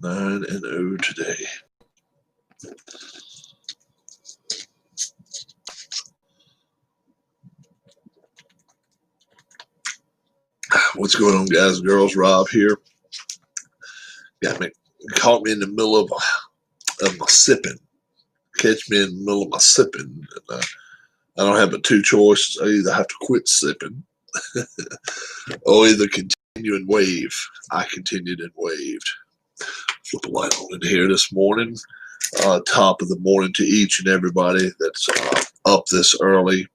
9-0 today. What's going on, guys and girls? Rob here. Caught me in the middle of my sipping. Catch me in the middle of my sipping. And, I don't have but two choices. I either have to quit sipping or either continue and wave. I continued and waved. Flip a light on in here this morning. Top of the morning to each and everybody that's up this early.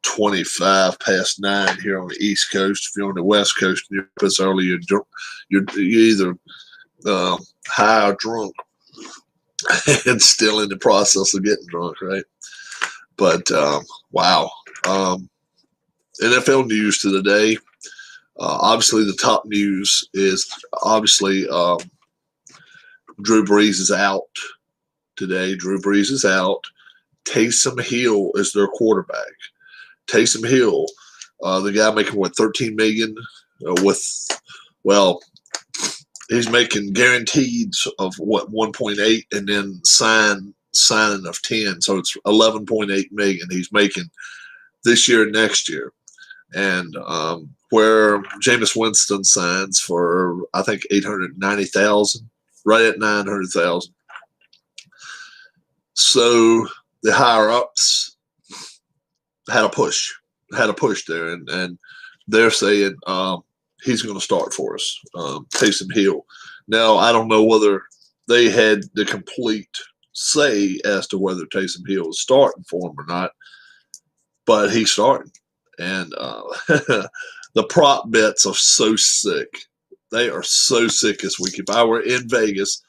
25 past 9 here on the East Coast. If you're on the West Coast and you're up this early, you're either high or drunk and still in the process of getting drunk, right? But wow. NFL news to the day. Obviously, the top news is obviously Drew Brees is out today. Drew Brees is out. Taysom Hill is their quarterback. Taysom Hill, the guy making $13 million he's making guaranteed of 1.8 and then signing of 10, so it's 11.8 million he's making this year and next year. And where Jameis Winston signs for I think 890,000, right at 900,000. So the higher ups had a push there, and they're saying he's going to start for us, Taysom Hill. Now, I don't know whether they had the complete say as to whether Taysom Hill is starting for him or not, but he's starting. And the prop bets are so sick. They are so sick this week. If I were in Vegas,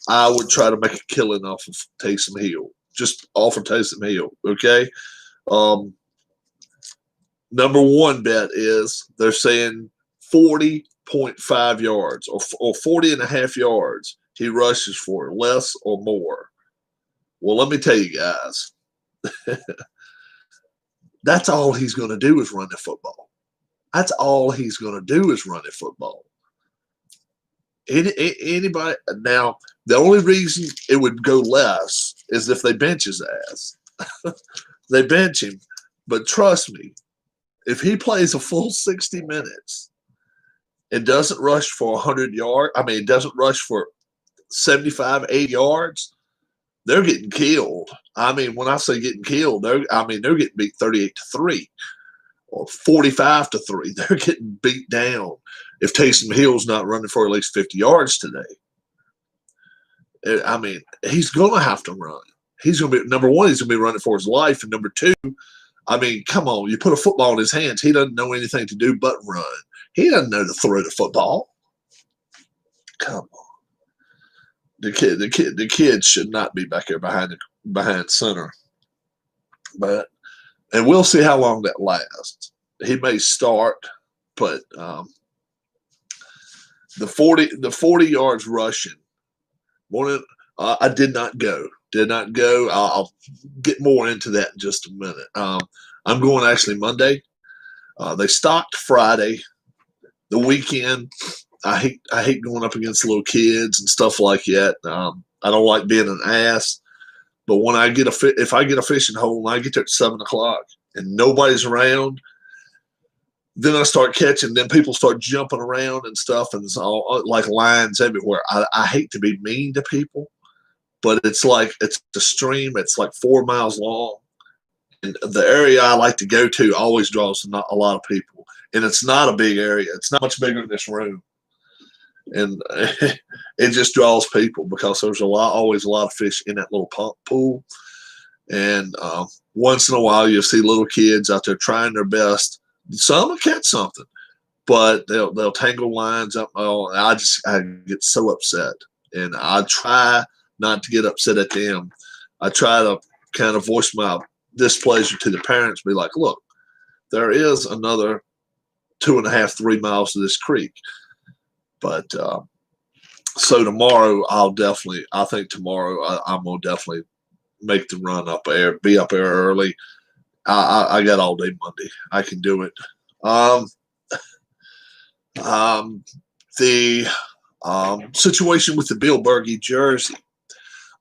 I would try to make a killing off of Taysom Hill, just off of Taysom Hill, okay? Number one bet is they're saying 40.5 yards or 40 and a half yards he rushes for, less or more. Well, let me tell you guys, that's all he's going to do is run the football. That's all he's going to do is run the football. Anybody now, the only reason it would go less is if they bench his ass. They bench him. But trust me, if he plays a full 60 minutes and doesn't rush for 100 yards, doesn't rush for 75, 80 yards, they're getting killed. When I say getting killed, they're getting beat 38-3 or 45-3. They're getting beat down if Taysom Hill's not running for at least 50 yards today. He's going to have to run. He's going to be, number one, he's going to be running for his life. And number two, come on, you put a football in his hands, he doesn't know anything to do but run. He doesn't know to throw the football. Come on. The kid should not be back there behind center. And we'll see how long that lasts. He may start, but the 40 yards rushing. I did not go. I'll get more into that in just a minute. I'm going actually Monday. They stocked Friday. The weekend, I hate going up against little kids and stuff like that. I don't like being an ass. But when if I get a fishing hole and I get there at 7:00 and nobody's around, then I start catching. Then people start jumping around and stuff, and it's all like lines everywhere. I hate to be mean to people, but it's a stream. It's like 4 miles long, and the area I like to go to always draws not a lot of people. And it's not a big area. It's not much bigger than this room. And it just draws people because there's always a lot of fish in that little pool. And once in a while, you'll see little kids out there trying their best. Some will catch something, but they'll tangle lines up. I get so upset. And I try not to get upset at them. I try to kind of voice my displeasure to the parents, be like, look, there is another 2.5, 3 miles to this creek. But so tomorrow, I think tomorrow I'm going to definitely make the run up there, be up there early. I got all day Monday. I can do it. The Situation with the Bill Bergey jersey.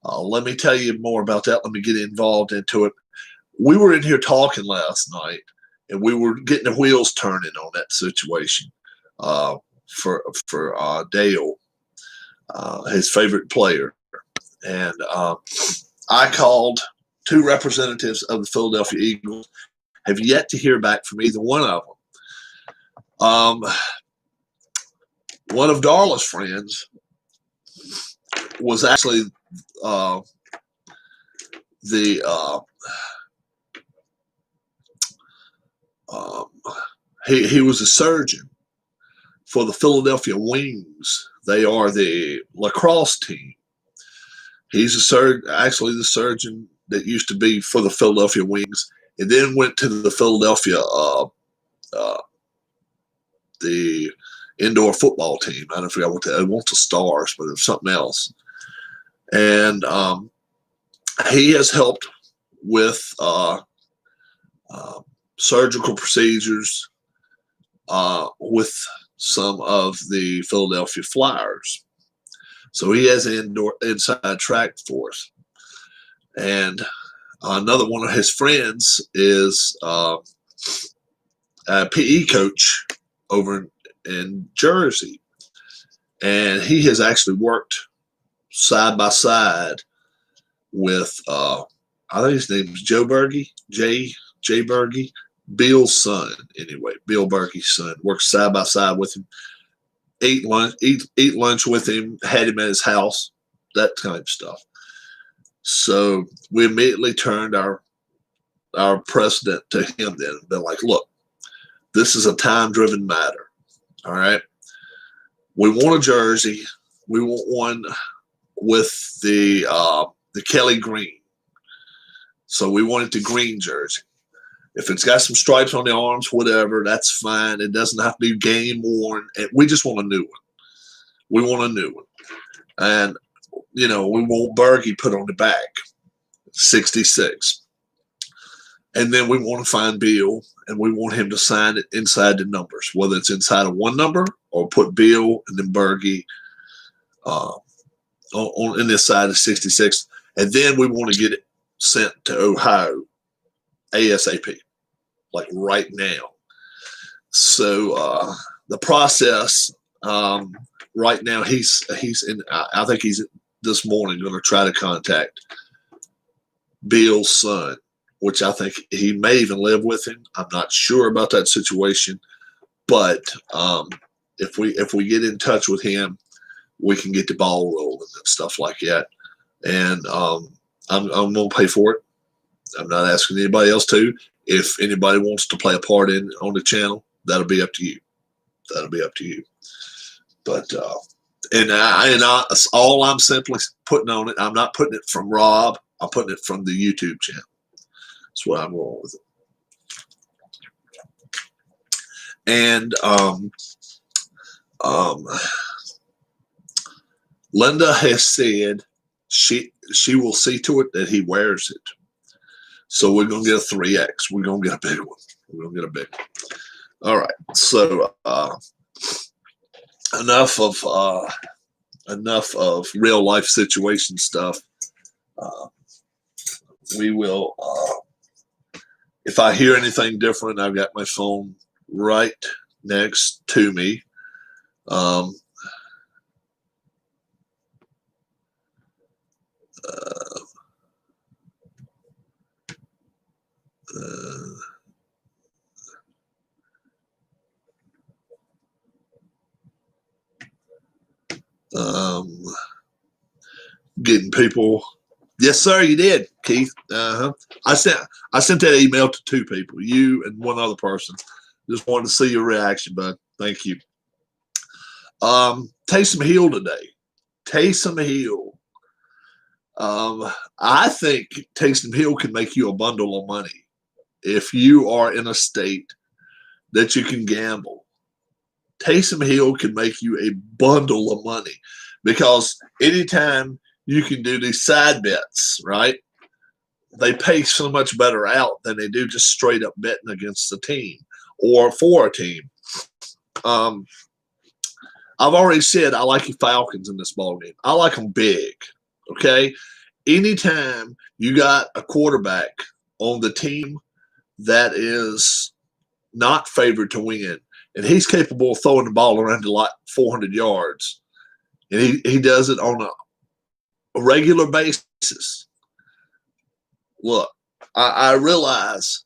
Let me tell you more about that. Let me get involved into it. We were in here talking last night, and we were getting the wheels turning on that situation for Dale, his favorite player. And I called two representatives of the Philadelphia Eagles. Have yet to hear back from either one of them. One of Darla's friends was actually he was a surgeon for the Philadelphia Wings. They are the lacrosse team. He's actually the surgeon that used to be for the Philadelphia Wings, and then went to the Philadelphia the indoor football team. I don't forget what it was, the Stars, but it was something else. And he has helped with surgical procedures with some of the Philadelphia Flyers. So he has an inside track for us. And another one of his friends is a PE coach over in Jersey. And he has actually worked side by side with, I think his name is Joe Bergey, Jay Bergey, Bill's son, anyway. Bill Bergey's son works side by side with him. Eat lunch with him, had him at his house, that kind of stuff. So we immediately turned our president to him then and been like, look, this is a time-driven matter. All right. We want a jersey. We want one with the Kelly green. So we wanted the green jersey. If it's got some stripes on the arms, whatever, that's fine. It doesn't have to be game worn. We just want a new one. We want a new one. And, we want Bergey put on the back, 66. And then we want to find Bill, and we want him to sign it inside the numbers, whether it's inside of one number or put Bill and then Bergey on this side of 66. And then we want to get it sent to Ohio ASAP, like right now. So the process right now, he's in. I think he's this morning going to try to contact Bill's son, which I think he may even live with him. I'm not sure about that situation, but if we get in touch with him, we can get the ball rolling and stuff like that. And I'm going to pay for it. I'm not asking anybody else to. If anybody wants to play a part on the channel, that'll be up to you. That'll be up to you. But all I'm simply putting on it, I'm not putting it from Rob. I'm putting it from the YouTube channel. That's what I'm going with it. And Linda has said she will see to it that he wears it. So we're going to get a 3X. We're going to get a big one. We're going to get a big one. All right. So enough of real life situation stuff. We will. If I hear anything different, I've got my phone right next to me. Getting people. Yes, sir, you did, Keith. I sent that email to two people, you and one other person. Just wanted to see your reaction, bud. Thank you. Taysom Hill today. Taysom Hill. I think Taysom Hill can make you a bundle of money if you are in a state that you can gamble. Taysom Hill can make you a bundle of money because anytime you can do these side bets, right? They pay so much better out than they do just straight up betting against a team or for a team. I've already said I like the Falcons in this ball game. I like them big. Okay, anytime you got a quarterback on the team that is not favored to win, and he's capable of throwing the ball around to like 400 yards, and he does it on a regular basis. Look, I realize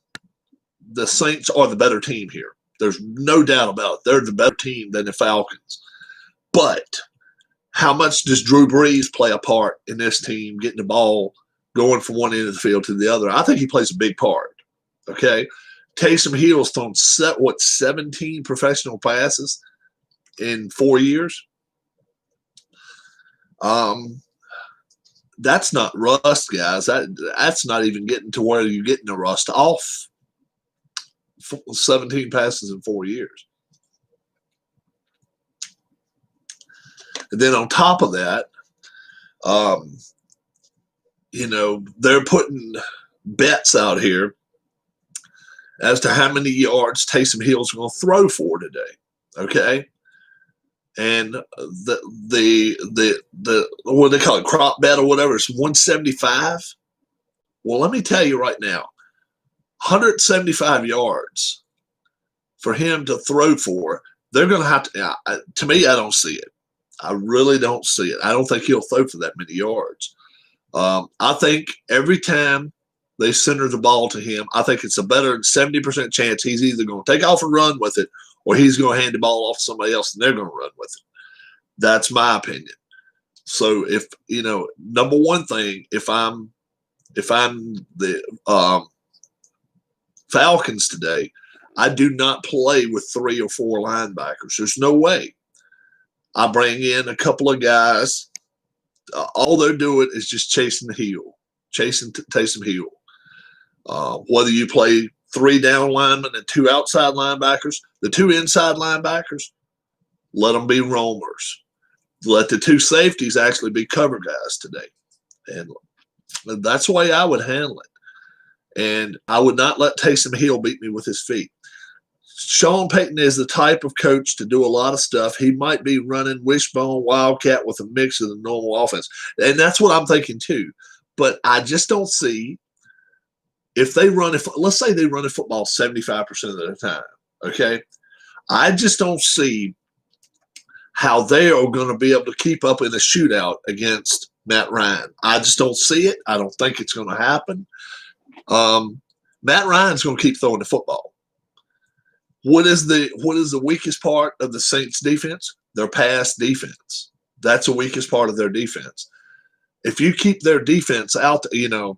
the Saints are the better team here. There's no doubt about it. They're the better team than the Falcons. But how much does Drew Brees play a part in this team getting the ball going from one end of the field to the other? I think he plays a big part. Okay. Taysom Hill's thrown 17 professional passes in 4 years. That's not rust, guys. That's not even getting to where you're getting the rust off. 17 passes in 4 years. And then on top of that, they're putting bets out here as to how many yards Taysom Hill's going to throw for today. Okay. And the what do they call it, crop bet or whatever, it's 175. Well, let me tell you right now, 175 yards for him to throw for, they're going to have to me, I don't see it. I really don't see it. I don't think he'll throw for that many yards. I think every time they center the ball to him, I think it's a better than 70% chance he's either going to take off and run with it or he's going to hand the ball off to somebody else and they're going to run with it. That's my opinion. So if, number one thing, if I'm the Falcons today, I do not play with 3 or 4 linebackers. There's no way. I bring in a couple of guys. All they're doing is just chasing Taysom Hill. Whether you play 3 down linemen and 2 outside linebackers, the 2 inside linebackers, let them be roamers. Let the 2 safeties actually be cover guys today. And that's the way I would handle it. And I would not let Taysom Hill beat me with his feet. Sean Payton is the type of coach to do a lot of stuff. He might be running wishbone wildcat with a mix of the normal offense. And that's what I'm thinking too. But I just don't see if they run – let's say they run a football 75% of the time, okay? I just don't see how they are going to be able to keep up in a shootout against Matt Ryan. I just don't see it. I don't think it's going to happen. Matt Ryan's going to keep throwing the football. What is the weakest part of the Saints defense? Their pass defense. That's the weakest part of their defense. If you keep their defense out, the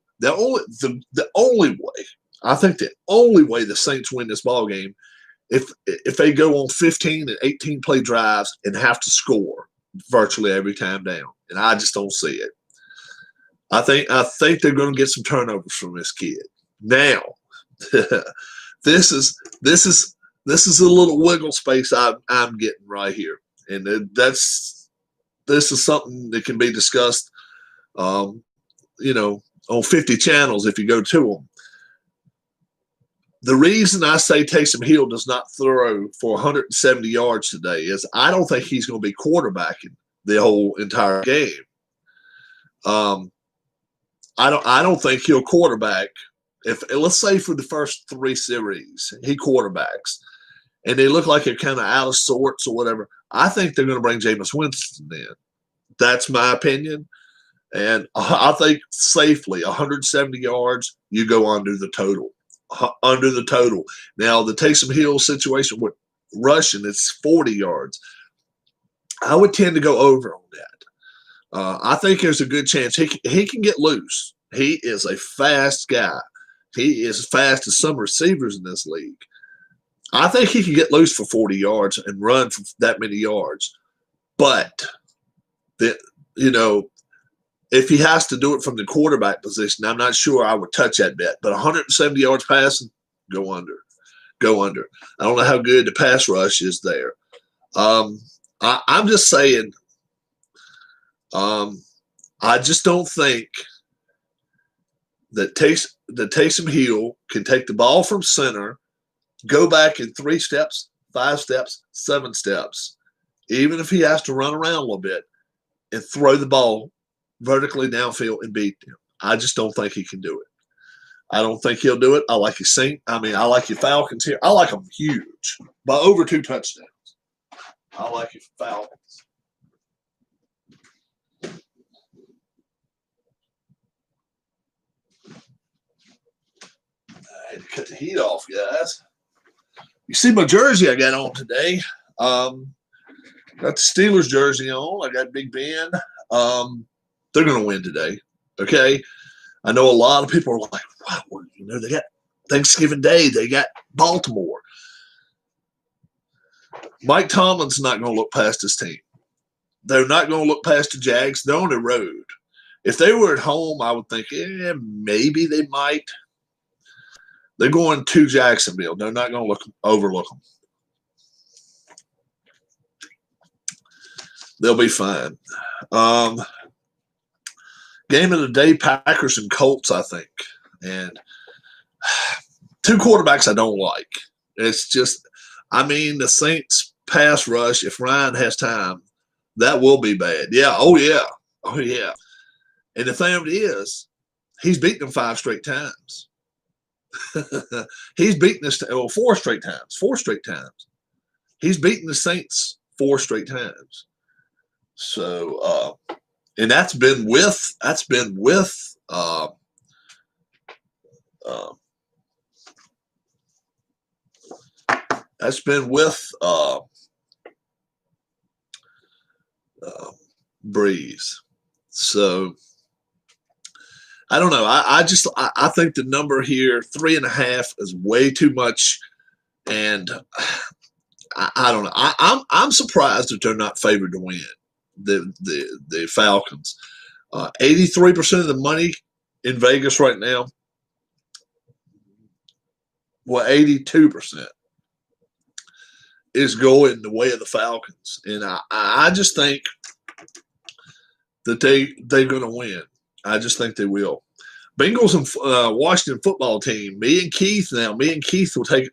only way, I think the only way the Saints win this ball game, if they go on 15 and 18 play drives and have to score virtually every time down, and I just don't see it. I think they're going to get some turnovers from this kid. Now, this is a little wiggle space I'm getting right here, and this is something that can be discussed, on 50 channels if you go to them. The reason I say Taysom Hill does not throw for 170 yards today is I don't think he's going to be quarterbacking the whole entire game. I don't think he'll quarterback. If let's say for the first 3 series he quarterbacks, and they look like they're kind of out of sorts or whatever, I think they're going to bring Jameis Winston in. That's my opinion. And I think safely 170 yards, you go under the total. Under the total. Now, the Taysom Hill situation with rushing, it's 40 yards. I would tend to go over on that. I think there's a good chance he can get loose. He is a fast guy. He is as fast as some receivers in this league. I think he can get loose for 40 yards and run for that many yards. But, if he has to do it from the quarterback position, I'm not sure I would touch that bet. But 170 yards passing, go under. Go under. I don't know how good the pass rush is there. I'm just saying, I just don't think that Taysom Hill can take the ball from center, go back in 3 steps, 5 steps, 7 steps, even if he has to run around a little bit and throw the ball vertically downfield and beat them. I just don't think he can do it. I don't think he'll do it. I like your I like your Falcons here. I like them huge by over 2 touchdowns. I like your Falcons. I had to cut the heat off, guys. You see my jersey I got on today. Got the Steelers jersey on. I got Big Ben. They're going to win today. Okay. I know a lot of people are like, wow, they got Thanksgiving Day. They got Baltimore. Mike Tomlin's not going to look past his team. They're not going to look past the Jags. They're on the road. If they were at home, I would think, maybe they might. They're going to Jacksonville. They're not going to overlook them. They'll be fine. Game of the day, Packers and Colts, I think. And 2 quarterbacks I don't like. It's just, the Saints pass rush, if Ryan has time, that will be bad. Yeah, oh yeah. And the thing of it is, he's beaten them 5 straight times. He's beaten us 4 straight times. 4 straight times. He's beaten the Saints 4 straight times. So, and that's been with Breeze. So I don't know. I think the number here, 3.5, is way too much, and I don't know. I'm surprised that they're not favored to win. The Falcons, 83% of the money in Vegas right now. Well, 82% is going the way of the Falcons, and I just think that they're going to win. I just think they will. Bengals and Washington football team. Me and Keith will take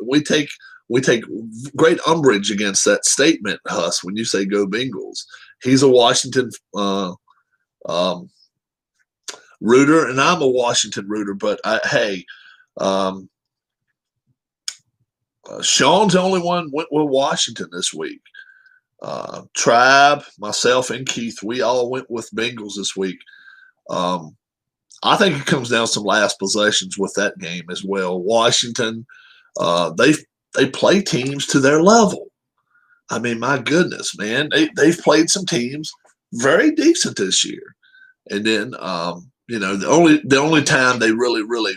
great umbrage against that statement, Huss, when you say go Bengals. He's a Washington rooter, and I'm a Washington rooter. But Sean's the only one went with Washington this week. Tribe, myself, and Keith, we all went with Bengals this week. I think it comes down to some last possessions with that game as well. Washington, they play teams to their level. My goodness, man, they've played some teams very decent this year, and then the only time they really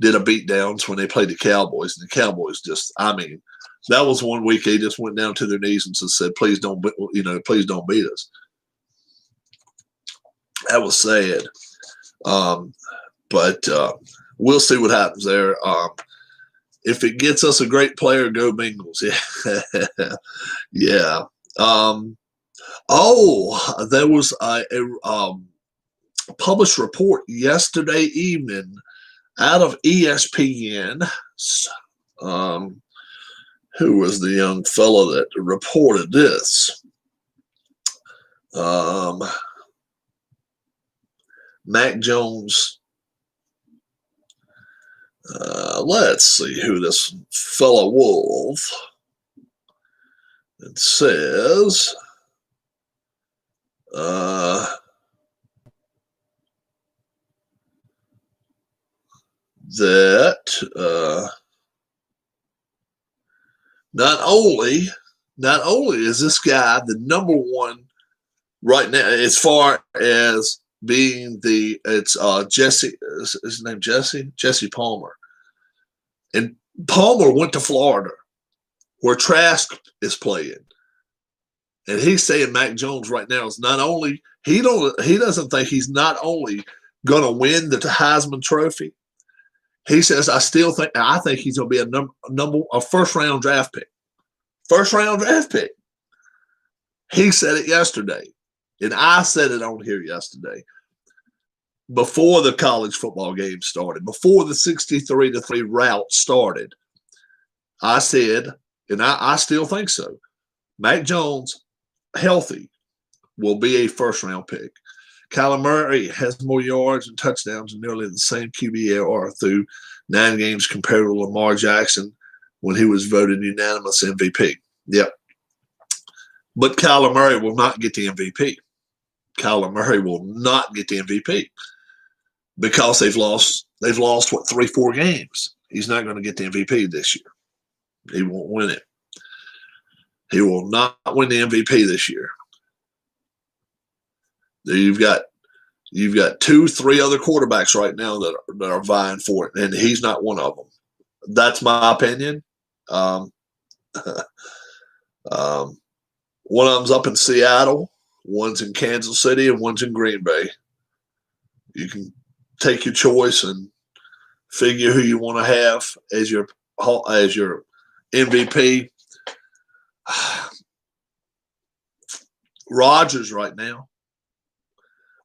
did a beatdown is when they played the Cowboys, and the Cowboys just, that was one week they just went down to their knees and just said, please don't beat us. That was sad. But we'll see what happens there. If it gets us a great player, go Bengals. Yeah. Yeah. There was a published report yesterday evening out of ESPN. Who was the young fellow that reported this? Mac Jones. Let's see who this fellow was. It says that not only is this guy the number one right now as far as being Jesse, is his name Jesse Palmer. And Palmer went to Florida where Trask is playing. And he's saying Mac Jones right now is not only, he doesn't think he's not only going to win the Heisman Trophy. He says, I think he's going to be a first-round draft pick. First-round draft pick. He said it yesterday. And I said it on here yesterday. Before the college football game started, before the 63-3 route started, I said, and I still think so, Mac Jones healthy, will be a first-round pick. Kyler Murray has more yards and touchdowns and nearly the same QBR through 9 games compared to Lamar Jackson when he was voted unanimous MVP. Yep. But Kyler Murray will not get the MVP. Kyler Murray will not get the MVP because they've lost what, 3-4 games. He's not going to get the MVP this year. He won't win it. He will not win the MVP this year. You've got 2-3 other quarterbacks right now that are vying for it, and he's not one of them. That's my opinion. One of them's up in Seattle, one's in Kansas City, and one's in Green Bay. You can take your choice and figure who you want to have as your MVP. Rodgers right now.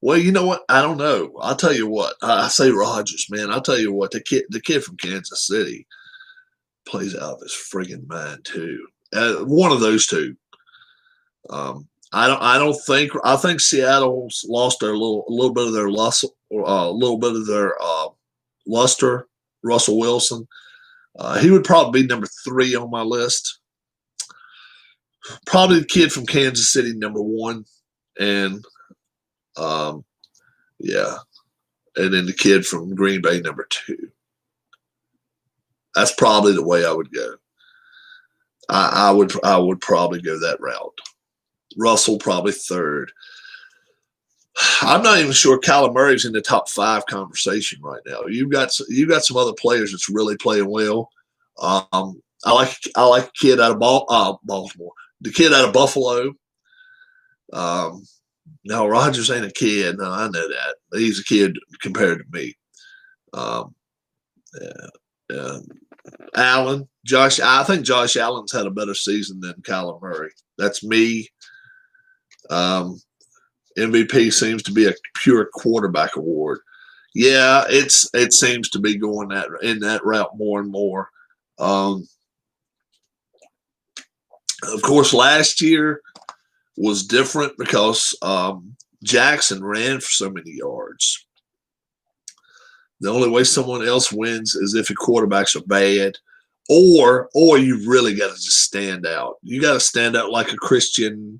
Well, you know what? I don't know. I'll tell you what. I say Rodgers, man. I'll tell you what. The kid from Kansas City plays out of his friggin' mind too. One of those two. I think Seattle's lost their little bit of their luster. Russell Wilson. He would probably be number 3 on my list. Probably the kid from Kansas City, number 1, and yeah, and then the kid from Green Bay, number 2. That's probably the way I would go. I would probably go that route. Russell probably 3rd. I'm not even sure Kyler Murray's in the top 5 conversation right now. You've got some other players that's really playing well. I like the kid out of Baltimore, the kid out of Buffalo. No, Rodgers ain't a kid. No, I know that. He's a kid compared to me. Allen, Josh. I think Josh Allen's had a better season than Kyler Murray. That's me. MVP seems to be a pure quarterback award. Yeah, it seems to be going in that route more and more. Of course, last year was different because Jackson ran for so many yards. The only way someone else wins is if your quarterbacks are bad, or you really got to just stand out. You got to stand out like a Christian.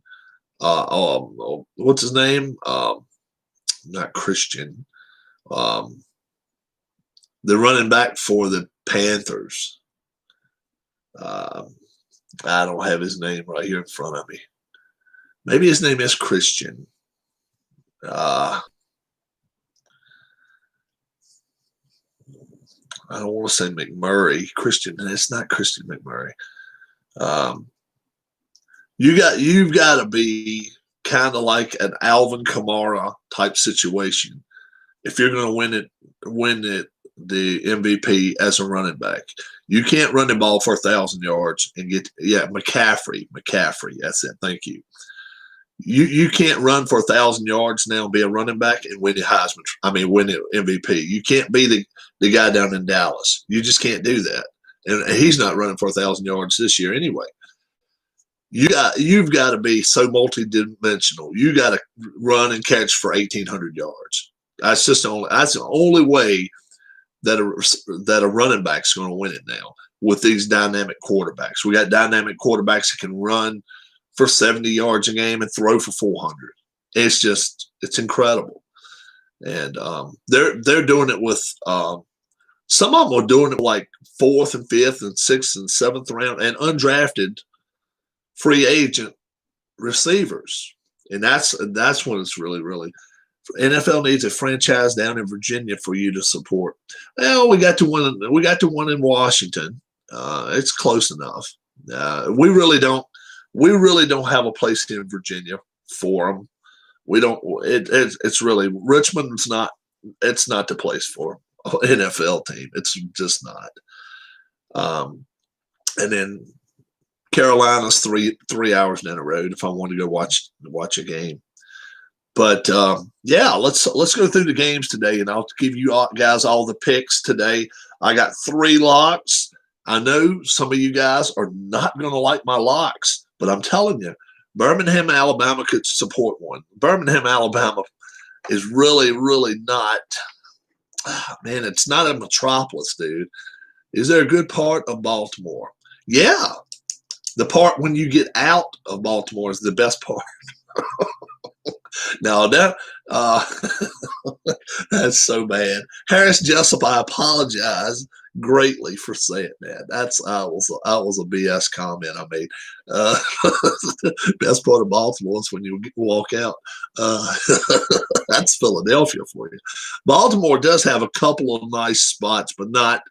What's his name? Not Christian. The running back for the Panthers. I don't have his name right here in front of me. Maybe his name is Christian. I don't want to say McMurray. Christian. It's not Christian McMurray. You've got to be kind of like an Alvin Kamara type situation if you're going to win the MVP as a running back. You can't run the ball for 1,000 yards and get McCaffrey. That's it. Thank you. You can't run for 1,000 yards now and be a running back and win the Heisman. Win the MVP. You can't be the guy down in Dallas. You just can't do that. And he's not running for 1,000 yards this year anyway. You've got to be so multidimensional. You got to run and catch for 1,800 yards. That's the only way that a running back's going to win it now with these dynamic quarterbacks. We got dynamic quarterbacks that can run for 70 yards a game and throw for 400. It's incredible. And they're doing it with some of them are doing it like 4th and 5th and 6th and 7th round and undrafted free agent receivers. And that's when it's really, really NFL needs a franchise down in Virginia for you to support. Well, we got to one in Washington. It's close enough. We really don't have a place here in Virginia for them. We don't. It's really Richmond's not. It's not the place for an NFL team. It's just not. And then Carolina's three hours down the road if I want to go watch a game. But let's go through the games today, and I'll give you guys all the picks today. I got 3 locks. I know some of you guys are not going to like my locks, but I'm telling you, Birmingham, Alabama could support one. Birmingham, Alabama is really, really not. Man, it's not a metropolis, dude. Is there a good part of Baltimore? Yeah, the part when you get out of Baltimore is the best part. Now that that's so bad. Harris Jessup, I apologize greatly for saying that. That was a BS comment I made. Best part of Baltimore is when you walk out. That's Philadelphia for you. Baltimore does have a couple of nice spots, but not.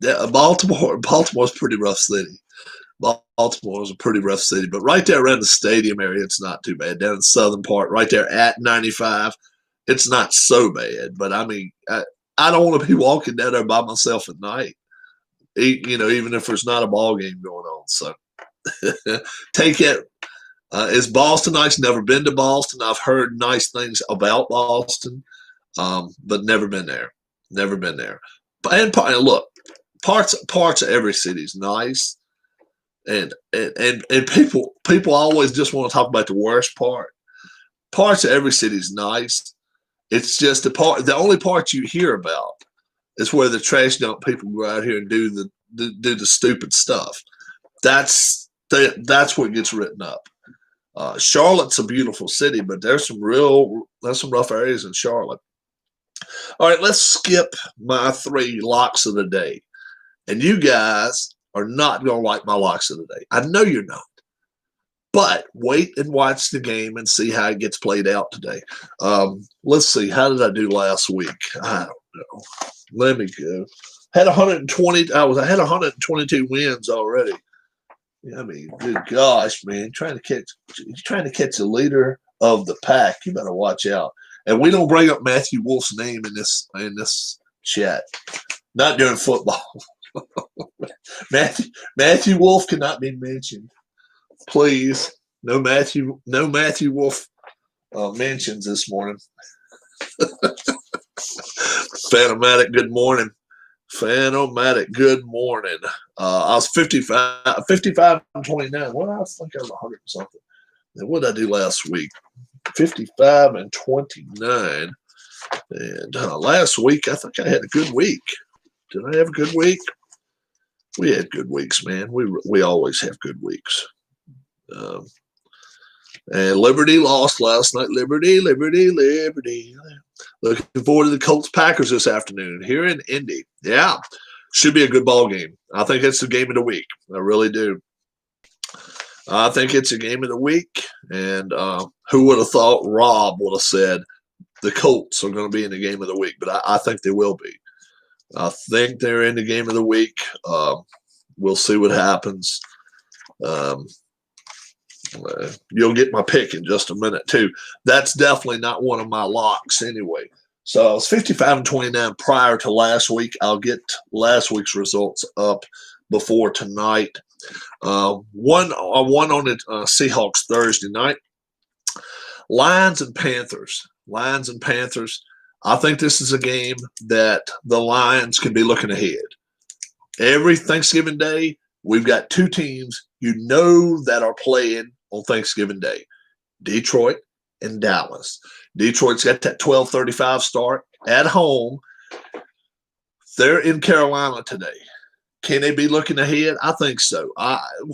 Baltimore's a pretty rough city. Baltimore is a pretty rough city, but right there around the stadium area, it's not too bad. Down in the southern part, right there at 95, it's not so bad. But I mean, I don't want to be walking down there by myself at night, even if there's not a ball game going on. So take it. Is Boston nice? Never been to Boston. I've heard nice things about Boston, but never been there. Never been there. And look, parts of every city is nice. And people always just want to talk about the worst part. Parts of every city is nice. It's just the only part you hear about is where the trash dump people go out here and do the stupid stuff. That's what gets written up. Charlotte's a beautiful city, but there's some rough areas in Charlotte. All right, let's skip my 3 locks of the day, and you guys are not going to like my locks of the day. I know you're not. But wait and watch the game and see how it gets played out today. Let's see. How did I do last week? I don't know. Let me go. Had 120. I had 122 wins already. I mean, good gosh, man! Trying to catch the leader of the pack. You better watch out. And we don't bring up Matthew Wolf's name in this chat. Not during football. Matthew Wolf cannot be mentioned. Please, no Matthew Wolf mentions this morning. Phanomatic, good morning. Phanomatic, good morning. I was 55 and 29. Well, I think I was 100 and something. And what did I do last week? 55 and 29. And last week, I think I had a good week. Did I have a good week? We had good weeks, man. We always have good weeks. And Liberty lost last night. Liberty. Looking forward to the Colts-Packers this afternoon here in Indy. Yeah, should be a good ball game. I think it's the game of the week. I really do. I think it's a game of the week. And who would have thought Rob would have said the Colts are going to be in the game of the week? But I think they will be. I think they're in the game of the week. We'll see what happens. You'll get my pick in just a minute, too. That's definitely not one of my locks anyway. So I was 55 and 29 prior to last week. I'll get last week's results up before tonight. One on the Seahawks Thursday night. Lions and Panthers. I think this is a game that the Lions can be looking ahead. Every Thanksgiving Day, we've got 2 teams that are playing on Thanksgiving Day, Detroit and Dallas. Detroit's got that 12:35 start at home. They're in Carolina today. Can they be looking ahead? I think so.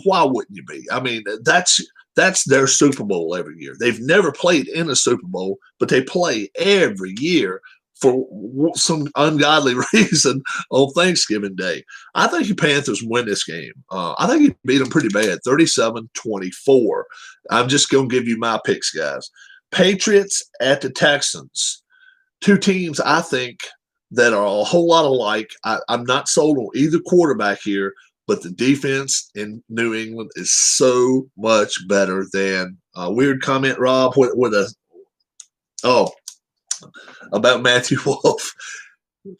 Why wouldn't you be? I mean, that's their Super Bowl every year. They've never played in a Super Bowl, but they play every year for some ungodly reason on Thanksgiving Day. I think the Panthers win this game. I think you beat them pretty bad, 37-24. I'm just going to give you my picks, guys. Patriots at the Texans. 2 teams I think that are a whole lot alike. I'm not sold on either quarterback here, but the defense in New England is so much better than weird comment, Rob, about Matthew Wolf.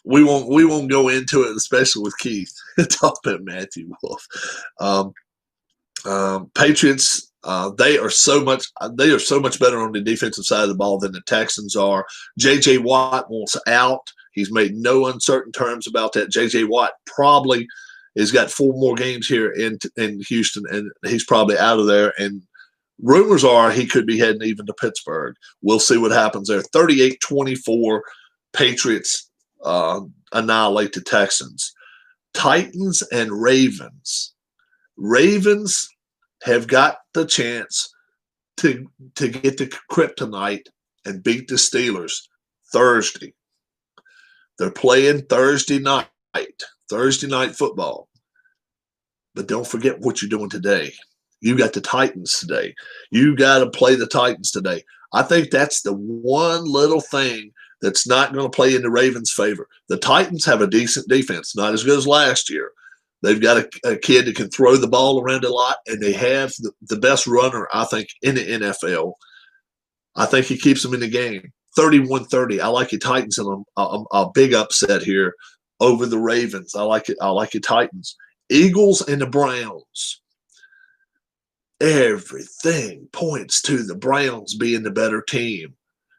We won't go into it, especially with Keith. Talk about Matthew Wolf. Patriots, they are so much better on the defensive side of the ball than the Texans are. J.J. Watt wants out. He's made no uncertain terms about that. J.J. Watt probably He's got 4 more games here in Houston, and he's probably out of there. And rumors are he could be heading even to Pittsburgh. We'll see what happens there. 38-24, Patriots annihilate the Texans. Titans and Ravens. Ravens have got the chance to get to kryptonite and beat the Steelers Thursday. They're playing Thursday night football. But don't forget what you're doing today. You got the Titans today. You got to play the Titans today. I think that's the one little thing that's not going to play in the Ravens' favor. The Titans have a decent defense, not as good as last year. They've got a kid that can throw the ball around a lot, and they have the best runner, I think, in the NFL. I think he keeps them in the game. 31-30. I like your Titans in a big upset here over the Ravens. I like it. I like your Titans. Eagles and the Browns. Everything points to the Browns being the better team,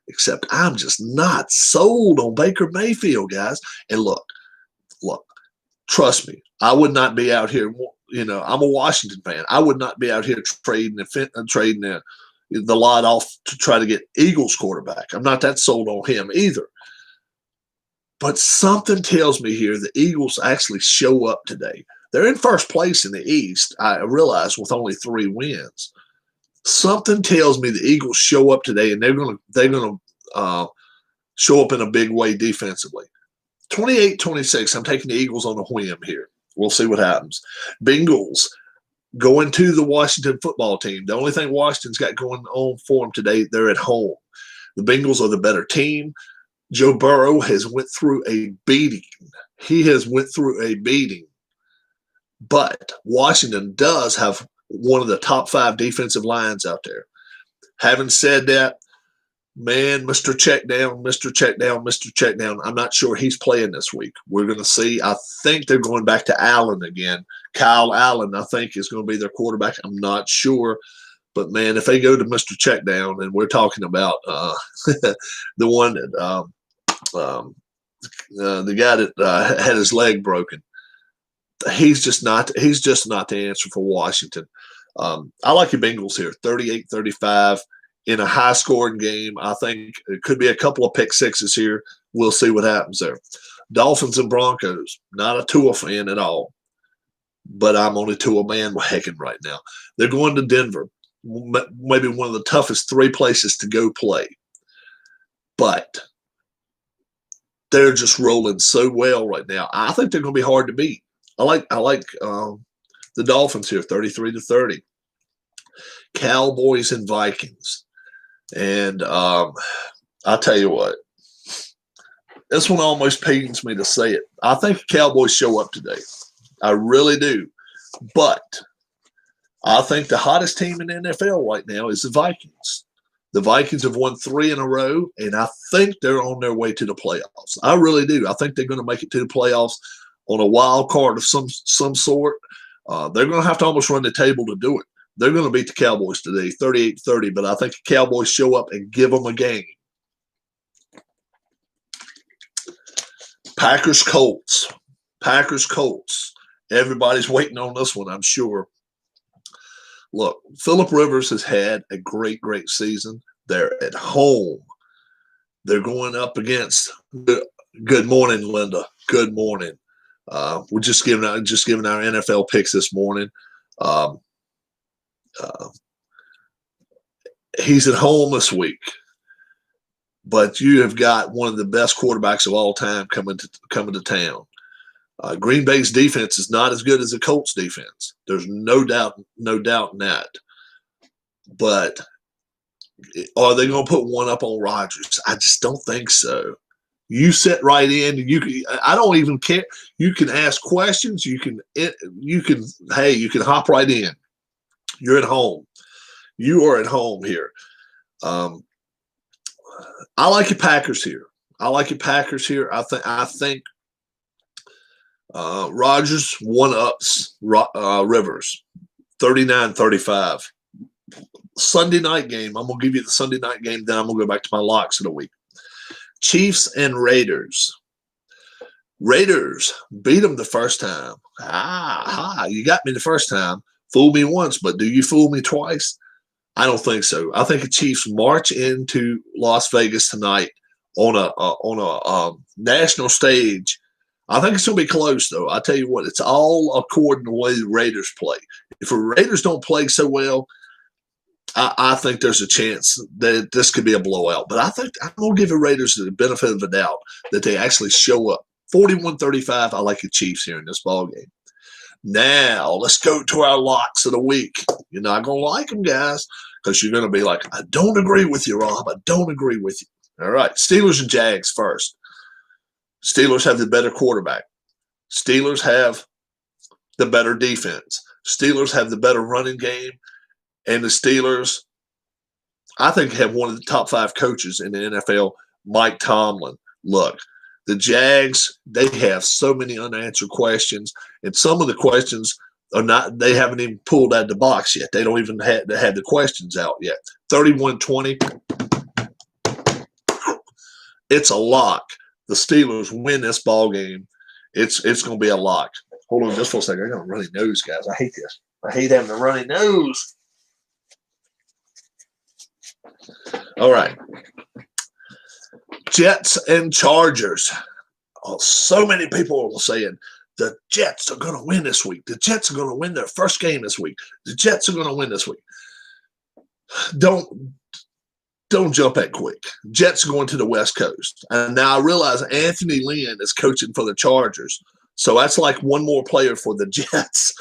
except I'm just not sold on Baker Mayfield, guys. And look, trust me, I would not be out here. You know, I'm a Washington fan. I would not be out here trading the lot off to try to get Eagles quarterback. I'm not that sold on him either. But something tells me here the Eagles actually show up today. They're in first place in the East, I realize, with only 3 wins. Something tells me the Eagles show up today, and they're gonna show up in a big way defensively. 28-26. I'm taking the Eagles on a whim here. We'll see what happens. Bengals going to the Washington football team. The only thing Washington's got going on for them today, they're at home. The Bengals are the better team. Joe Burrow has went through a beating. He has went through a beating. But Washington does have one of the top 5 defensive lines out there. Having said that, man, Mr. Checkdown, I'm not sure he's playing this week. We're going to see. I think they're going back to Allen again. Kyle Allen, I think, is going to be their quarterback. I'm not sure. But, man, if they go to Mr. Checkdown, and we're talking about the one that the guy that had his leg broken, he's just not the answer for Washington. I like your Bengals here, 38-35 in a high-scoring game. I think it could be a couple of pick sixes here. We'll see what happens there. Dolphins and Broncos, not a Tua fan at all, but I'm on a Tua bandwagon right now. They're going to Denver, maybe one of the toughest 3 places to go play. But they're just rolling so well right now. I think they're going to be hard to beat. I like the Dolphins here, 33-30. Cowboys and Vikings. And I'll tell you what, this one almost pains me to say it. I think the Cowboys show up today. I really do. But I think the hottest team in the NFL right now is the Vikings. The Vikings have won 3 in a row, and I think they're on their way to the playoffs. I really do. I think they're going to make it to the playoffs on a wild card of some sort. They're going to have to almost run the table to do it. They're going to beat the Cowboys today, 38-30, but I think the Cowboys show up and give them a game. Packers-Colts. Everybody's waiting on this one, I'm sure. Look, Phillip Rivers has had a great season. They're at home. They're going up against – good morning, Linda. Good morning. We're just giving our NFL picks this morning. He's at home this week, but you have got one of the best quarterbacks of all time coming to town. Green Bay's defense is not as good as the Colts' defense. There's no doubt in that. But are they going to put one up on Rodgers? I just don't think so. You sit right in. I don't even care. You can ask questions. You can hop right in. You're at home. You are at home here. I like your Packers here. I think Rodgers one-ups Rivers, 39-35. Sunday night game. I'm going to give you the Sunday night game. Then I'm going to go back to my locks of the week. Chiefs and Raiders. Raiders beat them the first time. You got me the first time. Fool me once, but do you fool me twice? I don't think so. I think the Chiefs march into Las Vegas tonight on a national stage. I think it's going to be close, though. I tell you what, it's all according to the way the Raiders play. If the Raiders don't play so well, I think there's a chance that this could be a blowout. But I think I'm going to give the Raiders the benefit of the doubt that they actually show up. 41-35, I like the Chiefs here in this ballgame. Now, let's go to our locks of the week. You're not going to like them, guys, because you're going to be like, I don't agree with you, Rob. I don't agree with you. All right, Steelers and Jags first. Steelers have the better quarterback. Steelers have the better defense. Steelers have the better running game. And the Steelers, I think, have one of the top 5 coaches in the NFL, Mike Tomlin. Look, the Jags, they have so many unanswered questions, and some of the questions are not, they haven't even pulled out of the box yet. They don't even have the questions out yet. 31-20. It's a lock. The Steelers win this ball game. It's going to be a lock. Hold on just for a second. I got a runny nose, guys. I hate this. I hate having a runny nose. All right. Jets and Chargers. Oh, so many people are saying the Jets are going to win this week. The Jets are going to win their first game this week. The Jets are going to win this week. Don't jump that quick. Jets are going to the West Coast. And now I realize Anthony Lynn is coaching for the Chargers. So that's like one more player for the Jets.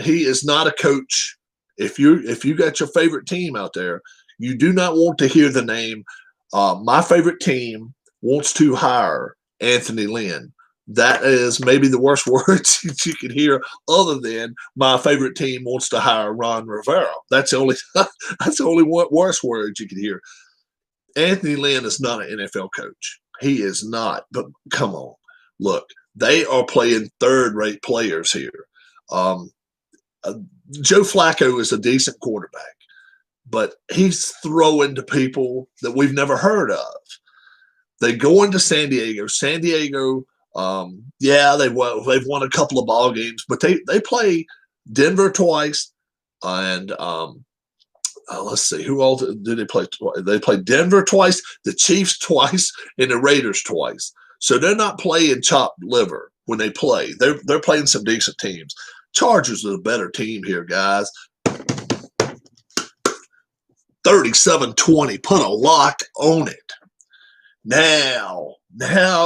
He is not a coach. If you got your favorite team out there, you do not want to hear the name. My favorite team wants to hire Anthony Lynn. That is maybe the worst words that you could hear, other than my favorite team wants to hire Ron Rivera. That's the only worst words you could hear. Anthony Lynn is not an NFL coach. He is not. But come on, look, they are playing third-rate players here. Joe Flacco is a decent quarterback, but he's throwing to people that we've never heard of. They go into San Diego. San Diego, they've won a couple of ball games, but they play Denver twice, and let's see, who else did they play? They played Denver twice, the Chiefs twice, and the Raiders twice. So they're not playing chopped liver when they play. They're playing some decent teams. Chargers are the better team here, guys. 37-20. Put a lock on it. Now,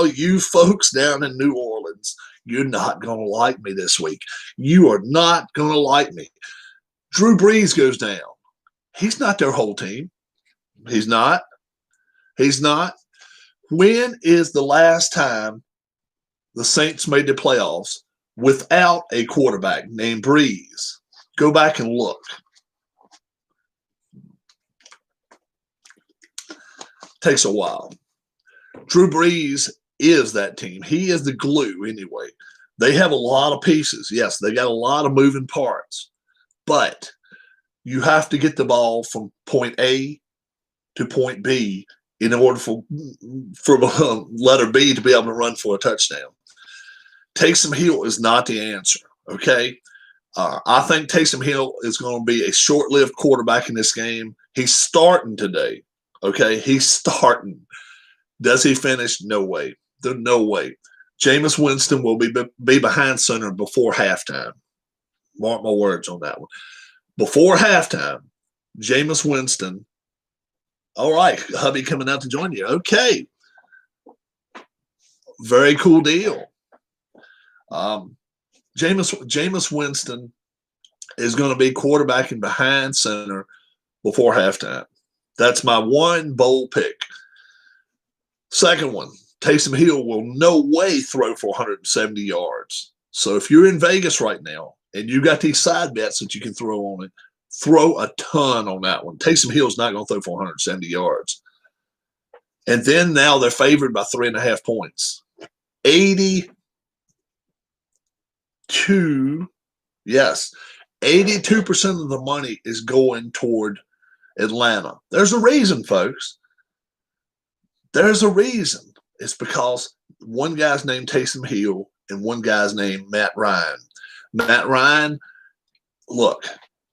you folks down in New Orleans, you're not going to like me this week. You are not going to like me. Drew Brees goes down. He's not their whole team. He's not. When is the last time the Saints made the playoffs without a quarterback named Brees? Go back and look. Takes a while. Drew Brees is that team. He is the glue anyway. They have a lot of pieces. Yes, they got a lot of moving parts. But you have to get the ball from point A to point B in order for letter B to be able to run for a touchdown. Taysom Hill is not the answer, okay? I think Taysom Hill is going to be a short-lived quarterback in this game. He's starting today, okay? He's starting. Does he finish? No way. There's no way. Jameis Winston will be behind center before halftime. Mark my words on that one. Before halftime, Jameis Winston. All right, hubby coming out to join you. Okay. Very cool deal. Jameis Winston is going to be quarterbacking behind center before halftime. That's my one bold pick. Second one, Taysom Hill will no way throw for 170 yards. So if you're in Vegas right now and you got these side bets that you can throw on it, throw a ton on that one. Taysom Hill's not going to throw for 170 yards. And then now they're favored by 3.5 points. 82, yes, 82% of the money is going toward Atlanta. There's a reason, folks. There's a reason. It's because one guy's named Taysom Hill and one guy's named Matt Ryan. Matt Ryan, look,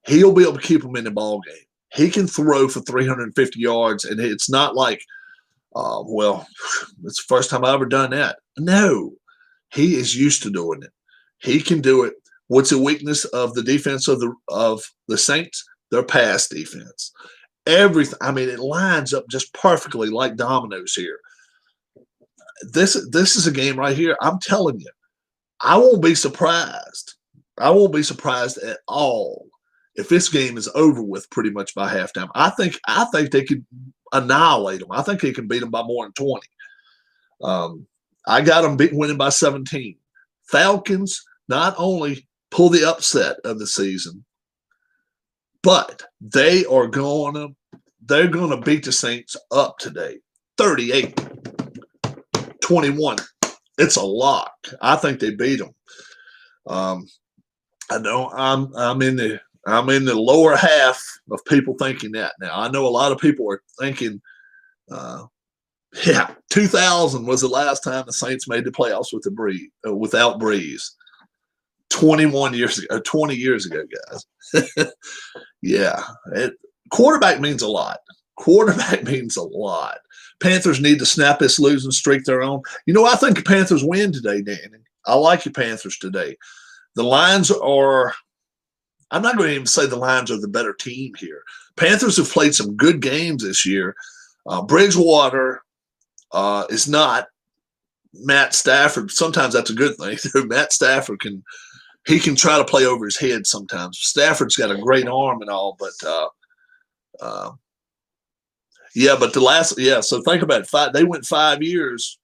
he'll be able to keep them in the ball game. He can throw for 350 yards, and it's not like, well, it's the first time I've ever done that. No, he is used to doing it. He can do it. What's the weakness of the defense of the Saints? Their pass defense. Everything. I mean, it lines up just perfectly like dominoes here. This is a game right here. I'm telling you, I won't be surprised. I won't be surprised at all if this game is over with pretty much by halftime. I think they could annihilate them. I think they can beat them by more than 20. I got them winning by 17. Falcons not only pull the upset of the season, but they're going to beat the Saints up today, 38-21. It's a lock. I think they beat them. I know I'm in the lower half of people thinking that now. I know a lot of people are thinking, 2000 was the last time the Saints made the playoffs without Brees. 21 years ago, 20 years ago, guys. Yeah, quarterback means a lot. Quarterback means a lot. Panthers need to snap this losing streak their own. You know, I think the Panthers win today, Danny. I like the Panthers today. The Lions are – I'm not going to even say the Lions are the better team here. Panthers have played some good games this year. Bridgewater is not Matt Stafford. Sometimes that's a good thing. Matt Stafford can try to play over his head sometimes. Stafford's got a great arm and all, but so think about it. They went 5 years.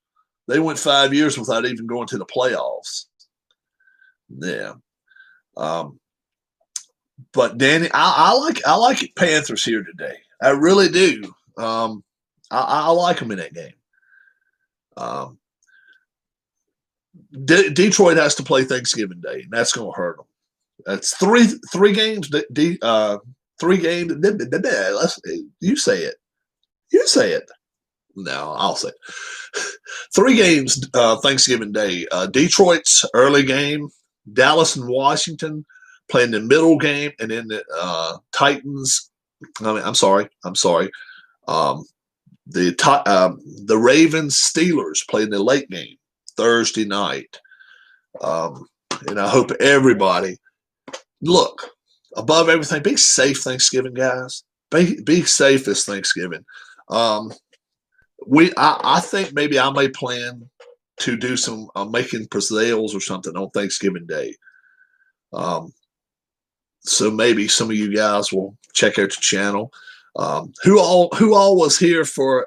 They went 5 years without even going to the playoffs. Yeah. But Danny, I like Panthers here today. I really do. I like them in that game. Detroit has to play Thanksgiving Day, and that's going to hurt them. That's three games. 3 games. You say it. You say it. No, I'll say it. 3 games Thanksgiving Day. Detroit's early game. Dallas and Washington playing the middle game, and then the Titans. I'm sorry. The Ravens Steelers playing the late game Thursday night. And I hope everybody look above everything. Be safe Thanksgiving, guys. Be safe this Thanksgiving. I think maybe I may plan to do some making pizzelles or something on Thanksgiving Day. So maybe some of you guys will check out the channel. Who all was here for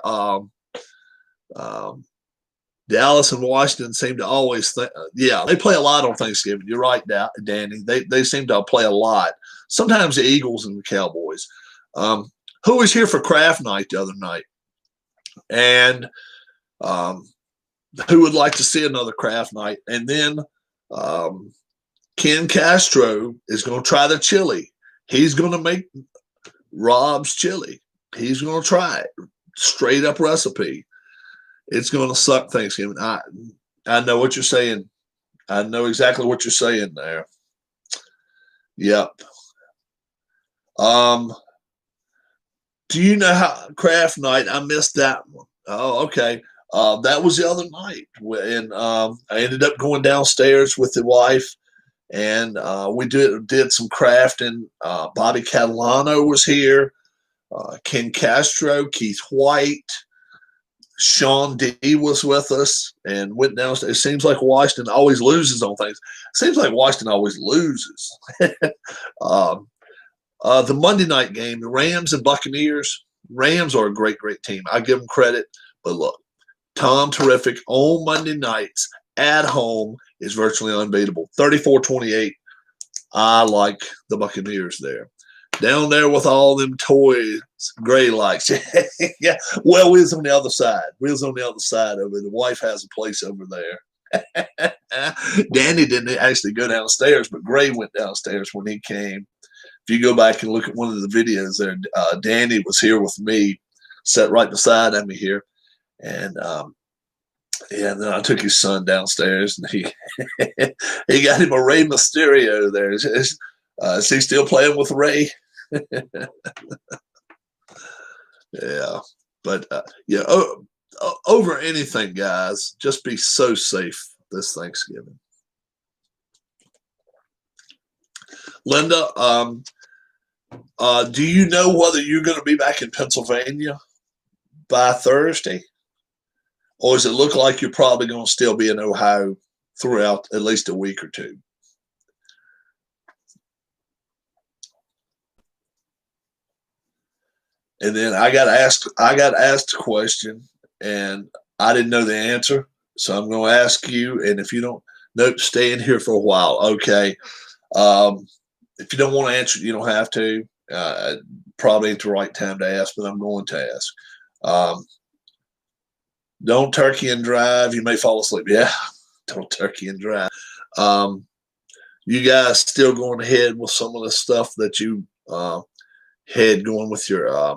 Dallas and Washington seem to always think, they play a lot on Thanksgiving. You're right, Danny. They seem to play a lot. Sometimes the Eagles and the Cowboys. Who was here for Craft Night the other night? And who would like to see another Craft Night? And then Ken Castro is going to try the chili. He's going to make Rob's chili. He's going to try it. Straight up recipe. It's going to suck Thanksgiving. I know what you're saying. I know exactly what you're saying there. Yep. Do you know how Craft Night? I missed that one. Oh, okay. That was the other night, and I ended up going downstairs with the wife, and we did some crafting. Bobby Catalano was here. Ken Castro, Keith White, Sean D was with us, and went downstairs. It seems like Washington always loses on things. It seems like Washington always loses. The Monday night game, the Rams and Buccaneers. Rams are a great, great team. I give them credit. But look, Tom Terrific on Monday nights at home is virtually unbeatable. 34-28. I like the Buccaneers there. Down there with all them toys, Gray likes. Yeah. Well, we was on the other side. We was on the other side over there. The wife has a place over there. Danny didn't actually go downstairs, but Gray went downstairs when he came. If you go back and look at one of the videos there, Danny was here with me, sat right beside me here. And Yeah, and then I took his son downstairs, and he he got him a Rey Mysterio there. Is he still playing with Rey? Yeah, but yeah, over anything, guys, just be so safe this Thanksgiving. Linda, do you know whether you're going to be back in Pennsylvania by Thursday? Or does it look like you're probably going to still be in Ohio throughout at least a week or two? And then I got asked a question, and I didn't know the answer. So I'm going to ask you, and if you don't, nope, stay in here for a while. Okay. If you don't want to answer, you don't have to. Probably ain't the right time to ask, but I'm going to ask. Don't turkey and drive. You may fall asleep. Yeah, don't turkey and drive. You guys still going ahead with some of the stuff that you had going with your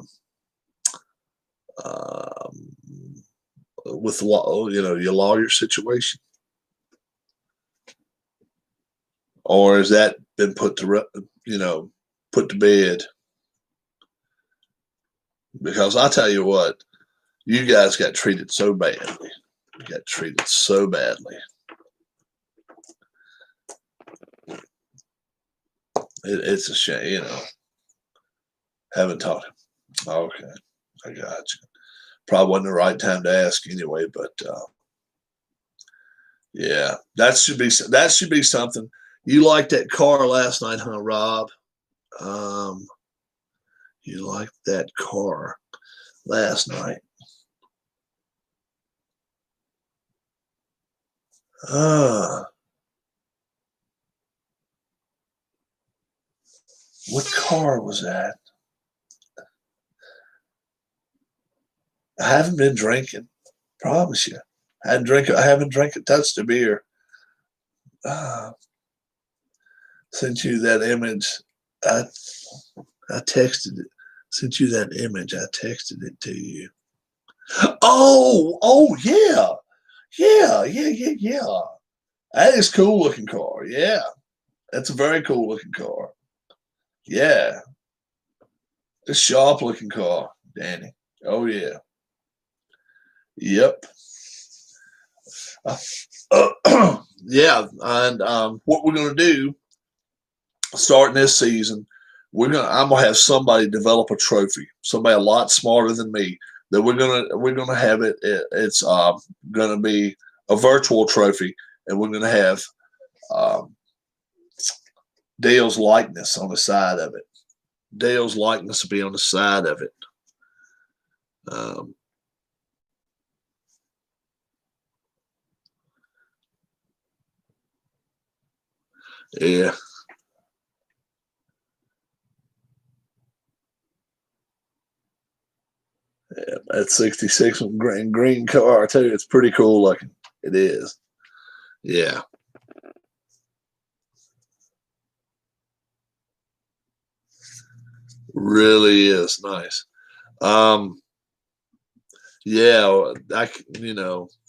with law, your lawyer situation, or has that been put to bed? Because I tell you what, you guys got treated so badly. You got treated so badly. It's a shame, Haven't talked. Okay, I got you. Probably wasn't the right time to ask anyway, but yeah, that should be something. You liked that car last night, huh, Rob? You liked that car last night. What car was that? I haven't been drinking. Promise you. I haven't touched a beer. Sent you that image. I texted it. Sent you that image. I texted it to you. Oh yeah. Yeah. That is cool looking car. Yeah. That's a very cool looking car. Yeah. A sharp looking car, Danny. Oh yeah. Yep. Yeah, and what we're going to do starting this season, I'm gonna have somebody develop a trophy, somebody a lot smarter than me. That we're gonna have it. It's gonna be a virtual trophy, and we're gonna have Dale's likeness on the side of it. Dale's likeness will be on the side of it. Yeah. Yeah, that 66 green car too. It's pretty cool looking. It is. Yeah. Really is nice. Yeah,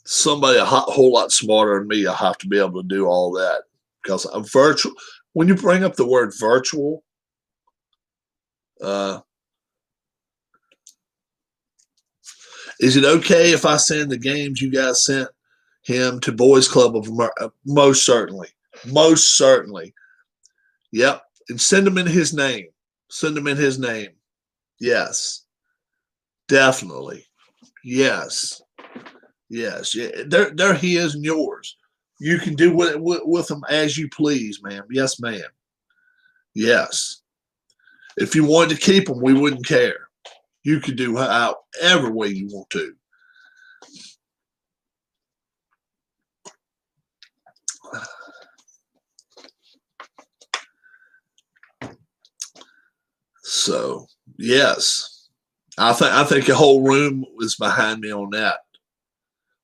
somebody whole lot smarter than me, I have to be able to do all that because I'm virtual. When you bring up the word virtual, is it okay if I send the games you guys sent him to Boys Club of America? Most certainly. Most certainly. Yep. And send them in his name. Send them in his name. Yes. Definitely. Yes. Yes. Yeah. They're his and yours. You can do with them as you please, ma'am. Yes, ma'am. Yes. If you wanted to keep them, we wouldn't care. You can do however way you want to. So yes, I think the whole room was behind me on that.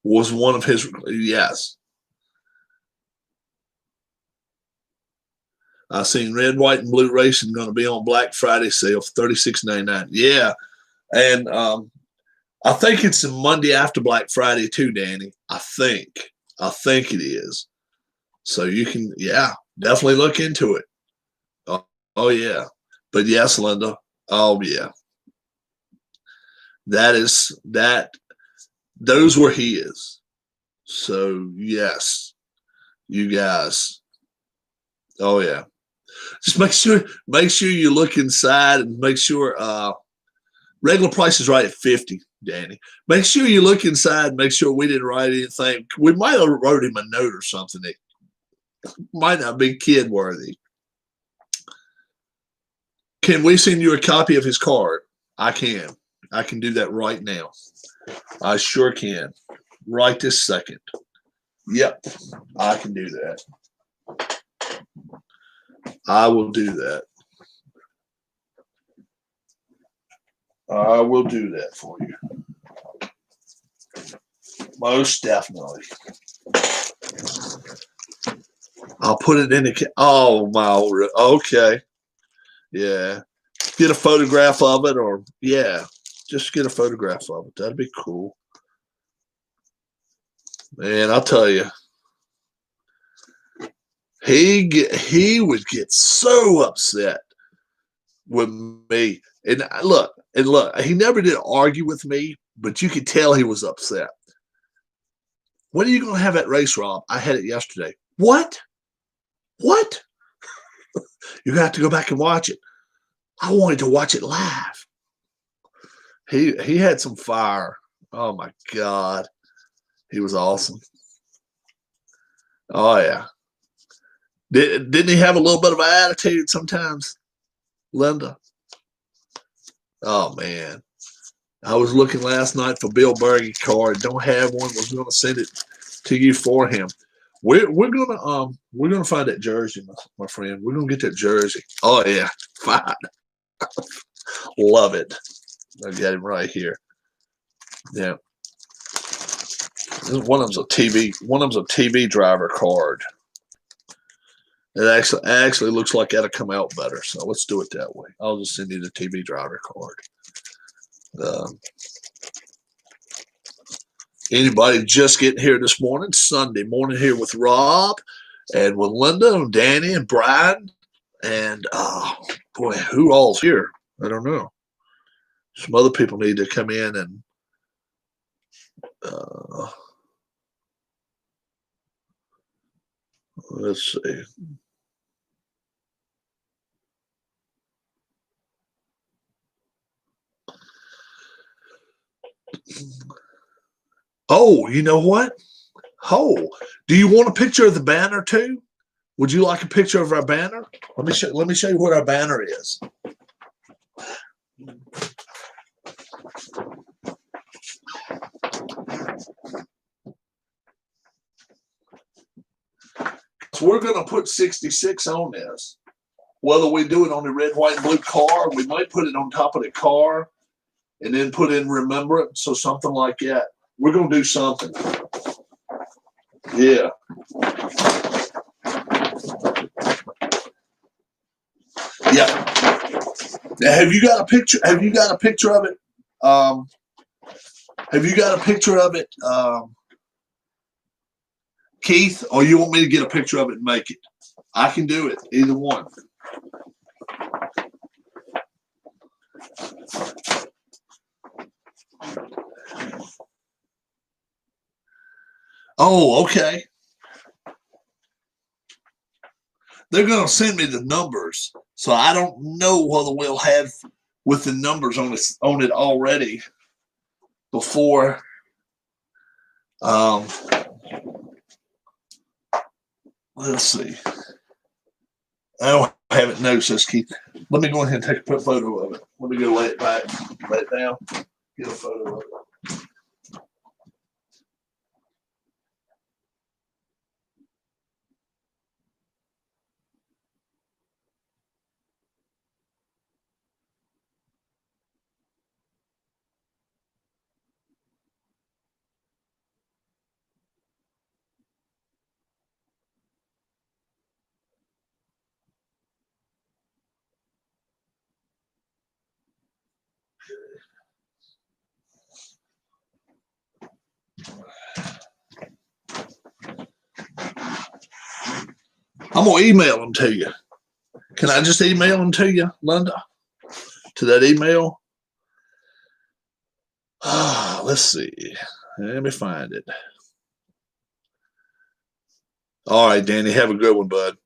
Was one of his yes. I seen red, white, and blue racing going to be on Black Friday sale for $36.99. Yeah, and I think it's the Monday after Black Friday too, Danny. I think it is. So you can, yeah, definitely look into it. Oh, oh yeah. But yes, Linda. Oh yeah. That is that. Those were his. So yes, you guys. Oh yeah. Just make sure you look inside and make sure regular price is right at 50, Danny. Make sure you look inside and make sure we didn't write anything. We might have wrote him a note or something that might not be kid worthy. Can we send you a copy of his card? I can. I can do that right now. I sure can. Right this second. Yep. I can do that. I will do that. I will do that for you. Most definitely. I'll put it in the. Oh my. Okay. Yeah. Get a photograph of it, or yeah, just get a photograph of it. That'd be cool. Man, I'll tell you, he would get so upset with me. And look, he never did argue with me, but you could tell he was upset. When are you going to have that race, Rob? I had it yesterday. What? What? You have to go back and watch it. I wanted to watch it live. He had some fire. Oh my God. He was awesome. Oh yeah. Didn't he have a little bit of an attitude sometimes, Linda? Oh man. I was looking last night for Bill Berge card. Don't have one. Was going to send it to you for him. We're gonna find that jersey, my friend. We're gonna get that jersey. Oh yeah, fine. Love it. I got him right here. Yeah. One of them's a TV. One of them's a TV driver card. It actually looks like that'll come out better. So let's do it that way. I'll just send you the TV driver card. Anybody just getting here this morning? Sunday morning here with Rob and with Linda and Danny and Brian and boy, who all's here? I don't know. Some other people need to come in and let's see. Oh, you know what? Oh, do you want a picture of the banner too? Would you like a picture of our banner? Let me show you what our banner is. So we're going to put 66 on this. Whether we do it on the red, white, and blue car, we might put it on top of the car and then put in remembrance or something like that. We're going to do something. Yeah. Yeah. Now, have you got a picture? Have you got a picture of it? Have you got a picture of it, Keith? Or you want me to get a picture of it and make it? I can do it. Either one. Oh, okay. They're going to send me the numbers, so I don't know whether we'll have with the numbers on it already before. Let's see. I don't have it notes, says Keith. Let me go ahead and take a photo of it. Let me go lay it back, lay it down, get a photo of it. I'm going to email them to you. Can I just email them to you, Linda? To that email? Let's see. Let me find it. All right, Danny, have a good one, bud.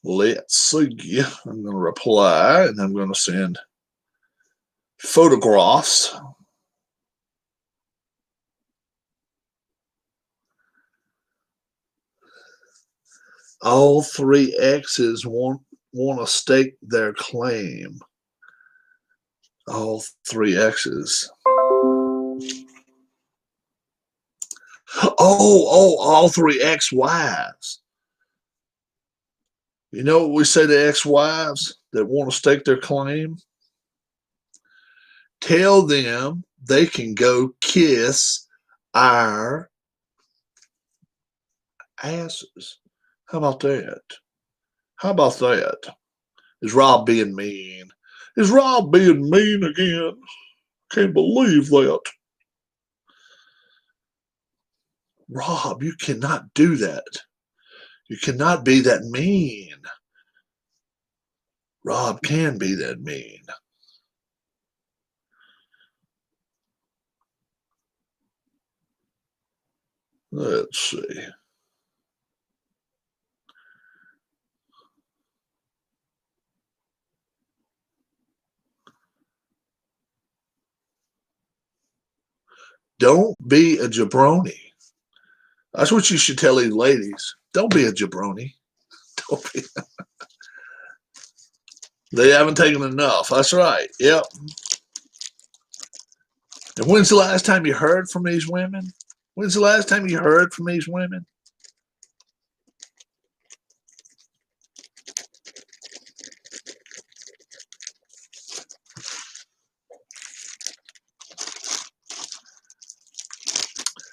Let's see. I'm going to reply, and I'm going to send photographs. All three exes want to stake their claim. All three exes. All three ex-wives. You know what we say to ex-wives that want to stake their claim? Tell them they can go kiss our asses. How about that? How about that? Is Rob being mean? Is Rob being mean again? Can't believe that. Rob, you cannot do that. You cannot be that mean. Rob can be that mean. Let's see. Don't be a jabroni. That's what you should tell these ladies. Don't be a jabroni. Don't be. They haven't taken enough. That's right. Yep. And when's the last time you heard from these women? When's the last time you heard from these women?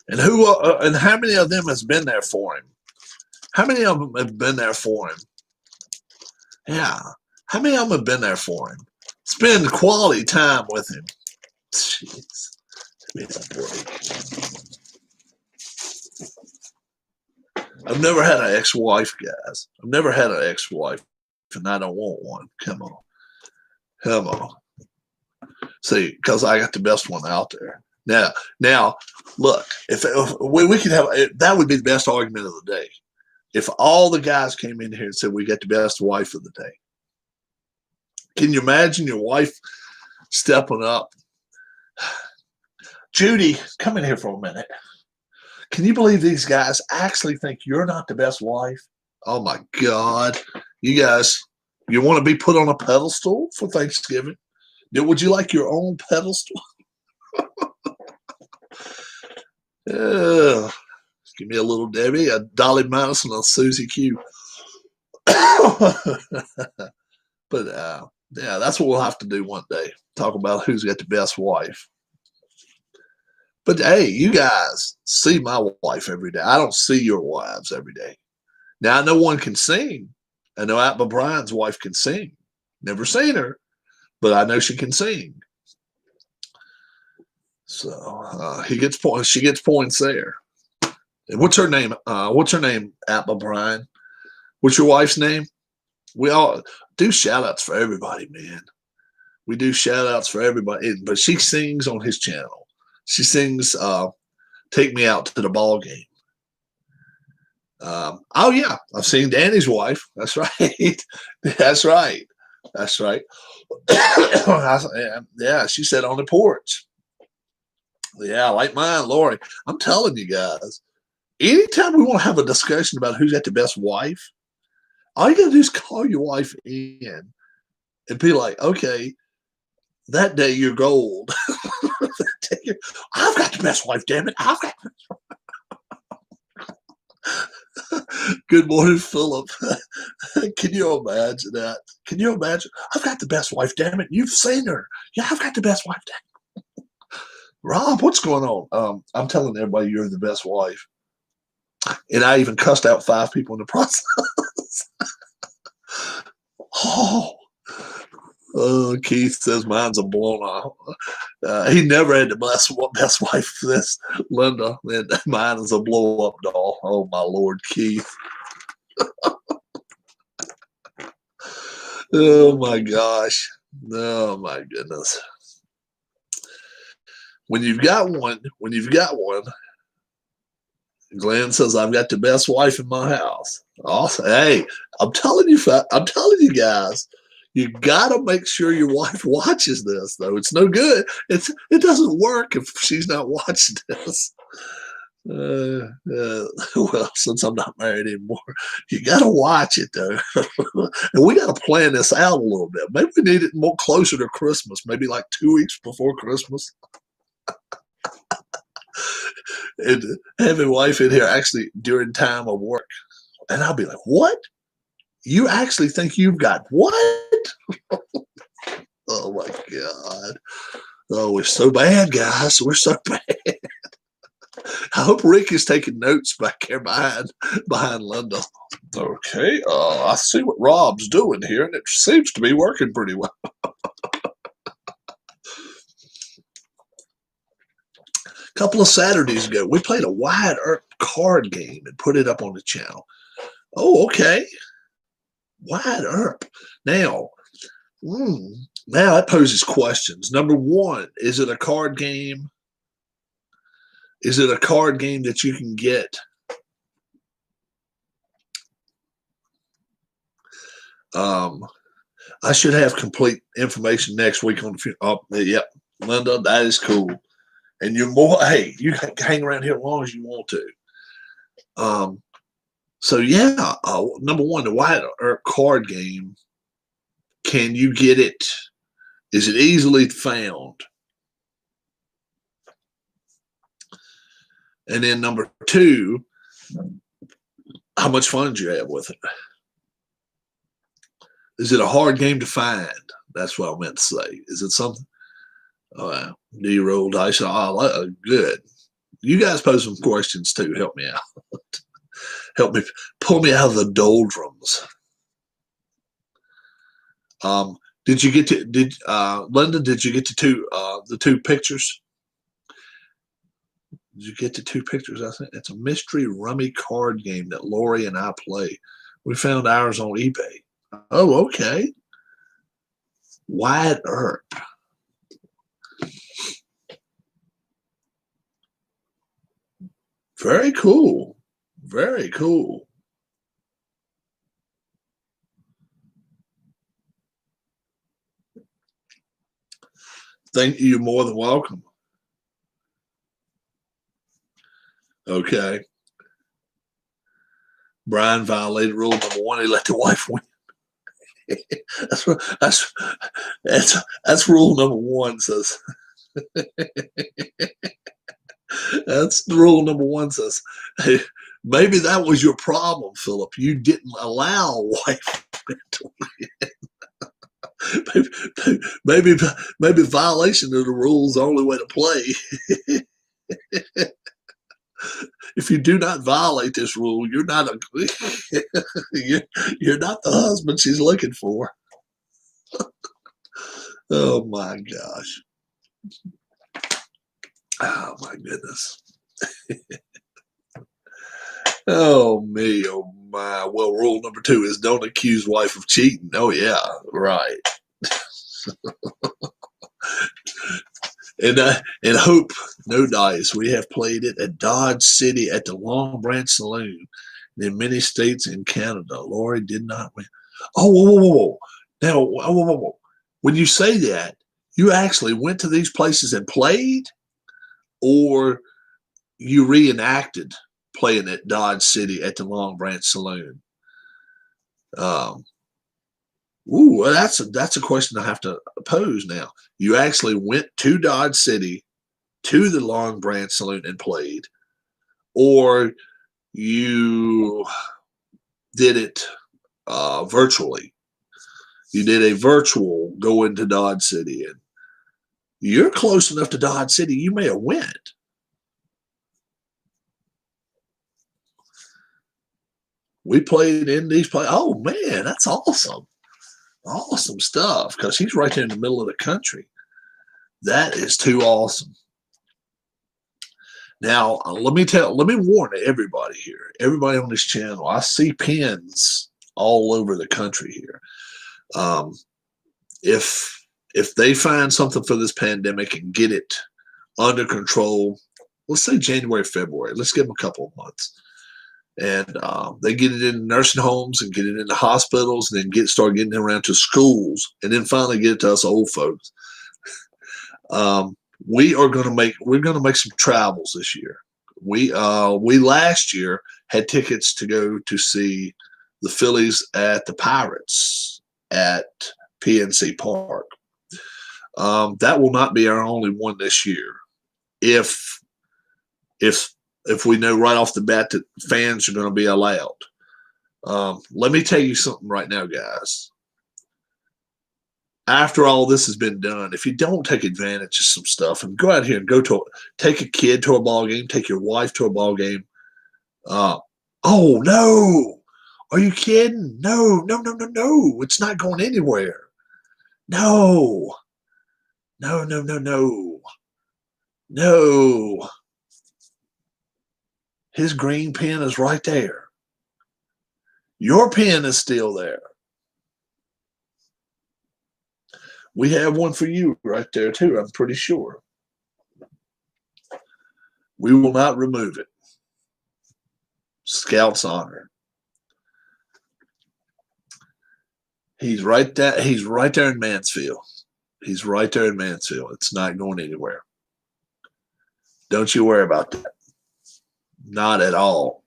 And and how many of them has been there for him? How many of them have been there for him? Yeah. How many of them have been there for him? Spend quality time with him. Jeez. Give me a break. I've never had an ex-wife, guys. I've never had an ex-wife, and I don't want one. Come on. Come on. See, because I got the best one out there. Now, look, if we could have, that would be the best argument of the day. If all the guys came in here and said we got the best wife of the day. Can you imagine your wife stepping up? Judy, come in here for a minute. Can you believe these guys actually think you're not the best wife? Oh my God. You guys, you want to be put on a pedestal for Thanksgiving? Would you like your own pedestal? Give me a little Debbie, a Dolly Madison, a Susie Q. But yeah, that's what we'll have to do one day. Talk about who's got the best wife. But hey, you guys see my wife every day. I don't see your wives every day. Now, I know one can sing. I know Atma Brian's wife can sing. Never seen her, but I know she can sing. So he gets points. She gets points there. And what's her name? Atma Brian. What's your wife's name? We all do shout outs for everybody, man. We do shout outs for everybody. But she sings on his channel. She sings Take Me Out to the Ball Game. Oh, yeah. I've seen Danny's wife. That's right. That's right. That's right. Yeah, she said on the porch. Yeah, like mine, Lori. I'm telling you guys, anytime we want to have a discussion about who's got the best wife, all you got to do is call your wife in and be like, okay, that day you're gold. I've got the best wife, damn it. I've got Good morning, Philip. Can you imagine that? Can you imagine? I've got the best wife, damn it. You've seen her. Yeah, I've got the best wife, damn it. Rob, what's going on? I'm telling everybody you're the best wife. And I even cussed out 5 people in the process. Keith says mine's a blown off. He never had the best wife for this, Linda. And mine is a blow up doll. Oh, my Lord, Keith. Oh my gosh. Oh my goodness. When you've got one, Glenn says, I've got the best wife in my house. Awesome. Hey, I'm telling you guys, you gotta make sure your wife watches this though. It's no good. It doesn't work if she's not watching this. Well, since I'm not married anymore, you got to watch it though, and we got to plan this out a little bit. Maybe we need it more closer to Christmas, maybe like 2 weeks before Christmas. And have a wife in here actually during time of work, and I'll be like, "What? You actually think you've got what?" Oh my god! Oh, we're so bad, guys. We're so bad. I hope Rick is taking notes back here behind Linda. Okay, I see what Rob's doing here, and it seems to be working pretty well. A couple of Saturdays ago, we played a Wyatt Earp card game and put it up on the channel. Oh, okay. Wyatt Earp. Now, now that poses questions. Number one, is it a card game? Is it a card game that you can get? I should have complete information next week on the funeral. Oh, yep, Linda, that is cool. And you're more, hey, you hang around here as long as you want to. So yeah, number one, the Wyatt Earp card game. Can you get it? Is it easily found? And then number two, how much fun do you have with it? Is it a hard game to find? That's what I meant to say. Is it something? Do you roll dice? Oh, good. You guys pose some questions too. Help me out. Help me pull me out of the doldrums. Did you get to Linda? Did you get to the two pictures? Did you get to two pictures? I think it's a mystery rummy card game that Lori and I play. We found ours on eBay. Oh, okay. Wyatt Earp. Very cool. Very cool. Thank you. You're more than welcome. Okay. Brian violated rule number one. He let the wife win. That's rule number one. Says that's rule number one. Says, hey, maybe that was your problem, Philip. You didn't allow a wife to win. maybe violation of the rules is the only way to play. If you do not violate this rule, you're not you're not the husband she's looking for. Oh my gosh. Oh my goodness. Oh me, oh my. Well, rule number two is don't accuse wife of cheating. Oh yeah, right. And Hope, no dice. We have played it at Dodge City at the Long Branch Saloon in many states in Canada. Lori did not win. Oh, whoa. Now, whoa. When you say that, you actually went to these places and played, or you reenacted playing at Dodge City at the Long Branch Saloon? That's a question I have to pose now. You actually went to Dodge City, to the Long Branch Saloon and played, or you did it virtually. You did a virtual go into Dodge City, and you're close enough to Dodge City, you may have went. We played in these places. Oh man, that's awesome. Awesome stuff, because he's right there in the middle of the country. That is too awesome. Now, let me warn everybody here, everybody on this channel. I see pins all over the country here. Um, if they find something for this pandemic and get it under control, let's say January, February, let's give them a couple of months, and they get it in nursing homes and get it in the hospitals, and then start getting it around to schools, and then finally get it to us old folks. We're going to make some travels this year. We last year had tickets to go to see the Phillies at the Pirates at PNC Park. That will not be our only one this year. If we know right off the bat that fans are going to be allowed. Let me tell you something right now, guys. After all this has been done, if you don't take advantage of some stuff and go out here and take a kid to a ball game, take your wife to a ball game. Oh no. Are you kidding? No. It's not going anywhere. No. His green pen is right there. Your pen is still there. We have one for you right there, too, I'm pretty sure. We will not remove it. Scout's honor. He's right there in Mansfield. He's right there in Mansfield. It's not going anywhere. Don't you worry about that. Not at all.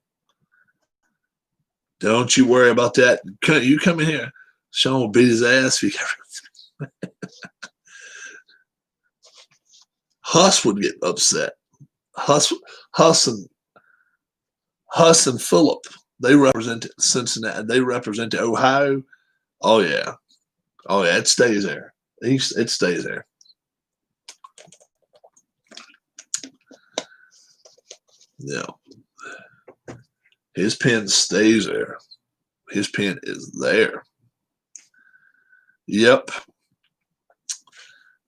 Don't you worry about that. You come in here. Sean will beat his ass if you Huss would get upset. Huss and Phillip, they represent Cincinnati. They represent Ohio. Oh yeah, it stays there. It stays there. Yeah, his pen stays there. His pen is there. Yep.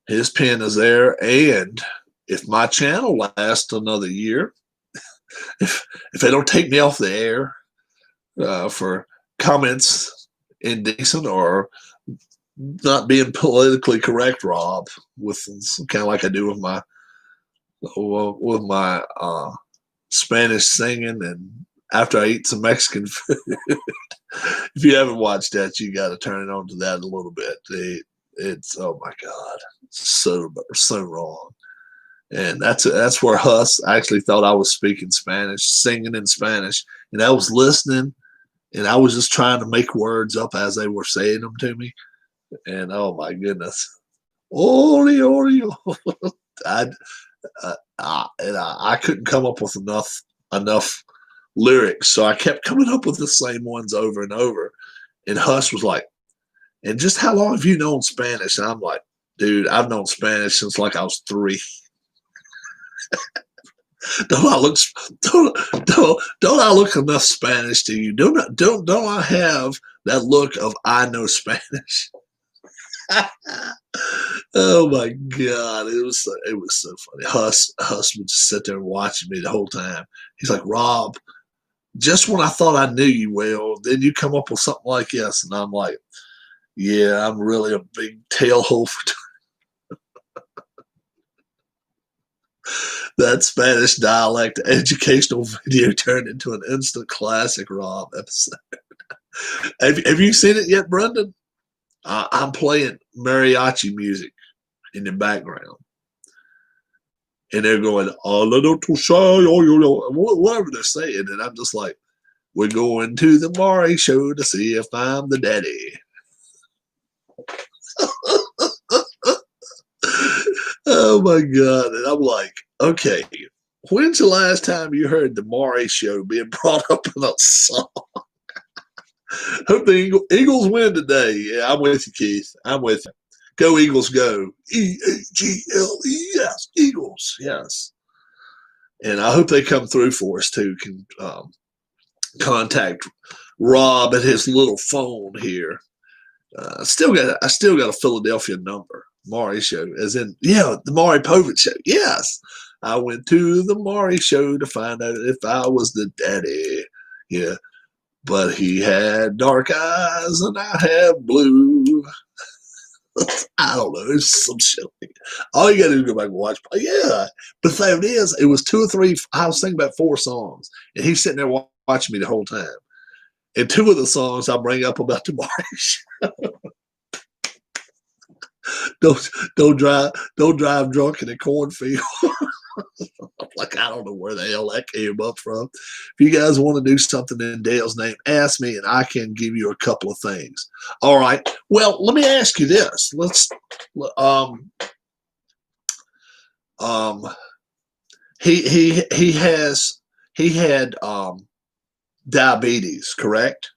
His pen is there, and if my channel lasts another year, if they don't take me off the air for comments indecent or not being politically correct, Rob, with kind of like I do with my Spanish singing, and after I eat some Mexican food. If you haven't watched that, you got to turn it on to that a little bit. It's oh my God, so wrong. And that's where Huss actually thought I was speaking Spanish, singing in Spanish, and I was listening, and I was just trying to make words up as they were saying them to me. And oh my goodness, Oreo. I couldn't come up with enough lyrics, so I kept coming up with the same ones over and over. And Huss was like, "And just how long have you known Spanish?" And I'm like, "Dude, I've known Spanish since like I was 3." Don't I look enough Spanish to you? Don't I have that look of I know Spanish? Oh my God, it was so funny. Huss would just sit there watching me the whole time. He's like, "Rob, just when I thought I knew you well, then you come up with something like this," and I'm like, "Yeah, I'm really a big tailhole for." That Spanish dialect educational video turned into an instant classic, Rob episode. Have you seen it yet, Brendan? I'm playing mariachi music in the background, and they're going, whatever they're saying, and I'm just like, "We're going to the Maury show to see if I'm the daddy." Oh my God. And I'm like, okay, when's the last time you heard the Maury show being brought up in a song? Hope the Eagles win today. Yeah, I'm with you, Keith. I'm with you. Go Eagles, go. E-A-G-L-E-S. Eagles, yes. And I hope they come through for us too. Can contact Rob at his little phone here. I still got a Philadelphia number. Maury show, as in, yeah, the Maury Povich show. Yes, I went to the Maury show to find out if I was the daddy. Yeah. But he had dark eyes and I have blue. I don't know. It's some shit. All you got to do is go back and watch. Yeah. But the thing is, it was 2 or 3. I was thinking about 4 songs. And he's sitting there watching me the whole time. And 2 of the songs I bring up about the Maury show. Don't drive drunk in a cornfield. Like, I don't know where the hell that came up from. If you guys want to do something in Dale's name, ask me and I can give you a couple of things. All right. Well, let me ask you this. He had diabetes, correct?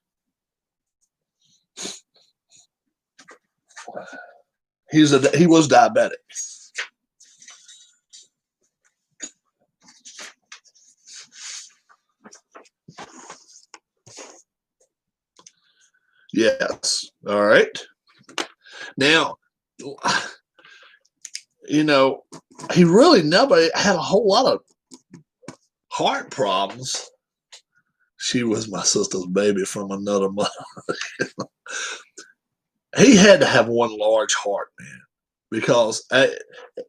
He was diabetic. Yes. All right. Now, you know, he really never had a whole lot of heart problems. She was my sister's baby from another mother. He had to have one large heart, man, because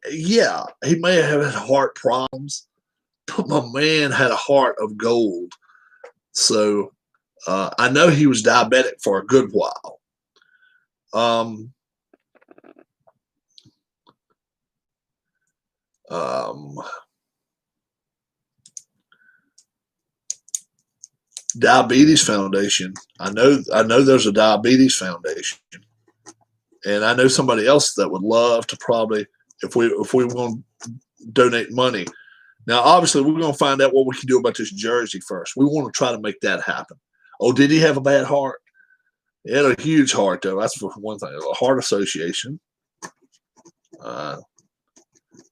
yeah, he may have had heart problems, but my man had a heart of gold. So I know he was diabetic for a good while. Um, Diabetes Foundation. I know there's a Diabetes Foundation, and I know somebody else that would love to probably, if we were going to donate money. Now, obviously, we're going to find out what we can do about this jersey first. We want to try to make that happen. Oh, did he have a bad heart? He had a huge heart, though. That's for one thing. A heart association.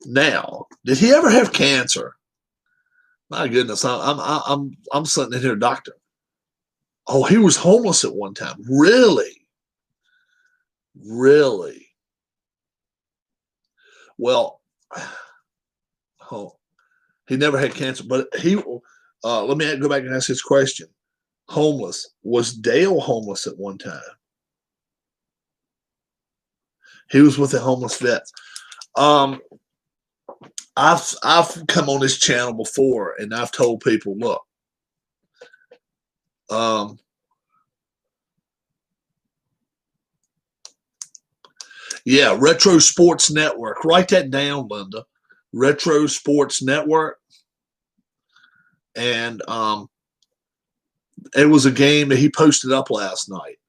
Now, did he ever have cancer? My goodness, I'm sitting in here, doctor. Oh, he was homeless at one time. Really? Really? Well, oh, he never had cancer, but he. Let me go back and ask this question. Homeless. Was Dale homeless at one time? He was with the homeless vets. I've come on this channel before and I've told people, look, yeah, Retro Sports Network. Write that down, Linda. Retro Sports Network. And it was a game that he posted up last night.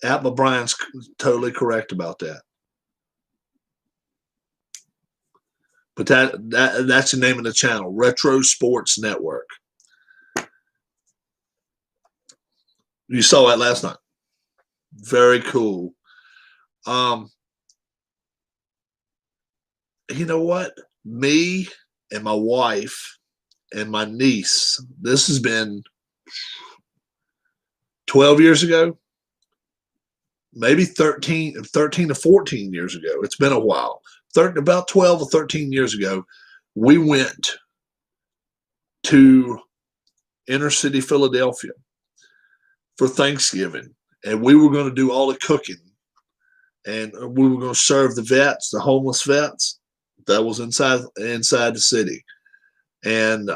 Atma Bryan's totally correct about that. But that's the name of the channel, Retro Sports Network. You saw that last night. Very cool. You know what? Me and my wife and my niece, this has been 12 years ago, maybe 13 to 14 years ago. It's been a while. About 12 or 13 years ago, we went to inner city Philadelphia for Thanksgiving, and we were going to do all the cooking, and we were going to serve the vets, the homeless vets that was inside the city. And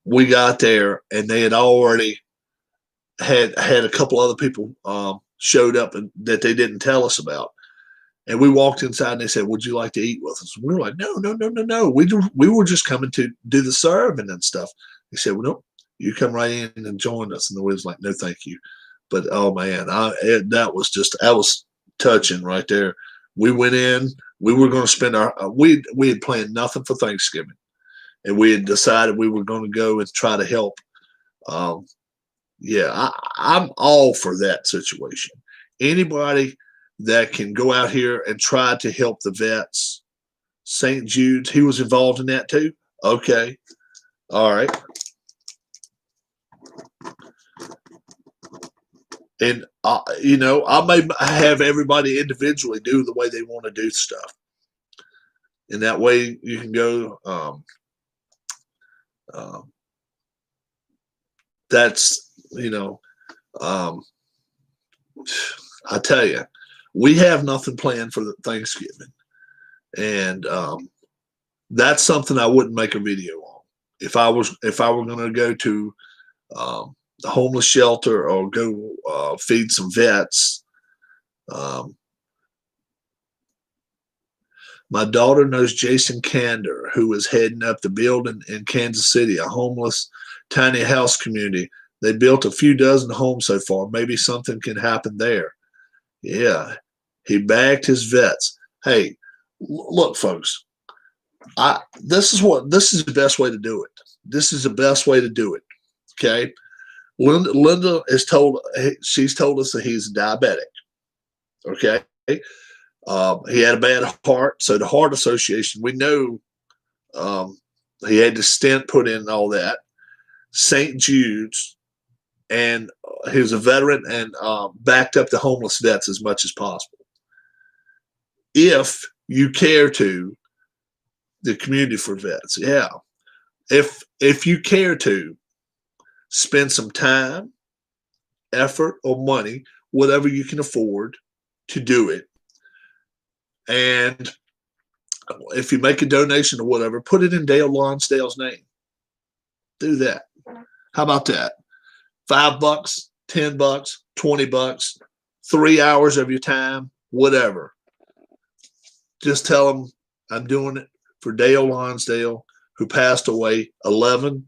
we got there, and they had already had a couple other people showed up and that they didn't tell us about. And we walked inside and they said, would you like to eat with us? We were like, no. We were just coming to do the serving and stuff. He said, well, no, you come right in and join us. And we was like, no, thank you. But, oh, man, that was touching right there. We went in. We were going to spend we had planned nothing for Thanksgiving. And we had decided we were going to go and try to help. Yeah, I'm all for that situation. Anybody that can go out here and try to help the vets. St. Jude's, he was involved in that too? Okay. All right. And, you know, I may have everybody individually do the way they want to do stuff. and that way you can go. That's, I tell you, we have nothing planned for the Thanksgiving, and that's something I wouldn't make a video on. If I were going to go to the homeless shelter or go feed some vets. My daughter knows Jason Kander, who is heading up the building in Kansas City, a homeless tiny house community. They built a few dozen homes so far. Maybe something can happen there. Yeah, he bagged his vets. Hey, look, folks, this is the best way to do it. This is the best way to do it. Okay, Linda she's told us that he's diabetic. Okay, he had a bad heart, so the Heart Association, we know, he had the stent put in and all that. St. Jude's, and he was a veteran and backed up the homeless vets as much as possible. If you care to, the Community for Vets, yeah. If you care to, spend some time, effort, or money, whatever you can afford, to do it. And if you make a donation or whatever, put it in Dale Lonsdale's name. Do that. How about that? $5, $10, $20, 3 hours of your time, whatever. Just tell them I'm doing it for Dale Lonsdale, who passed away 11/21/20.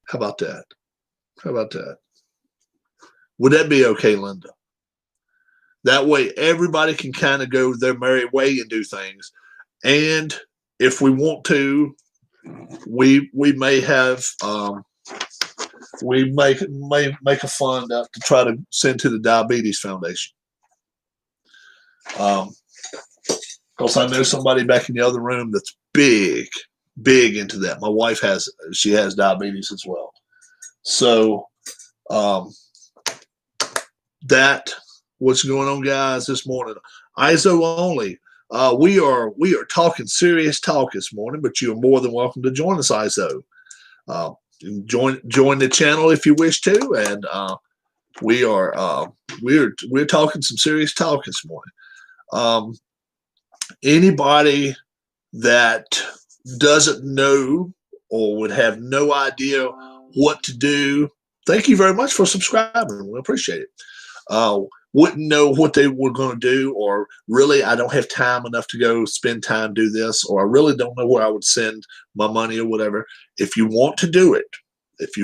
How about that? How about that? Would that be okay, Linda? That way everybody can kind of go their merry way and do things. And if we want to, we may have we may make a fund up to try to send to the Diabetes Foundation. Because I know somebody back in the other room that's big into that. My wife has diabetes as well. So that what's going on, guys, this morning. ISO only. We are talking serious talk this morning, but you are more than welcome to join us, ISO. Join the channel if you wish to, and we're talking some serious talk this morning. Anybody that doesn't know or would have no idea what to do, thank you very much for subscribing. We appreciate it. Wouldn't know what they were going to do, or really I don't have time enough to go spend time do this, or I really don't know where I would send my money or whatever. If you want to do it, if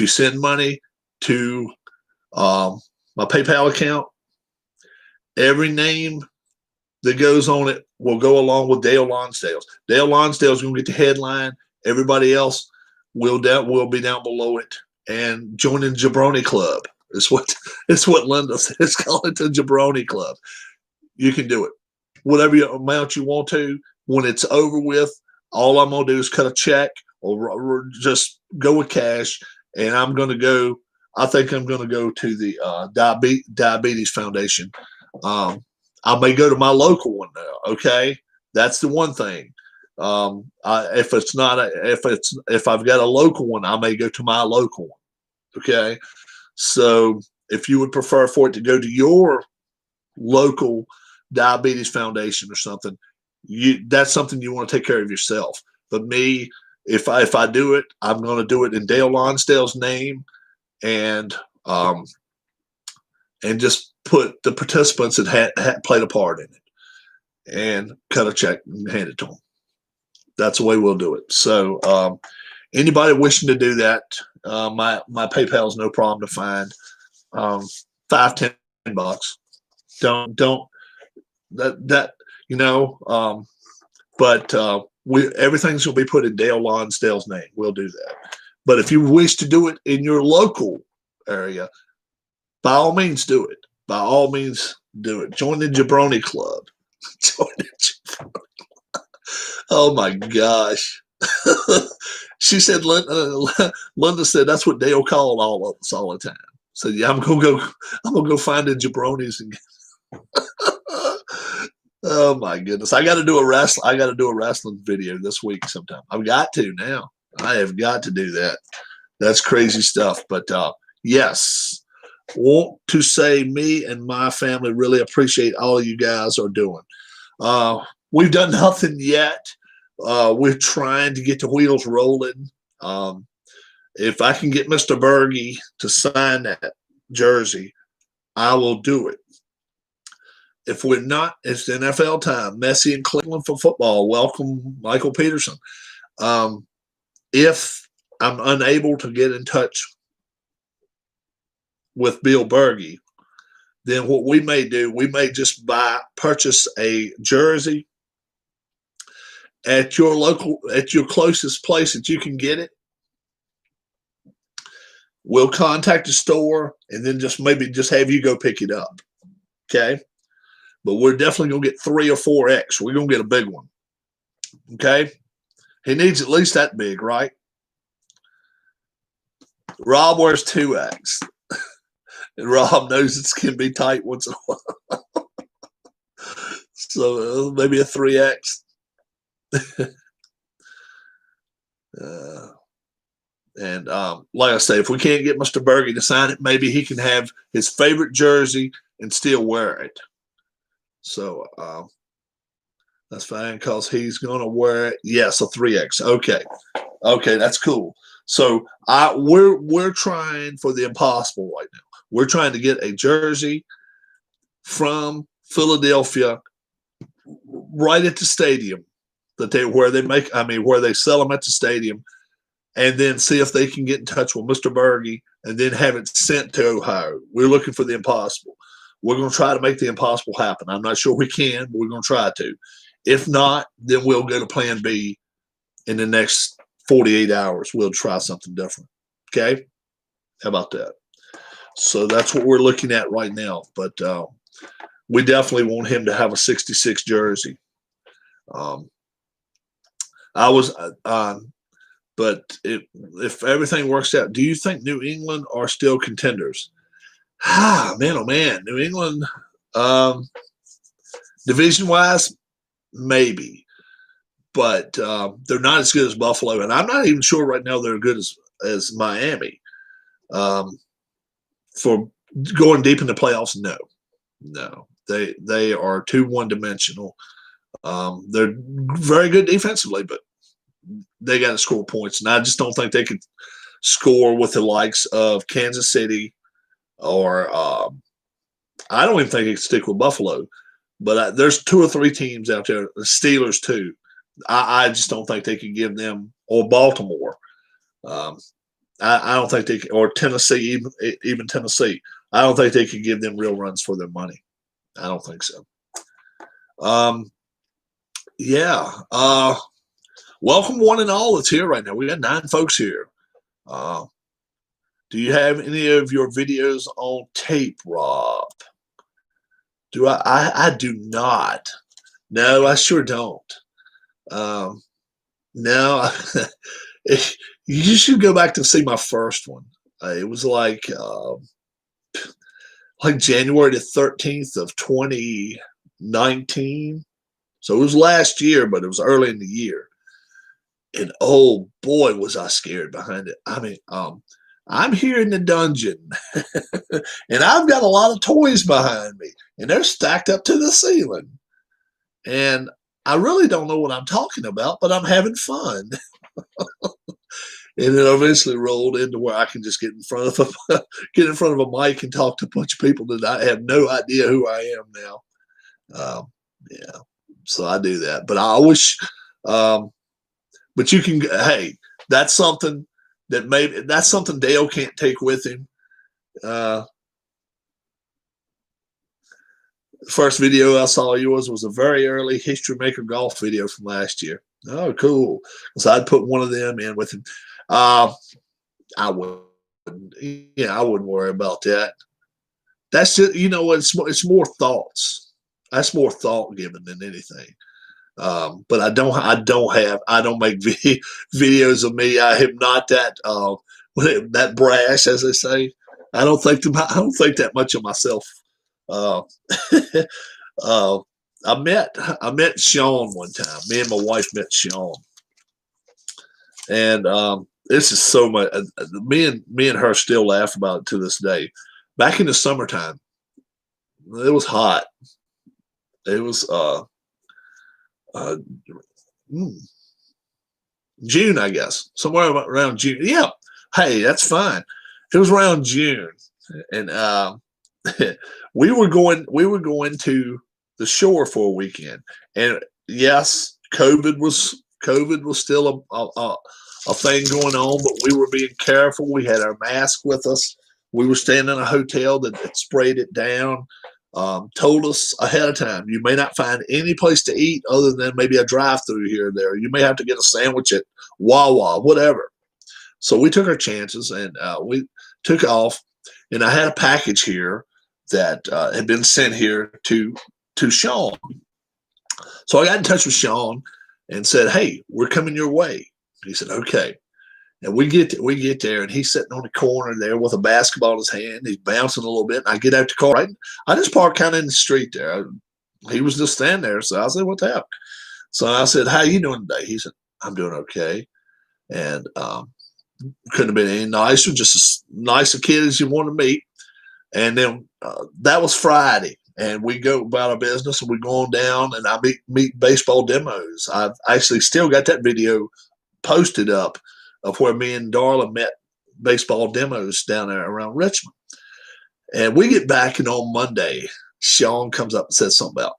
you send money to my PayPal account, every name that goes on it will go along with Dale Lonsdale's. Dale Lonsdale's going to get the headline. Everybody else will be down below it. And joining the Jabroni Club is what Linda says. Call it the Jabroni Club. You can do it. Whatever amount you want to. When it's over with, all I'm going to do is cut a check or just go with cash. And I think I'm going to go to the Diabetes Foundation. I may go to my local one now. Okay, that's the one thing. If I've got a local one, I may go to my local one. Okay, so if you would prefer for it to go to your local Diabetes Foundation or something, that's something you want to take care of yourself. But me, if I do it, I'm going to do it in Dale Lonsdale's name, and just put the participants that had played a part in it, and cut a check and hand it to them. That's the way we'll do it. So anybody wishing to do that, my PayPal is no problem to find. $5-10. Don't that but everything's going to be put in Dale Lonsdale's name. We'll do that. But if you wish to do it in your local area, by all means do it. By all means do it. Join the Jabroni Club. Oh my gosh. She said, Linda said that's what Dale called all of us all the time. So yeah, I'm gonna go find the jabronis and Oh my goodness! I got to do a wrestling video this week sometime. I've got to now. I have got to do that. That's crazy stuff. But yes, want to say me and my family really appreciate all you guys are doing. We've done nothing yet. We're trying to get the wheels rolling. If I can get Mr. Berge to sign that jersey, I will do it. If we're not, it's the NFL time. Messi in Cleveland for football. Welcome, Michael Peterson. If I'm unable to get in touch with Bill Berge, then what we may do, we may just purchase a jersey at your closest place that you can get it. We'll contact the store and then maybe have you go pick it up. Okay. But we're definitely going to get 3 or 4X. We're going to get a big one. Okay. He needs at least that big, right? Rob wears 2X. And Rob knows it can be tight once in a while. So maybe a 3X. And like I say, if we can't get Mr. Berge to sign it, maybe he can have his favorite jersey and still wear it. So that's fine because he's going to wear it. Yes, a 3X. Okay, that's cool. So we're trying for the impossible right now. We're trying to get a jersey from Philadelphia right at the stadium where they sell them at the stadium, and then see if they can get in touch with Mr. Berge and then have it sent to Ohio. We're looking for the impossible. We're going to try to make the impossible happen. I'm not sure we can, but we're going to try to. If not, then we'll go to plan B in the next 48 hours. We'll try something different. Okay? How about that? So that's what we're looking at right now. But we definitely want him to have a 66 jersey. But if everything works out, do you think New England are still contenders? Man, oh man, New England, division-wise, maybe, but they're not as good as Buffalo, and I'm not even sure right now they're good as Miami. For going deep in the playoffs, no, they are too one-dimensional. They're very good defensively, but they got to score points, and I just don't think they could score with the likes of Kansas City. Or I don't even think he can stick with Buffalo. But there's 2 or 3 teams out there, the Steelers too. I just don't think they can give them, or Baltimore. I don't think they can, or Tennessee, even Tennessee. I don't think they can give them real runs for their money. I don't think so. Yeah. Welcome one and all that's here right now. We got 9 folks here. Do you have any of your videos on tape, Rob? Do I do not. No, I sure don't. No, you should go back to see my first one. It was like January the 13th of 2019. So it was last year, but it was early in the year. And oh boy, was I scared behind it. I mean, I'm here in the dungeon, and I've got a lot of toys behind me, and they're stacked up to the ceiling. And I really don't know what I'm talking about, but I'm having fun. And it eventually rolled into where I can just get in front of a mic and talk to a bunch of people that I have no idea who I am now. Yeah, so I do that. But I wish, but you can. Hey, that's something Dale can't take with him. First video I saw yours was a very early History Maker golf video from last year. Oh, cool. So I'd put one of them in with him. I wouldn't worry about that. That's just, it's more thoughts. That's more thought given than anything. But I don't make videos of me. I am not that brash, as they say. I don't think that much of myself. I met Sean one time. Me and my wife met Sean, and this is so much. Me and her still laugh about it to this day. Back in the summertime, it was hot. It was uh, mm, June, I guess, somewhere around June. Yeah, hey, that's fine. It was around June, and we were going to the shore for a weekend, and yes, COVID was still a thing going on, but we were being careful. We had our mask with us. We were staying in a hotel that sprayed it down. Told us ahead of time, you may not find any place to eat other than maybe a drive-through here or there. You may have to get a sandwich at Wawa, whatever. So we took our chances and we took off. And I had a package here that had been sent here to Sean. So I got in touch with Sean and said, "Hey, we're coming your way." He said, "Okay." And we get there, and he's sitting on the corner there with a basketball in his hand. He's bouncing a little bit, and I get out the car. Right, I just parked kind of in the street there. He was just standing there, so I said, "What the heck?" So I said, "How you doing today?" He said, "I'm doing okay." And couldn't have been any nicer. Just as nice a kid as you want to meet. And then that was Friday, and we go about our business, and we go on down, and I meet baseball demos. I've actually still got that video posted up of where me and Darla met baseball demos down there around Richmond. And we get back, and on Monday, Sean comes up and says something about,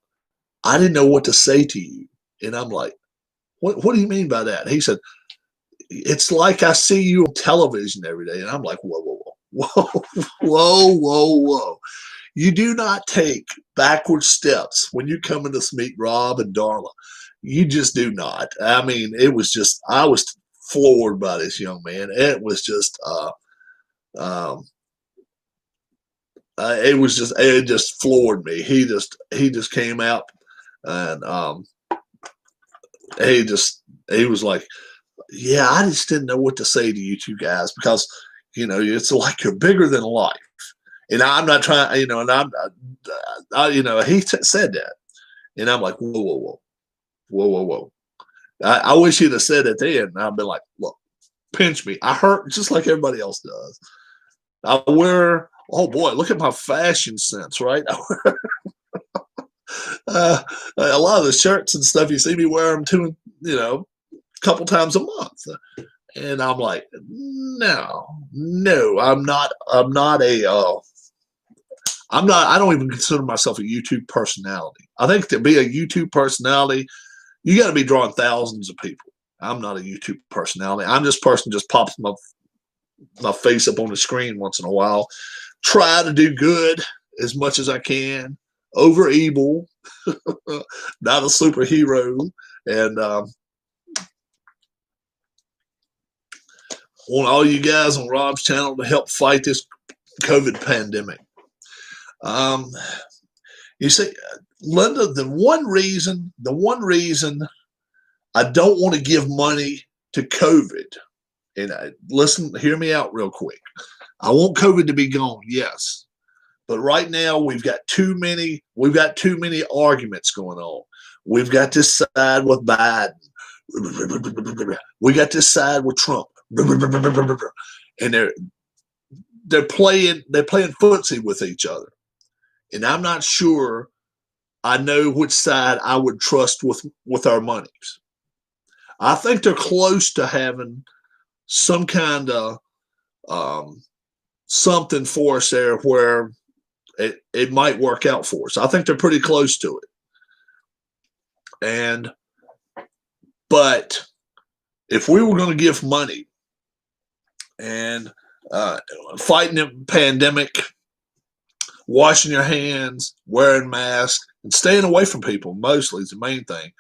"I didn't know what to say to you." And I'm like, what do you mean by that? He said, "It's like I see you on television every day." And I'm like, whoa, whoa, whoa, whoa, whoa, whoa. You do not take backward steps when you come in to meet Rob and Darla. You just do not. I mean, I was floored by this young man. It was just, um, it just floored me. He just came out and he was like, "Yeah, I just didn't know what to say to you two guys because, it's like you're bigger than life." And I'm not trying, and he said that. And I'm like, whoa, whoa, whoa, whoa, whoa, whoa. I wish he'd have said it then. And I'd been like, "Look, pinch me. I hurt just like everybody else does. I wear, oh boy, look at my fashion sense, right? A lot of the shirts and stuff, you see me wear them a couple times a month." And I'm like, no, I don't even consider myself a YouTube personality. I think to be a YouTube personality, you got to be drawing thousands of people. I'm not a YouTube personality. I'm just a person just pops my face up on the screen once in a while. Try to do good as much as I can over evil. Not a superhero. And want all you guys on Rob's channel to help fight this COVID pandemic. You see, Linda, the one reason I don't want to give money to COVID, and listen, hear me out real quick. I want COVID to be gone, yes, but right now we've got too many arguments going on. We've got this side with Biden. We got this side with Trump. And they're playing footsie with each other. And I'm not sure I know which side I would trust with our monies. I think they're close to having some kind of something for us there where it might work out for us. I think they're pretty close to it. But if we were going to give money and fighting the pandemic, washing your hands, wearing masks, and staying away from people mostly is the main thing.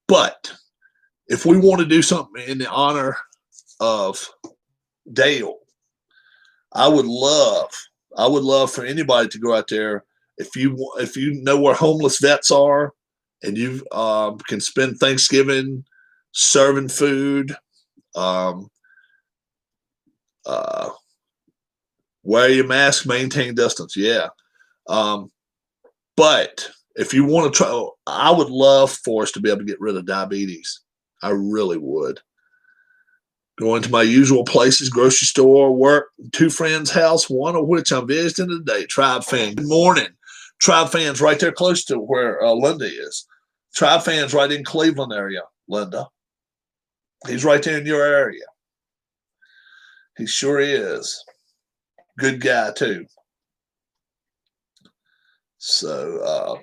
But if we want to do something in the honor of Dale, I would love for anybody to go out there. If you know where homeless vets are, and you can spend Thanksgiving serving food, wear your mask, maintain distance. Yeah. But If you want to try, I would love for us to be able to get rid of diabetes. I really would. Going to my usual places, grocery store, work, two friends' house, one of which I'm visiting today. Tribe fan. Good morning. Tribe fans right there close to where Linda is. Tribe fans right in Cleveland area, Linda. He's right there in your area. He sure is. Good guy, too. So,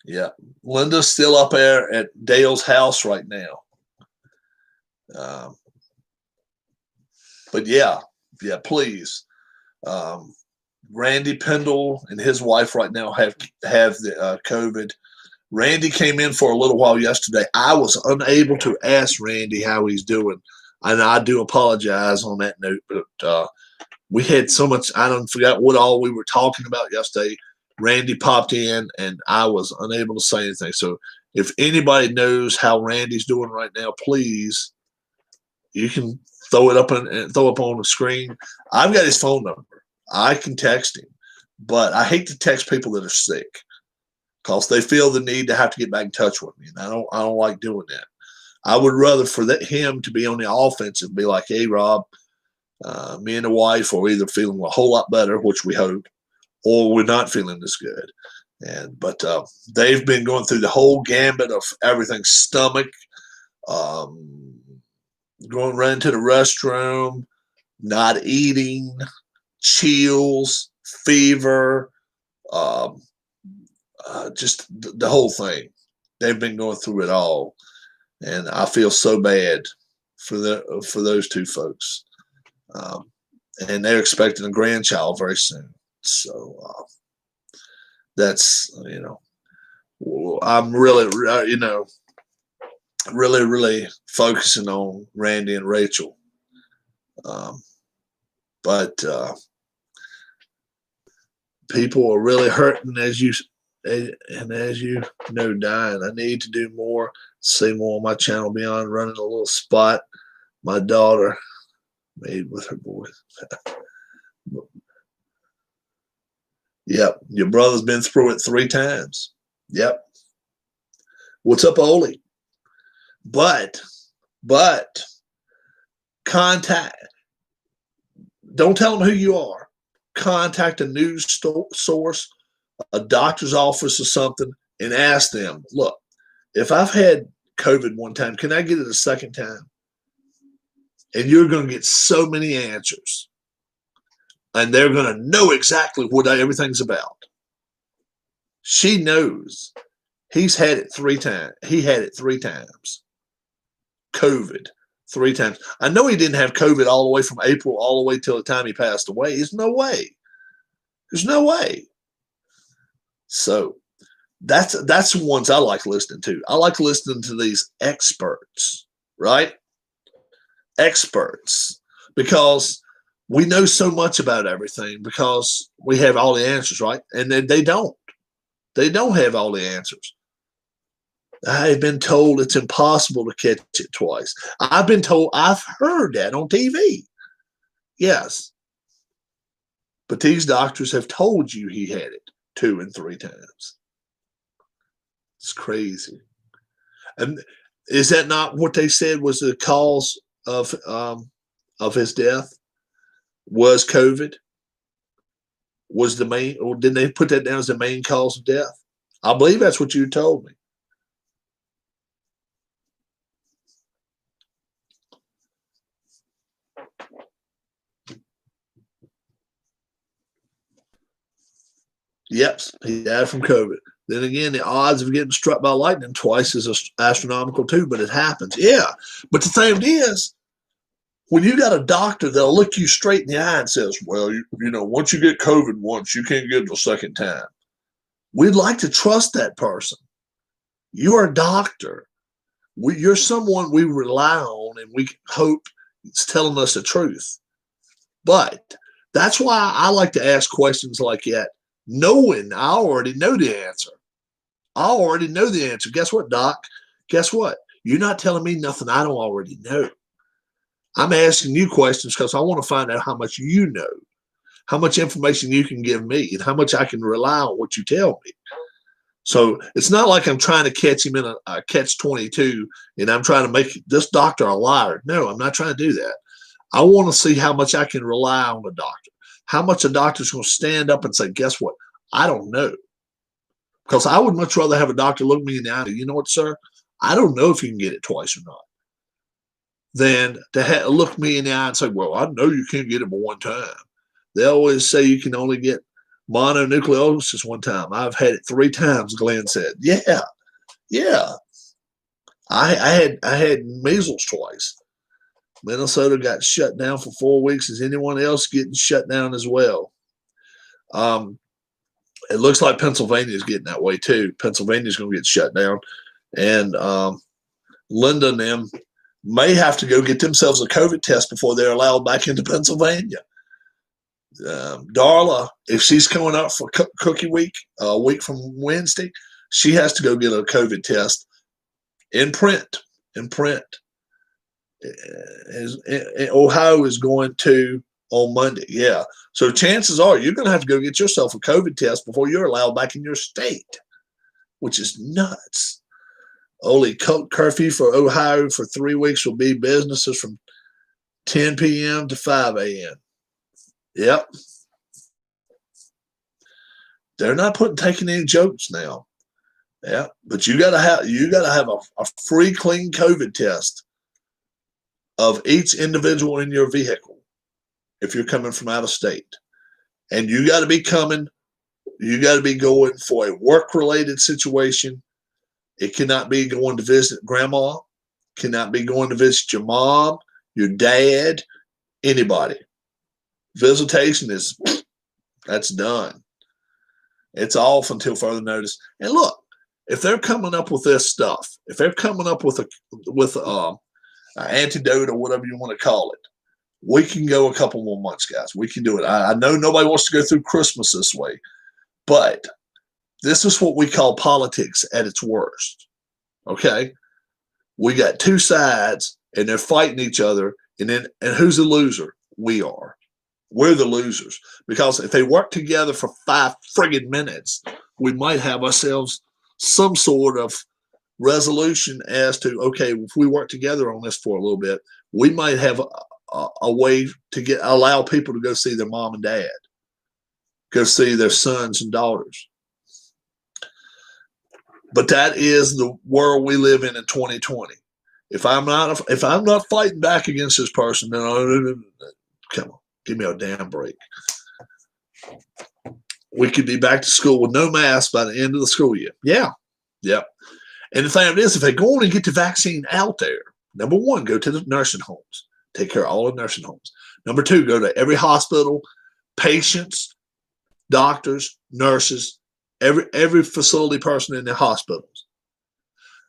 yeah. Linda's still up there at Dale's house right now. But yeah, please. Randy Pendle and his wife right now have the COVID. Randy came in for a little while yesterday. I was unable to ask Randy how he's doing, and I do apologize on that note. But we had so much. I don't forget what all we were talking about yesterday. Randy popped in, and I was unable to say anything. So if anybody knows how Randy's doing right now, please, you can throw it up and throw up on the screen. I've got his phone number. I can text him, but I hate to text people that are sick because they feel the need to have to get back in touch with me, and I don't like doing that. I would rather for him to be on the offense and be like, "Hey, Rob, me and the wife are either feeling a whole lot better, which we hope, or we're not feeling as good." But they've been going through the whole gambit of everything: stomach, going right into the restroom, not eating, chills, fever, just the whole thing. They've been going through it all, and I feel so bad for those two folks. And they're expecting a grandchild very soon. So that's, I'm really, really focusing on Randy and Rachel. But people are really hurting, as you know, dying. I need to do more, see more on my channel beyond running a little spot my daughter made with her boys. Yep, your brother's been through it 3 times. Yep. What's up, Oli? But don't tell them who you are. Contact a news source, a doctor's office or something, and ask them, look, if I've had COVID one time, can I get it a second time? And you're going to get so many answers. And they're going to know exactly what everything's about. She knows. He's had it 3 times. He had it 3 times. COVID 3 times. I know he didn't have COVID all the way from April all the way till the time he passed away. There's no way. There's no way. So that's the ones I like listening to. I like listening to these experts, right? Experts, because we know so much about everything because we have all the answers, right? And then they don't. They don't have all the answers. I've been told it's impossible to catch it twice. I've been told, I've heard that on TV. Yes. But these doctors have told you he had it 2 and 3 times. It's crazy. And is that not what they said was the cause of his death? Was COVID? Was the main, or didn't they put that down as the main cause of death? I believe that's what you told me. Yep, he died from COVID. Then again, the odds of getting struck by lightning twice is astronomical too, but it happens. Yeah, but the thing is, when you got a doctor that'll look you straight in the eye and says, well, once you get COVID once, you can't get it a second time. We'd like to trust that person. You're a doctor. You're someone we rely on and we hope is telling us the truth. But that's why I like to ask questions like that, knowing I already know the answer. I already know the answer. Guess what, Doc? Guess what? You're not telling me nothing I don't already know. I'm asking you questions because I want to find out how much you know. how much information you can give me, and how much I can rely on what you tell me. So it's not like I'm trying to catch him in a catch-22 and I'm trying to make this doctor a liar. No, I'm not trying to do that. I want to see how much I can rely on the doctor, how much a doctor's going to stand up and say, guess what? I don't know. Because I would much rather have a doctor look me in the eye and, you know what, sir? I don't know if you can get it twice or not, than to look me in the eye and say, well, I know you can't get it but one time. They always say you can only get mononucleosis one time. I've had it 3 times, Glenn said. Yeah. I had measles twice. Minnesota got shut down for 4 weeks. Is anyone else getting shut down as well? It looks like Pennsylvania is getting that way too. Pennsylvania's going to get shut down. And Linda and them may have to go get themselves a COVID test before they're allowed back into Pennsylvania. Darla, if she's coming up for Cookie Week, a week from Wednesday, she has to go get a COVID test in print. Ohio is going to on Monday. Yeah. So chances are you're going to have to go get yourself a COVID test before you're allowed back in your state, which is nuts. Only curfew for Ohio for 3 weeks will be businesses from 10 p.m. to 5 a.m. Yep. They're not taking any jokes now. Yeah, but you gotta have a free, clean COVID test of each individual in your vehicle if you're coming from out of state, and you got to be going for a work-related situation. It cannot be going to visit grandma, cannot be going to visit your mom, your dad, anybody. Visitation that's done. It's off until further notice. And look, if they're coming up with this stuff, if they're coming up with an antidote or whatever you want to call it, we can go a couple more months, guys. We can do it. I know nobody wants to go through Christmas this way, but this is what we call politics at its worst. Okay? We got 2 sides, and they're fighting each other, and who's the loser? We are. We're the losers. Because if they work together for 5 friggin' minutes, we might have ourselves some sort of resolution as to, okay, if we work together on this for a little bit, we might have a way to allow people to go see their mom and dad, go see their sons and daughters. But that is the world we live in 2020. If I'm not fighting back against this person, then come on, give me a damn break. We could be back to school with no mask by the end of the school year. Yeah. Yep. And the thing is, if they go on and get the vaccine out there, number 1, go to the nursing homes. Take care of all the nursing homes. Number 2, go to every hospital, patients, doctors, nurses, every facility person in the hospitals.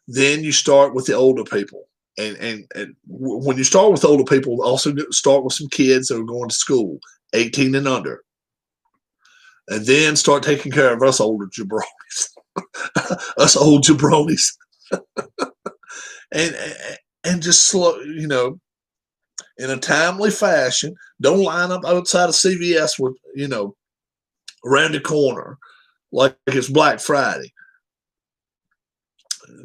Then you start with the older people. And when you start with older people, also start with some kids that are going to school, 18 and under. And then start taking care of us older jabronis. Us old jabronis. and just slow, in a timely fashion. Don't line up outside of CVS with, around the corner like it's Black Friday.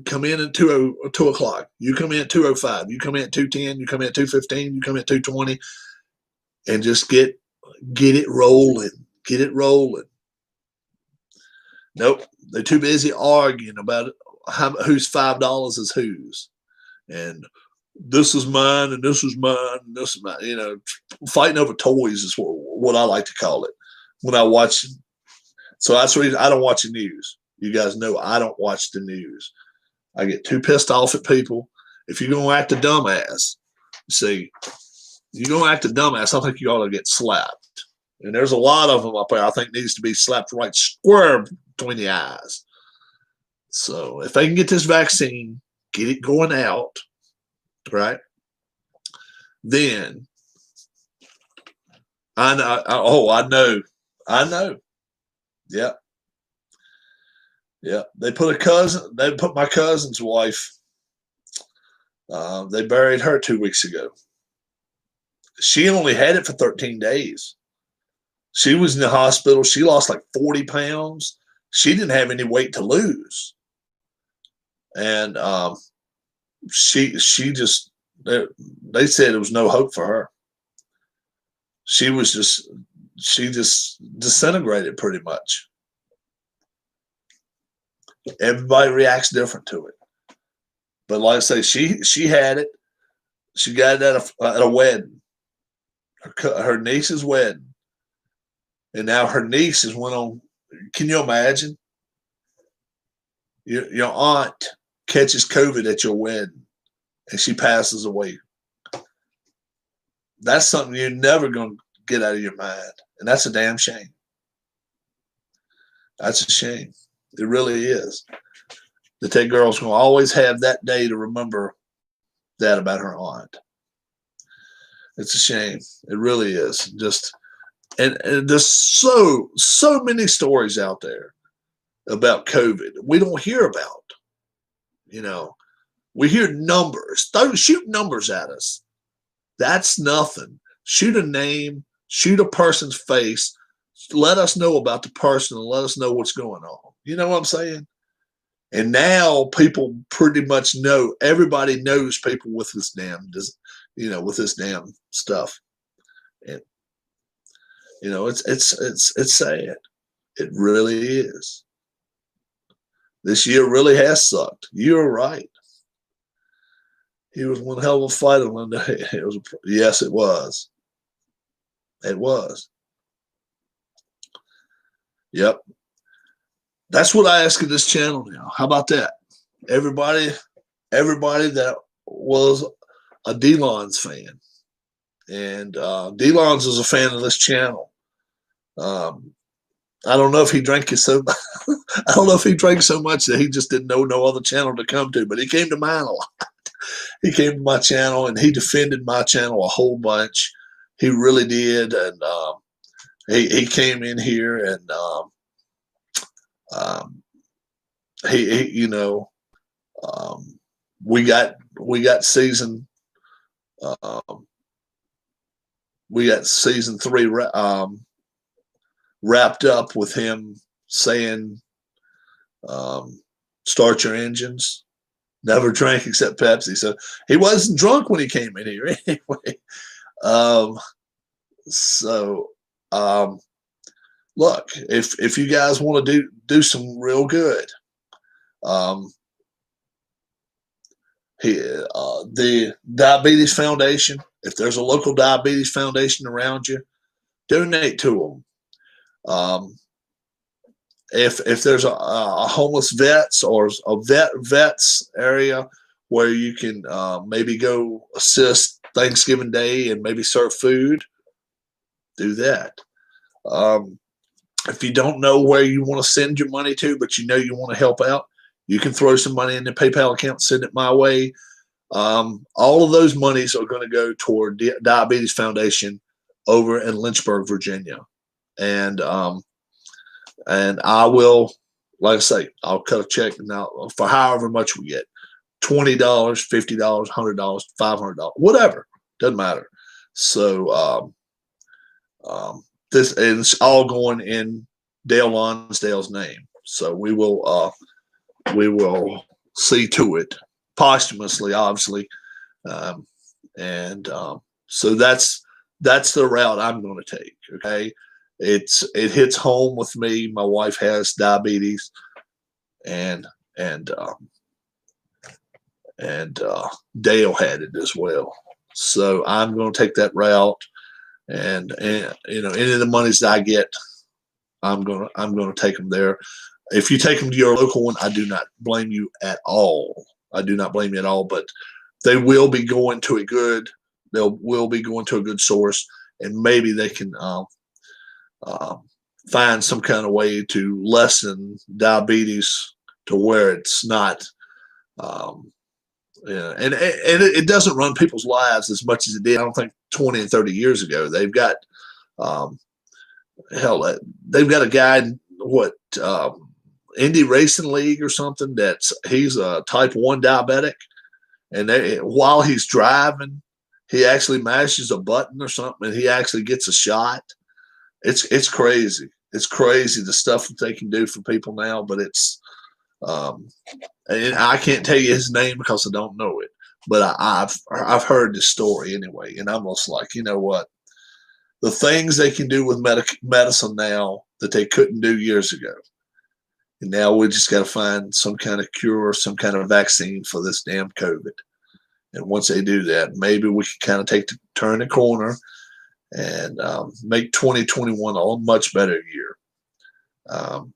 Come in at 2 o'clock. You come in at 2:05. You come in at 2:10. You come in at 2:15. You come in at 2:20, and just get it rolling. Get it rolling. Nope, they're too busy arguing about whose $5 is whose, and this is mine, and this is mine, and this is mine. Fighting over toys is what I like to call it when I watch. So that's the reason I don't watch the news. You guys know I don't watch the news. I get too pissed off at people. If you're going to act a dumbass, you're going to act a dumbass, I think you ought to get slapped. And there's a lot of them up there I think needs to be slapped right square between the eyes. So if they can get this vaccine, get it going out, right? Then I know. Yep. Yeah, they put my cousin's wife, they buried her 2 weeks ago. She only had it for 13 days. She was in the hospital. She lost like 40 pounds. She didn't have any weight to lose. And she just, they said there was no hope for her. She just disintegrated pretty much. Everybody reacts different to it. But like I say, she had it. She got it at a wedding, her niece's wedding. And now her niece has went on. Can you imagine? Your aunt catches COVID at your wedding and she passes away. That's something you're never going to get out of your mind. And that's a damn shame. That's a shame. It really is. That girl's going to always have that day to remember that about her aunt. It's a shame. It really is. Just, and there's so many stories out there about COVID we don't hear about. We hear numbers. Shoot numbers at us. That's nothing. Shoot a name, shoot a person's face, let us know about the person and let us know what's going on. You know what I'm saying? And now people pretty much know, everybody knows people with this damn, with this damn stuff. And, it's sad. It really is. This year really has sucked. You're right. He was one hell of a fighter one day. Yes, it was. It was. Yep. That's what I ask of this channel now. How about that? Everybody that was a D-Lons fan. And D-Lons is a fan of this channel. I don't know if he drank I don't know if he drank so much that he just didn't know no other channel to come to, but he came to mine a lot. He came to my channel and he defended my channel a whole bunch. He really did. And he came in here and we got season 3 wrapped up with him saying, start your engines. Never drank except Pepsi. So he wasn't drunk when he came in here anyway. Look, if you guys want to do some real good, the Diabetes Foundation, if there's a local diabetes foundation around you, donate to them. If there's a homeless vets or a vets area where you can maybe go assist Thanksgiving Day and maybe serve food, do that. If you don't know where you want to send your money to, but you want to help out, you can throw some money in the PayPal account, send it my way. All of those monies are going to go toward Diabetes Foundation over in Lynchburg, Virginia. And I will, like I say, I'll cut a check now for however much we get. $20, $50, $100, $500, whatever. Doesn't matter. So this is all going in Dale Lonsdale's name. So we will see to it posthumously, obviously. So that's the route I'm going to take. Okay. It hits home with me. My wife has diabetes, and Dale had it as well. So I'm going to take that route, and any of the monies that I get, I'm going to take them there. If you take them to your local one, I do not blame you at all. I do not blame you at all. But they will be going to a good. They will be going to a good source, and maybe they can. Find some kind of way to lessen diabetes to where it's not, and it doesn't run people's lives as much as it did. I don't think 20 and 30 years ago. They've got, they've got a guy, Indy Racing League or something. He's a type 1 diabetic, and while he's driving, he actually mashes a button or something, and he actually gets a shot. It's crazy. It's crazy the stuff that they can do for people now, but um, and I can't tell you his name because I don't know it, but I've heard this story anyway, and I'm just like, you know what? The things they can do with medicine now that they couldn't do years ago, and now we just got to find some kind of cure, some kind of vaccine for this damn COVID. And once they do that, maybe we can kind of turn the corner and make 2021 a much better year. Um,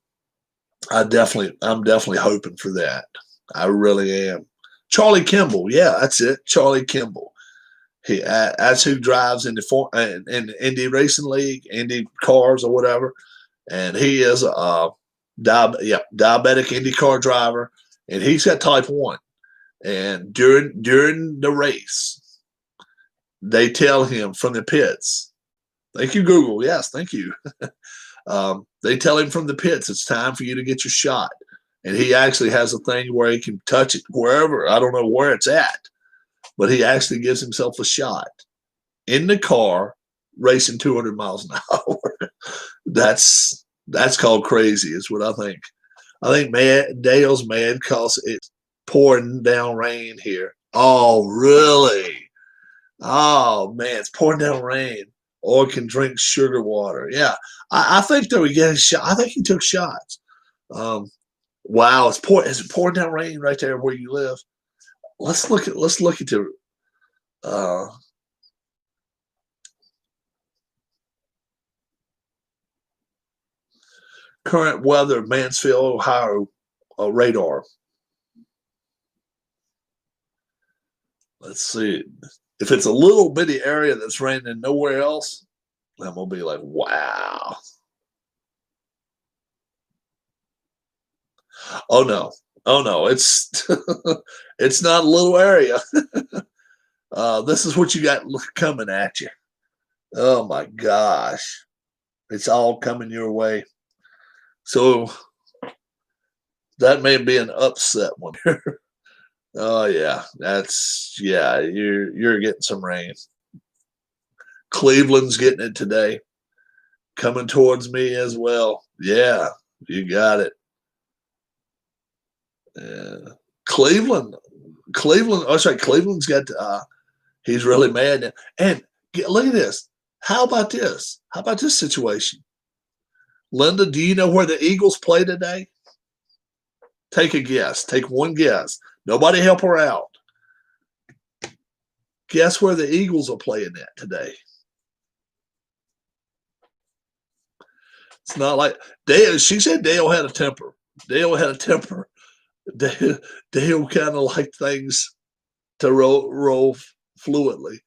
I'm definitely hoping for that. I really am. Charlie Kimball, yeah, that's it. Charlie Kimball. That's who drives in the Indy Racing League, Indy Cars or whatever, and he is a diabetic IndyCar driver, and he's got type 1. And during the race, they tell him from the pits. Thank you, Google. Yes, thank you. They tell him from the pits, it's time for you to get your shot. And he actually has a thing where he can touch it wherever. I don't know where it's at, but he actually gives himself a shot in the car racing 200 miles an hour. that's called crazy is what I think. I think Dale's mad because it's pouring down rain here. Oh, really? Oh, man, it's pouring down rain. Or can drink sugar water. Yeah, I think though he got a shot. I think he took shots. Um, wow, is it pouring down rain right there where you live? Let's look at the uh, current weather, Mansfield, Ohio radar. Let's see. If it's a little bitty area that's raining nowhere else, I'm gonna be like, wow. Oh no. Oh no, it's it's not a little area. This is what you got coming at you. Oh my gosh. It's all coming your way. So that may be an upset one. Oh yeah. You're getting some rain. Cleveland's getting it today. Coming towards me as well. Yeah, you got it. Yeah. Cleveland, Cleveland. Oh, sorry, Cleveland's got. He's really mad. And look at this. How about this? How about this situation? Linda, do you know where the Eagles play today? Take a guess. Take one guess. Nobody help her out. Guess where the Eagles are playing at today? It's not like Dale. She said Dale had a temper. Dale had a temper. Dale kind of like things to roll fluidly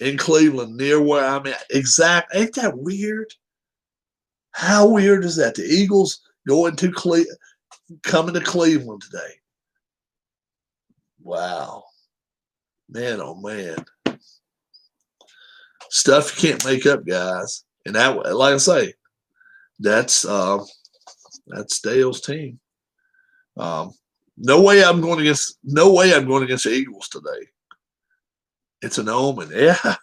in Cleveland, near where I'm at. Exact. Ain't that weird? How weird is that? The Eagles coming to Cleveland today. Wow, man, oh man, stuff you can't make up, guys. And that, like I say, that's Dale's team. Um, no way I'm going against. No way I'm going against the Eagles today. It's an omen. Yeah,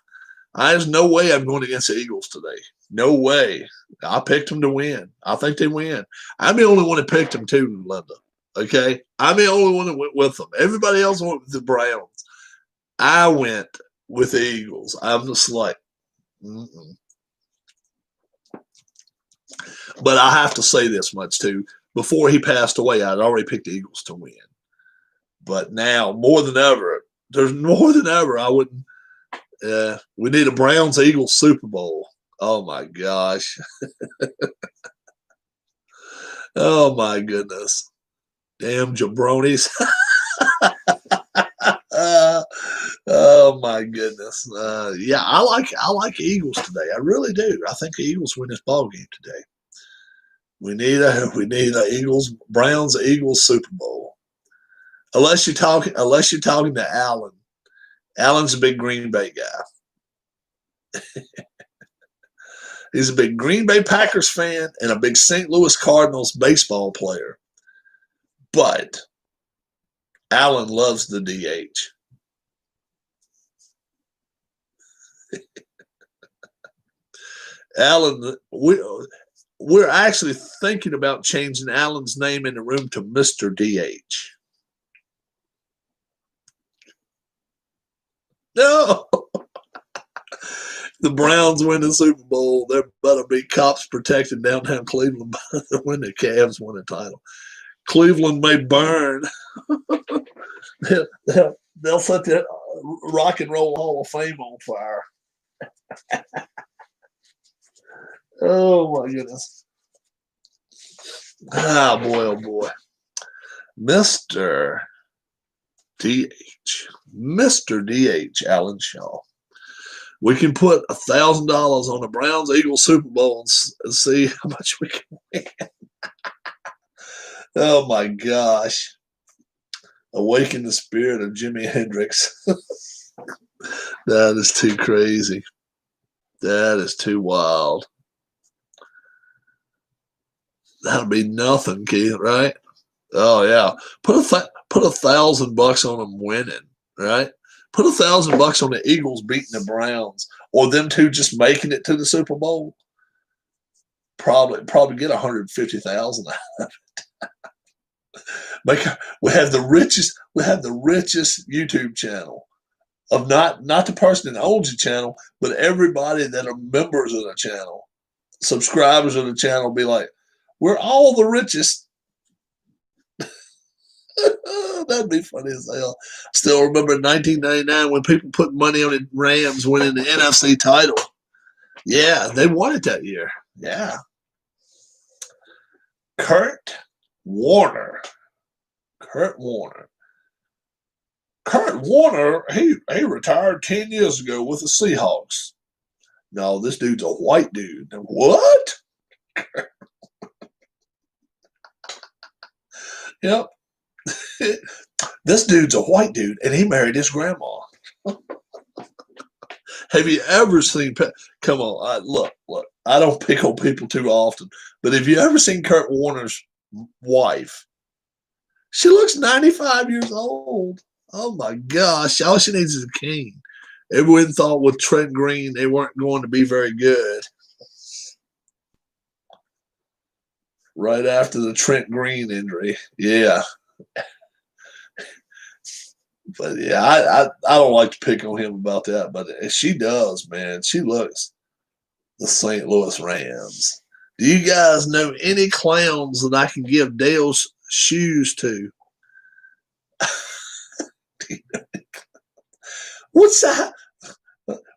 there's no way I'm going against the Eagles today. No way. I picked them to win. I think they win. I'm the only one that picked them too, Linda. Okay, I'm the only one that went with them. Everybody else went with the Browns. I went with the Eagles. I'm just like, mm-mm. But I have to say this much too. Before he passed away, I'd already picked the Eagles to win. But now, more than ever, there's more than ever. I wouldn't. We need a Browns Eagles Super Bowl. Oh my gosh. Oh my goodness. Damn jabronis. Oh my goodness. Yeah, I like Eagles today. I really do. I think the Eagles win this ball game today. We need a Eagles Browns Eagles Super Bowl. Unless you're talking to Allen. Allen's a big Green Bay guy. He's a big Green Bay Packers fan and a big St. Louis Cardinals baseball player. But Allen loves the DH. Allen, we're actually thinking about changing Allen's name in the room to Mr. DH. No. The Browns win the Super Bowl. There better be cops protecting downtown Cleveland when the Cavs win a title. Cleveland may burn. They'll set the Rock and Roll Hall of Fame on fire. Oh, my goodness. Ah, boy, oh, boy. Mr. DH. Mr. DH, Alan Shaw. We can put $1,000 on the Browns-Eagles Super Bowl and see how much we can win. Oh, my gosh. Awaken the spirit of Jimi Hendrix. That is too crazy. That is too wild. That'll be nothing, Keith, right? Oh, yeah. Put $1,000 on them winning, right? Put $1,000 on the Eagles beating the Browns, or them two just making it to the Super Bowl. Probably get $150,000 out of it. We have the richest YouTube channel of not the person that owns the channel, but everybody that are members of the channel, subscribers of the channel. Be like, we're all the richest. That'd be funny as hell. Still remember 1999 when people put money on the Rams winning the NFC title. Yeah, they won it that year. Yeah. Kurt Warner. He retired 10 years ago with the Seahawks. No, this dude's a white dude. What? Yep. This dude's a white dude, and he married his grandma. Have you ever seen? Come on, look. I don't pick on people too often, but have you ever seen Kurt Warner's wife? She looks 95 years old. Oh my gosh! All she needs is a cane. Everyone thought with Trent Green they weren't going to be very good. Right after the Trent Green injury, yeah. But yeah, I don't like to pick on him about that, but she does, man. She looks the St. Louis Rams. Do you guys know any clowns that I can give Dale's shoes to?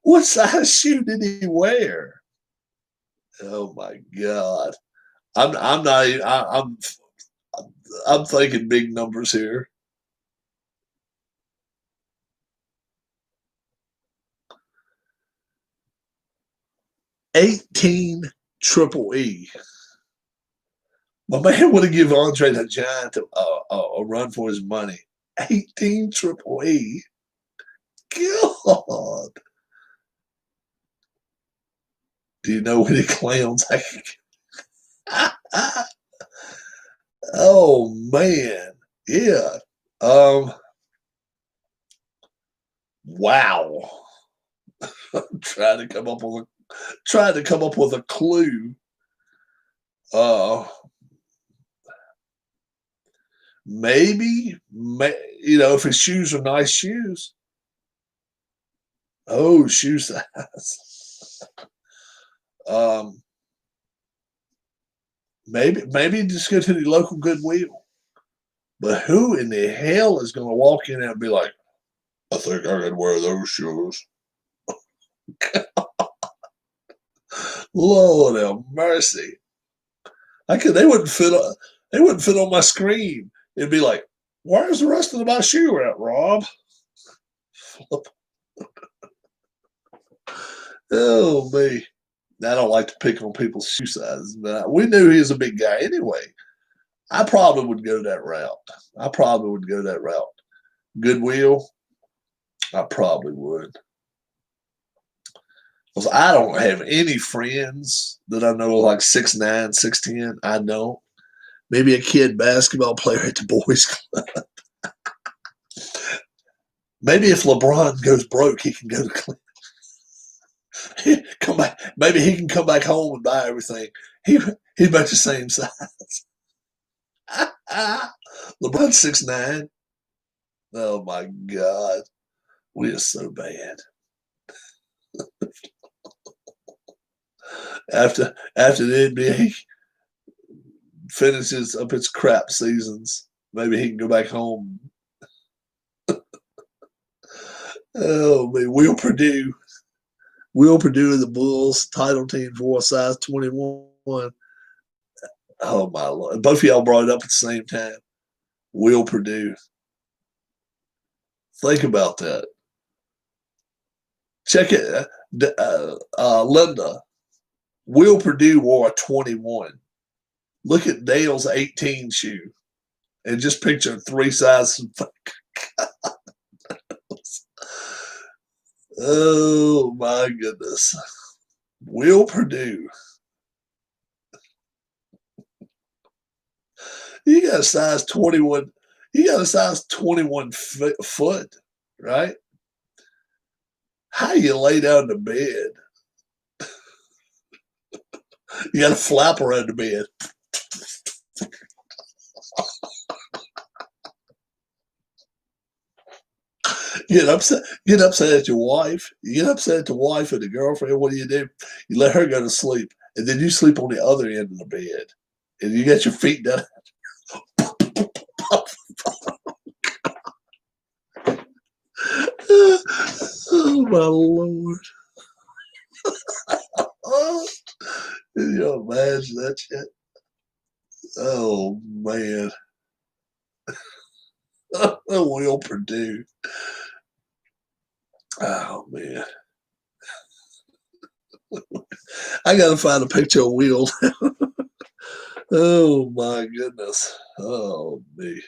What size shoe did he wear? Oh my God. I'm thinking big numbers here. 18 triple E. My man would have given Andre the Giant a run for his money. 18 triple E. God. Do you know any clowns I can Oh man. Yeah. Wow. I'm trying to come up with a clue. Maybe if his shoes are nice shoes. Oh, shoe size. Maybe just go to the local Goodwill. But who in the hell is going to walk in there and be like, I think I could wear those shoes? Lord have mercy. They wouldn't fit on my screen. It'd be like, where's the rest of my shoe at, Rob? Oh me. I don't like to pick on people's shoe sizes, but we knew he was a big guy anyway. I probably would go that route. Goodwill, I probably would. Because I don't have any friends that I know like 6'9", 6'10". I don't. Maybe a kid basketball player at the boys club. Maybe if LeBron goes broke, he can go to Cleveland. Come back. Maybe he can come back home and buy everything. He's about the same size. LeBron 6'9". Oh my God, we are so bad. After the NBA finishes up its crap seasons, maybe he can go back home. Oh man, Will Purdue and the Bulls title team for size 21. Oh my Lord, both of y'all brought it up at the same time. Will Purdue. Think about that. Check it, Linda. Will Purdue wore a 21. Look at Dale's 18 shoe, and just picture 3 sizes. Oh my goodness. Will Purdue. You got a size 21. You got a size 21 foot, right? How you lay down in the bed? You got a flap around the bed. Get upset at your wife. You get upset at the wife and the girlfriend. What do? You let her go to sleep, and then you sleep on the other end of the bed, and you got your feet down. Oh my Lord! Oh, can you imagine that shit? Oh man! Will Purdue. Oh man! I gotta find a picture of Will. Oh my goodness! Oh me!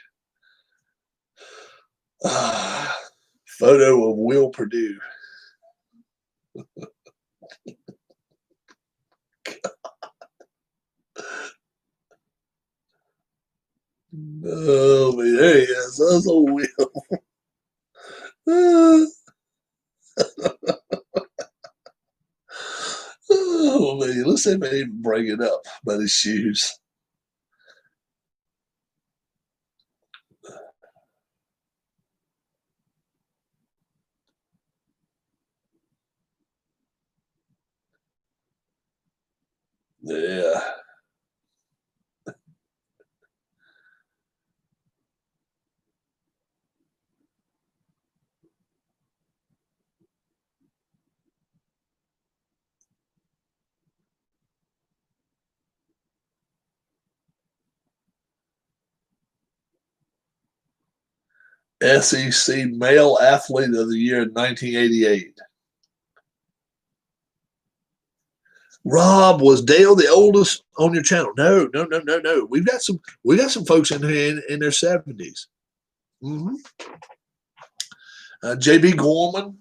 Photo of Will Purdue. Oh man, there he is. That's a Will. Oh man, let's see if I even bring it up by his shoes. Yeah. SEC Male Athlete of the Year in 1988. Rob, was Dale the oldest on your channel? No, no, no, no, no. We got some folks in here in their 70s. Mm-hmm. JB Gorman.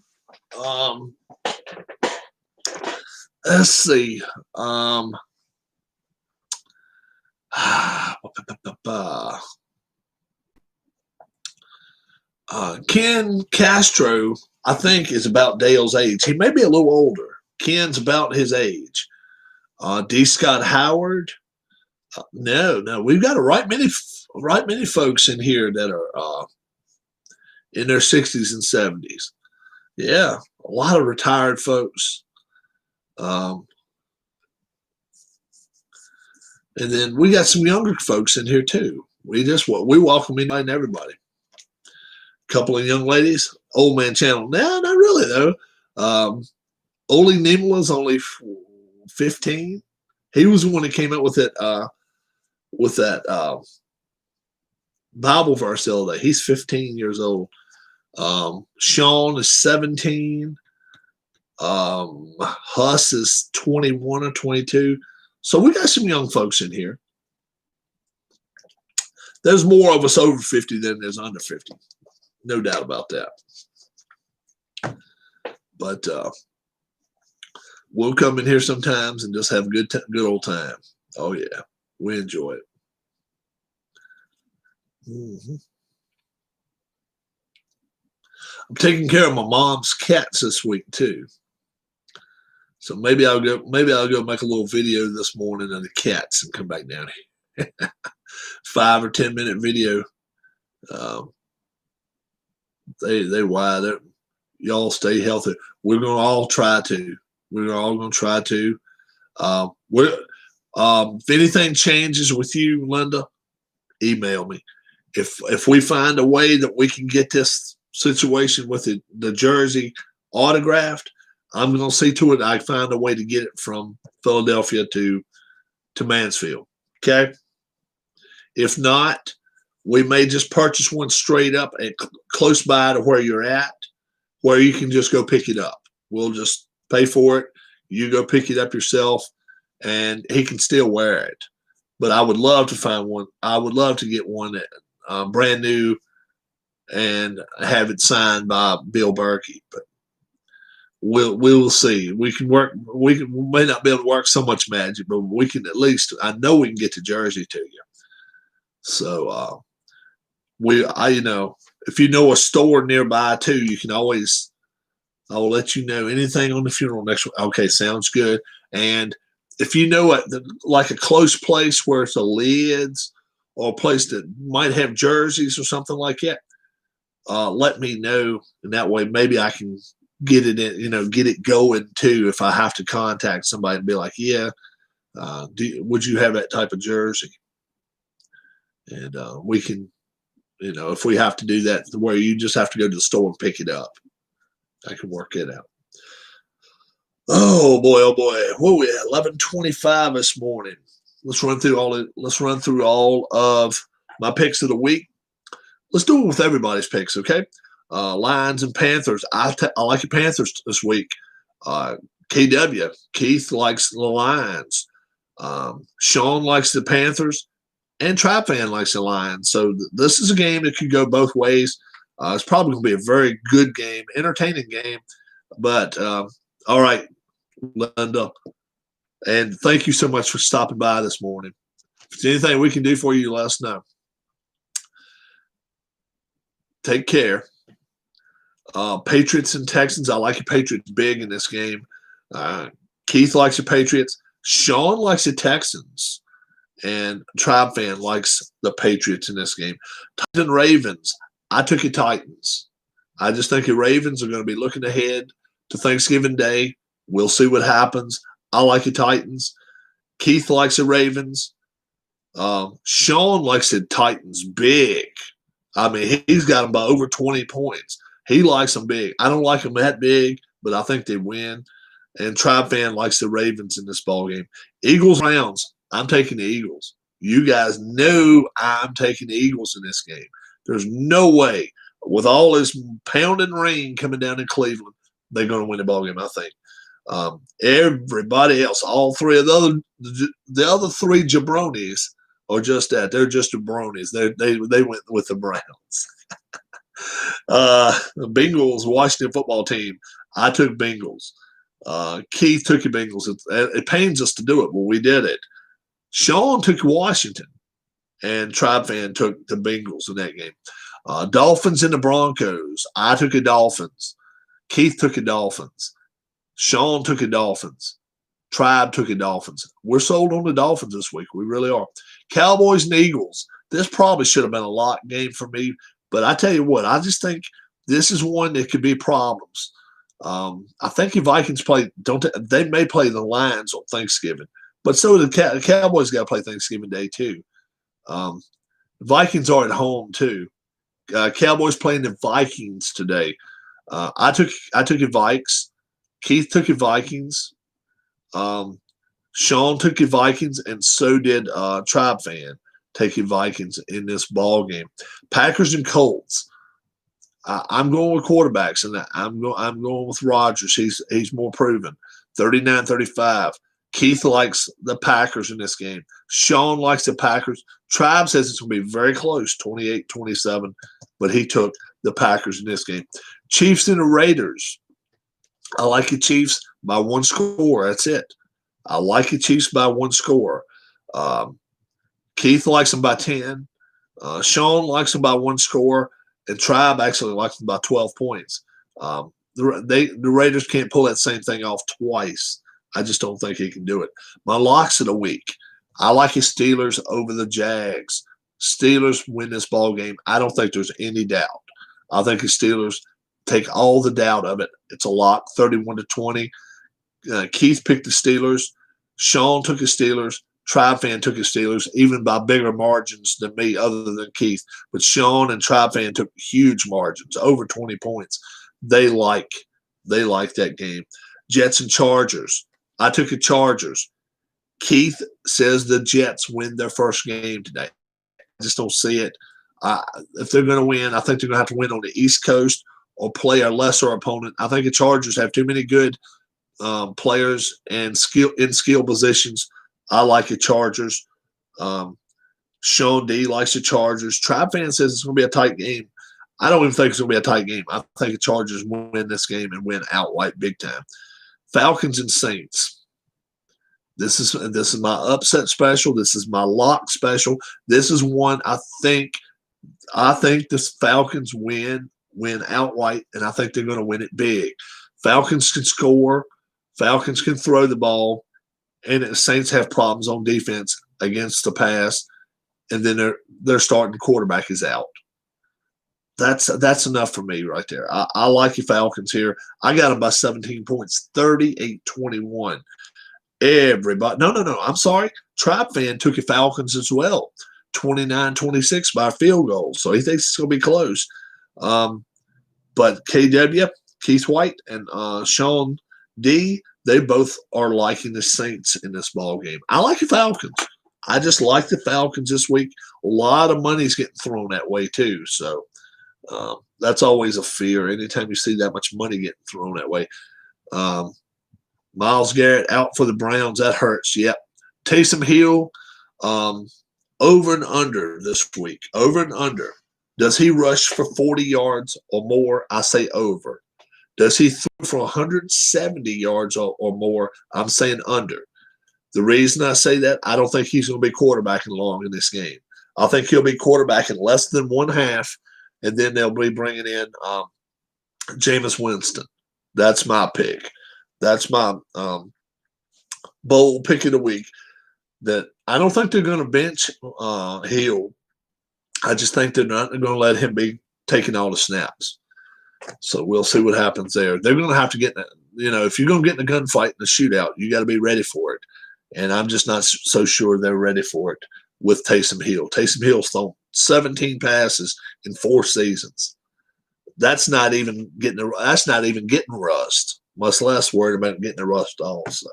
Um, let's see. Ken Castro, I think, is about Dale's age. He may be a little older. Ken's about his age. D. Scott Howard. No, we've got right many folks in here that are in their 60s and 70s. Yeah, a lot of retired folks. And then we got some younger folks in here too. We welcome anybody and everybody. A couple of young ladies, Old Man Channel. No, not really though. Ole Nimela's only 15. He was the one that came up with it. With that Bible verse the other day. He's 15 years old. Sean is 17. Huss is 21 or 22. So we got some young folks in here. There's more of us over 50 than there's under 50. No doubt about that. But we'll come in here sometimes and just have a good old time. Oh, yeah. We enjoy it. Mm-hmm. I'm taking care of my mom's cats this week, too. So maybe I'll go make a little video this morning of the cats and come back down here. 5 or 10 minute video. They wide. Y'all stay healthy. We're gonna all try to. We're all gonna try to. If anything changes with you, Linda, email me. If we find a way that we can get this situation with the jersey autographed, I'm going to see to it I find a way to get it from Philadelphia to Mansfield. Okay. If not, we may just purchase one straight up and close by to where you're at, where you can just go pick it up. We'll just pay for it. You go pick it up yourself, and he can still wear it. But I would love to find one. I would love to get one that brand new and have it signed by Bill Berkey. But we'll see. We may not be able to work so much magic, but we can at least. I know we can get the jersey to you. So if you know a store nearby too, you can always. I will let you know anything on the funeral next week. Okay, sounds good. And if you know like a close place where it's a Lids or a place that might have jerseys or something like that, let me know, and that way maybe I can get it in, get it going too. If I have to contact somebody and be like, yeah, would you have that type of jersey? And we can, if we have to do that, where you just have to go to the store and pick it up, I can work it out. Oh boy! Whoa, we at 11:25 this morning. Let's run through all of my picks of the week. Let's do it with everybody's picks, okay? Lions and Panthers. I like the Panthers this week. KW, Keith likes the Lions. Sean likes the Panthers, and Trap Fan likes the Lions. So this is a game that could go both ways. It's probably going to be a very good game, entertaining game. But all right, Linda, and thank you so much for stopping by this morning. If there's anything we can do for you, let us know. Take care. Patriots and Texans. I like the Patriots big in this game. Keith likes the Patriots. Sean likes the Texans. And Tribe Fan likes the Patriots in this game. Titans and Ravens. I took the Titans. I just think the Ravens are going to be looking ahead to Thanksgiving Day. We'll see what happens. I like the Titans. Keith likes the Ravens. Sean likes the Titans big. I mean, he's got them by over 20 points. He likes them big. I don't like them that big, but I think they win. And Tribe Fan likes the Ravens in this ball game. Eagles, Browns. I'm taking the Eagles. You guys know I'm taking the Eagles in this game. There's no way, with all this pounding rain coming down in Cleveland, they're going to win the ball game, I think. Everybody else, all three of the other three jabronis are just that. They're just jabronis. They went with the Browns. The Bengals, Washington football team. I took Bengals. Keith took the Bengals. It pains us to do it, but we did it. Sean took Washington, and Tribe Fan took the Bengals in that game. Dolphins and the Broncos. I took the Dolphins. Keith took the Dolphins. Sean took the Dolphins. Tribe took the Dolphins. We're sold on the Dolphins this week. We really are. Cowboys and Eagles. This probably should have been a lock game for me, but I tell you what, I just think this is one that could be problems. I think the Vikings they may play the Lions on Thanksgiving, but so the Cowboys got to play Thanksgiving Day too. Vikings are at home too. Cowboys playing the Vikings today. I took the Vikes. Keith took the Vikings. Sean took the Vikings, and so did Tribe Fan taking Vikings in this ball game. Packers and Colts. I'm going with quarterbacks, and I'm going with Rodgers. He's more proven. 39-35. Keith likes the Packers in this game. Sean likes the Packers. Tribe says it's going to be very close, 28-27, but he took the Packers in this game. Chiefs and the Raiders. I like the Chiefs by one score. That's it. I like the Chiefs by one score. Keith likes them by 10. Sean likes them by one score. And Tribe actually likes them by 12 points. The Raiders can't pull that same thing off twice. I just don't think he can do it. My locks of the week. I like his Steelers over the Jags. Steelers win this ball game. I don't think there's any doubt. I think the Steelers take all the doubt of it. It's a lock, 31-20. Keith picked the Steelers. Sean took his Steelers. Tribe Fan took his Steelers, even by bigger margins than me, other than Keith. But Sean and Tribe Fan took huge margins, over 20 points. They like that game. Jets and Chargers. I took the Chargers. Keith says the Jets win their first game today. I just don't see it. If they're going to win, I think they're going to have to win on the East Coast or play a lesser opponent. I think the Chargers have too many good players and skill positions. I like the Chargers. Sean D likes the Chargers. Tribe Fan says it's going to be a tight game. I don't even think it's going to be a tight game. I think the Chargers win this game and win outright big time. Falcons and Saints. This is my upset special. This is my lock special. This is one I think the Falcons win outright, and I think they're going to win it big. Falcons can score. Falcons can throw the ball, and the Saints have problems on defense against the pass, and then their starting quarterback is out. That's enough for me right there. I like the Falcons here. I got them by 17 points, 38-21. Everybody, no, I'm sorry. Tribe Fan took the Falcons as well, 29-26 by a field goal. So he thinks it's going to be close. But KW, Keith White, and Sean D, they both are liking the Saints in this ball game. I like the Falcons. I just like the Falcons this week. A lot of money's getting thrown that way too. So that's always a fear. Anytime you see that much money getting thrown that way. Myles Garrett out for the Browns. That hurts. Yep. Taysom Hill, over and under this week. Over and under. Does he rush for 40 yards or more? I say over. Does he throw for 170 yards or more? I'm saying under. The reason I say that, I don't think he's going to be quarterbacking long in this game. I think he'll be quarterbacking less than one half, and then they'll be bringing in Jameis Winston. That's my pick. That's my bold pick of the week. That I don't think they're going to bench Hill. I just think they're not going to let him be taking all the snaps. So we'll see what happens there. They're going to have to get, if you're going to get in a gunfight in a shootout, you got to be ready for it. And I'm just not so sure they're ready for it with Taysom Hill. Taysom Hill's thrown 17 passes in 4 seasons. That's not even getting rust. Much less worried about getting the rust off. So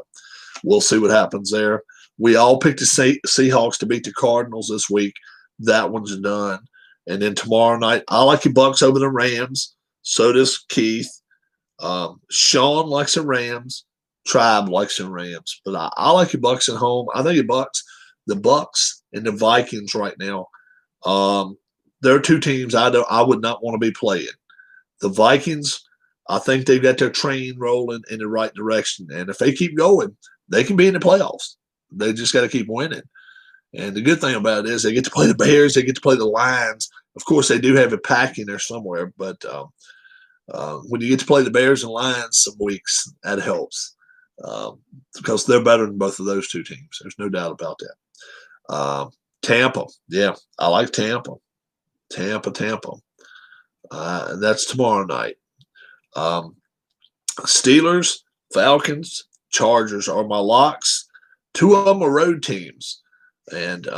we'll see what happens there. We all picked the Seahawks to beat the Cardinals this week. That one's done. And then tomorrow night, I like the Bucks over the Rams. So does Keith. Sean likes the Rams. Tribe likes the Rams. But I like the Bucks at home. I think the Bucks and the Vikings right now, they're two teams I would not want to be playing. The Vikings, I think they've got their train rolling in the right direction. And if they keep going, they can be in the playoffs. They just got to keep winning. And the good thing about it is they get to play the Bears. They get to play the Lions. Of course, they do have a pack in there somewhere. But when you get to play the Bears and Lions some weeks, that helps. Because they're better than both of those two teams. There's no doubt about that. Tampa. Yeah, I like Tampa. Tampa. That's tomorrow night. Steelers, Falcons, Chargers are my locks. 2 of them are road teams. And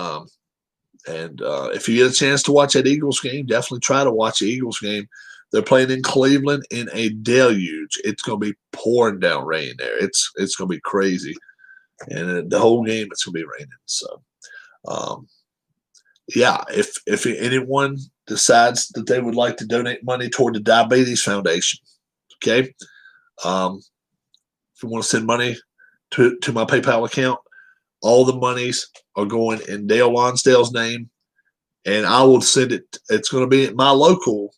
if you get a chance to watch that Eagles game, definitely try to watch the Eagles game. They're playing in Cleveland in a deluge. It's going to be pouring down rain there. It's going to be crazy. And the whole game, it's going to be raining. So, yeah, if anyone decides that they would like to donate money toward the Diabetes Foundation, okay, if you want to send money to my PayPal account, all the monies are going in Dale Lonsdale's name, and I will send it. It's going to be at my local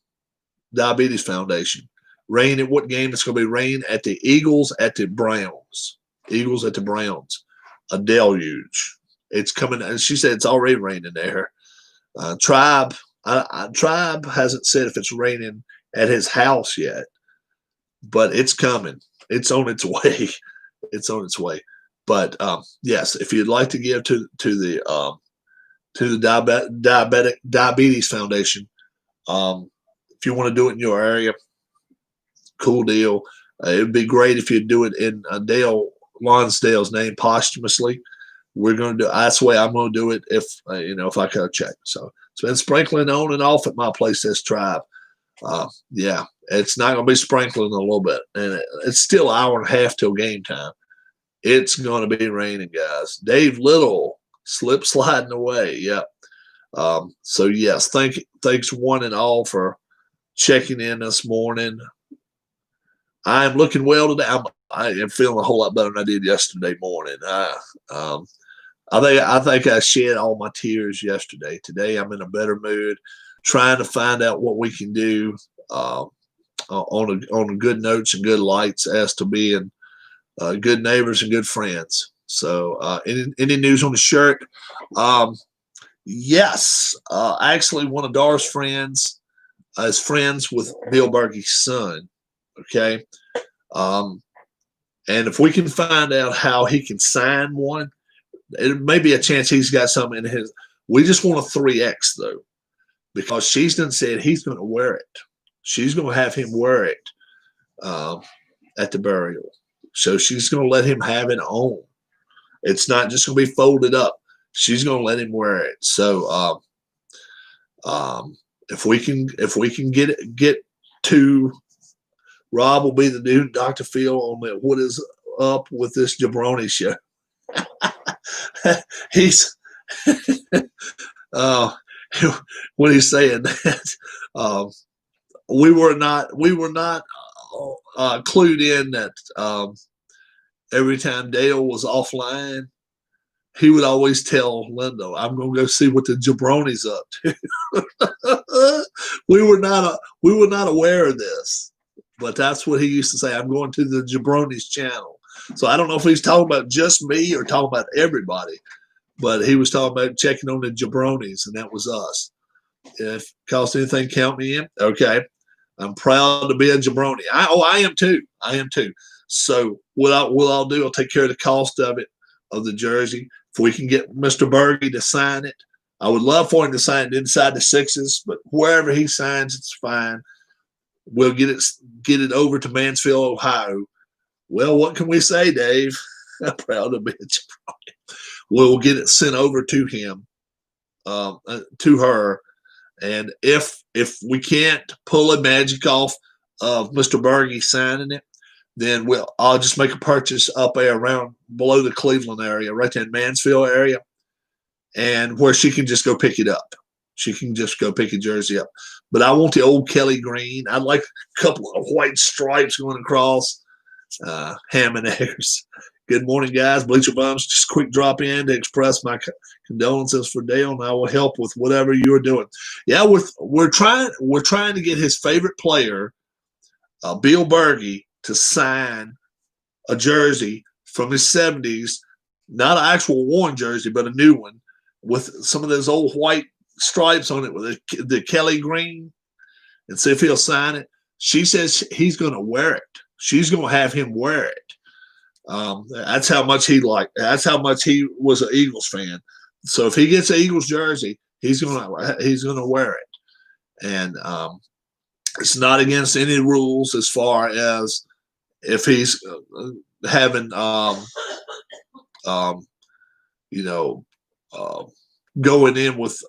Diabetes Foundation. Rain at what game? It's going to be rain at the Eagles at the Browns. Eagles at the Browns. A deluge. It's coming. And she said it's already raining there. Tribe hasn't said if it's raining at his house yet, but it's coming. It's on its way. It's on its way. But yes, if you'd like to give to the Diabetes Foundation, if you want to do it in your area, cool deal. It would be great if you'd do it in Dale Lonsdale's name posthumously. We're going to do. That's the way I'm going to do it if if I cut a check. So it's been sprinkling on and off at my place this tribe. Yeah, it's not going to be sprinkling a little bit, and it's still an hour and a half till game time. It's going to be raining, guys. Dave Little slip sliding away. Yep. So yes, thanks one and all for checking in this morning. I am looking well today. I am feeling a whole lot better than I did yesterday morning. I think I shed all my tears yesterday. Today I'm in a better mood, trying to find out what we can do on good notes and good lights as to being good neighbors and good friends. So any news on the shirt? Yes. Actually, one of Dar's friends is friends with Bill Berkey's son. Okay. And if we can find out how he can sign one, it may be a chance he's got something in his. We just want a 3X though, because she's done said he's going to wear it. She's going to have him wear it at the burial. So she's going to let him have it on. It's not just going to be folded up. She's going to let him wear it. So if we can get to Rob will be the new Dr. Phil on the What Is Up with This Jabroni show. He's when he's saying that we were not clued in that every time Dale was offline, he would always tell Lindo, "I'm going to go see what the jabroni's up to." we were not aware of this. But that's what he used to say. I'm going to the Jabroni's channel. So I don't know if he's talking about just me or talking about everybody. But he was talking about checking on the Jabronis, and that was us. If it costs anything, count me in. Okay. I'm proud to be a Jabroni. I am too. I am too. So what I'll do, I'll take care of the cost of it, of the jersey. If we can get Mr. Berge to sign it, I would love for him to sign it inside the sixes, but wherever he signs, it's fine. We'll get it over to Mansfield, Ohio. Well, what can we say, Dave? I'm proud to be a Jabroni. We'll get it sent over to him, to her. And if we can't pull a magic off of Mr. Berge signing it, then I'll just make a purchase up there around below the Cleveland area, right there in Mansfield area, and where she can just go pick it up. She can just go pick a jersey up. But I want the old Kelly green. I'd like a couple of white stripes going across. Ham and eggs. Good morning, guys. Bleacher Bums, just quick drop in to express my condolences for Dale, and I will help with whatever you're doing. Yeah, we're trying to get his favorite player, Bill Berge, to sign a jersey from his 70s, not an actual worn jersey, but a new one with some of those old white stripes on it with the Kelly green, and see if he'll sign it. She says he's going to wear it. She's going to have him wear it. That's how much he liked. That's how much he was an Eagles fan. So if he gets an Eagles jersey, he's going to wear it. And it's not against any rules as far as if he's having going in with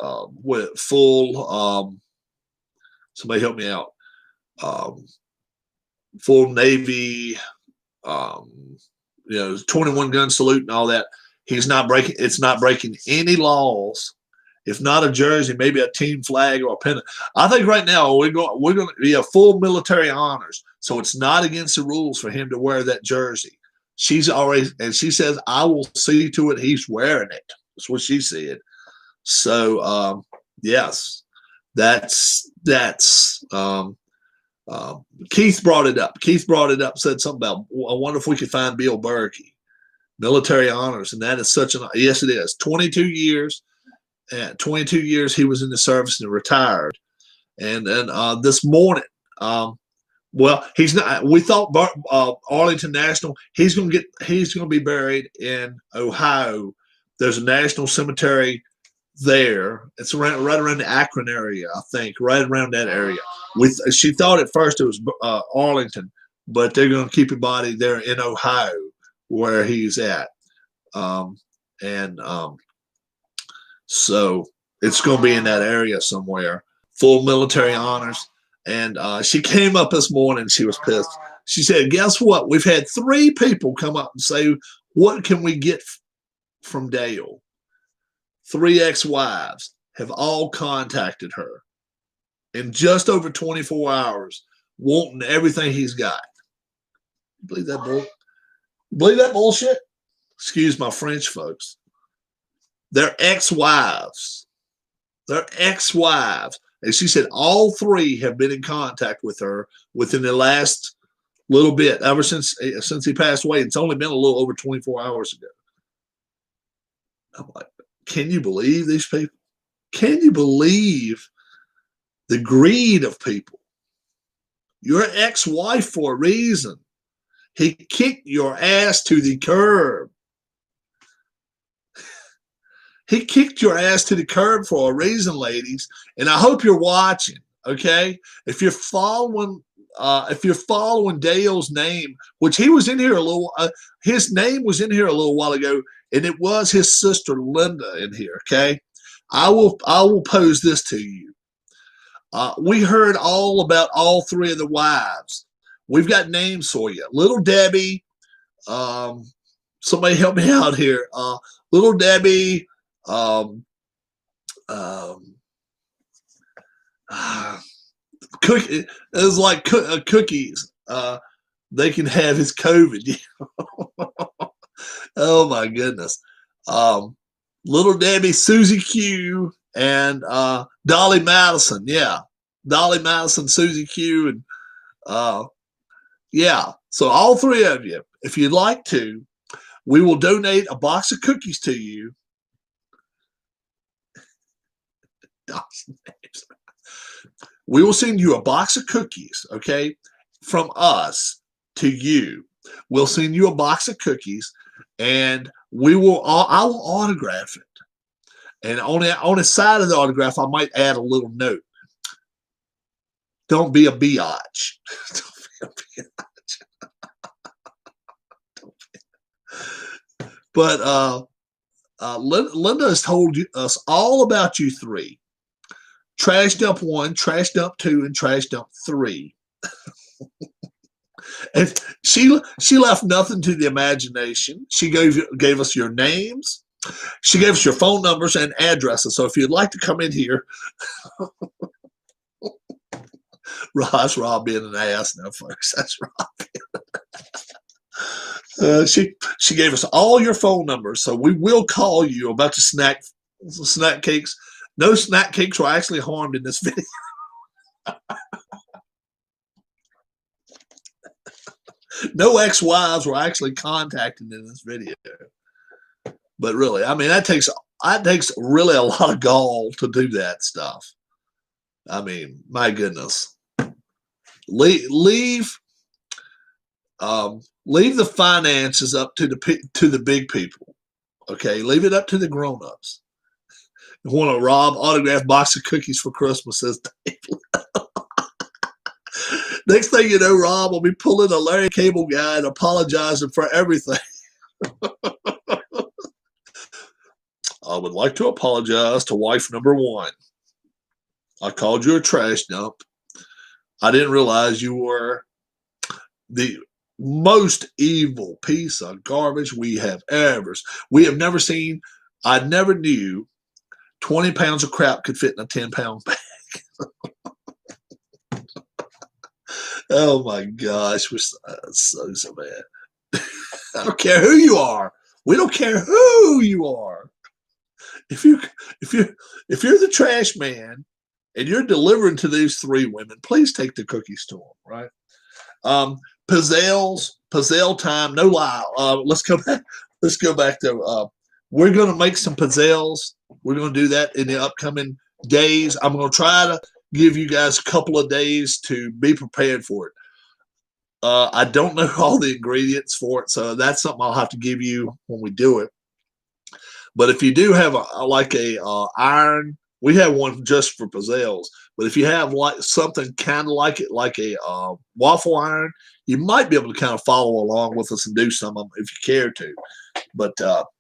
full somebody help me out, full Navy 21 gun salute and all that. It's not breaking any laws. If not a jersey, maybe a team flag or a pennant. I think right now we're going to be a full military honors, so it's not against the rules for him to wear that jersey. She says, I will see to it he's wearing it. That's what she said. So yes, that's Keith brought it up. Said something about, I wonder if we could find Bill Berge, military honors, and that is yes, it is. 22 years. At 22 years, he was in the service and retired. And then this morning, Well, he's not. We thought Arlington National. He's going to be buried in Ohio. There's a national cemetery there. It's right around the Akron area, I think, right around that area. She thought at first it was Arlington, but they're going to keep your body there in Ohio where he's at, and so it's going to be in that area somewhere. Full military honors. And she came up this morning. She was pissed. She said, "Guess what? We've had 3 people come up and say, what can we get from Dale? 3 ex-wives have all contacted her in just over 24 hours, wanting everything he's got." Believe that Believe that bullshit? Excuse my French, folks. They're ex-wives. They're ex-wives. And she said all 3 have been in contact with her within the last little bit, ever since he passed away. It's only been a little over 24 hours ago. I'm like, can you believe these people? Can you believe the greed of people? You're ex-wife for a reason. He kicked your ass to the curb. He kicked your ass to the curb for a reason, ladies. And I hope you're watching. Okay, if you're following Dale's name, which he was in here a little, his name was in here a little while ago, and it was his sister Linda in here. Okay, I will pose this to you. We heard all about all 3 of the wives. We've got names for you. Little Debbie. Somebody help me out here. Little Debbie. Cookie. It's like cookies. They can have his COVID. Oh my goodness. Little Debbie, Susie Q, and Dolly Madison. Yeah, Dolly Madison, Susie Q, and yeah. So all 3 of you, if you'd like to, we will donate a box of cookies to you. We will send you a box of cookies, okay, from us to you. We'll send you a box of cookies, and I will autograph it. And on the side of the autograph, I might add a little note. Don't be a biatch. Don't be a biatch. But Linda has told us all about you 3. Trash dump 1, trash dump 2, and trash dump 3. And she left nothing to the imagination. She gave us your names. She gave us your phone numbers and addresses. So if you'd like to come in here, that's Rob being an ass now, folks. That's Rob. She gave us all your phone numbers, so we will call you about the snack cakes. No snack cakes were actually harmed in this video. No ex-wives were actually contacted in this video. But really, I mean, that takes really a lot of gall to do that stuff. I mean, my goodness. Leave the finances up to the big people. Okay, leave it up to the grown-ups. You want a Rob autographed box of cookies for Christmas, says Dave. Next thing you know, Rob will be pulling a Larry Cable guy and apologizing for everything. I would like to apologize to wife number 1. I called you a trash dump. I didn't realize you were the most evil piece of garbage we have never seen. I never knew 20 pounds of crap could fit in a 10-pound bag. Oh my gosh, we're so bad. I don't care who you are. We don't care who you are. If you're the trash man and you're delivering to these 3 women, please take the cookies to them, right? Pizzelle time, no lie. Let's go back to we're gonna make some pizzelles. We're gonna do that in the upcoming days. I'm gonna try to give you guys a couple of days to be prepared for it. I don't know all the ingredients for it, so that's something I'll have to give you when we do it. But if you do have a iron, we have one just for pizzelles. But if you have like something kind of like it, like a waffle iron, you might be able to kind of follow along with us and do some of them if you care to. But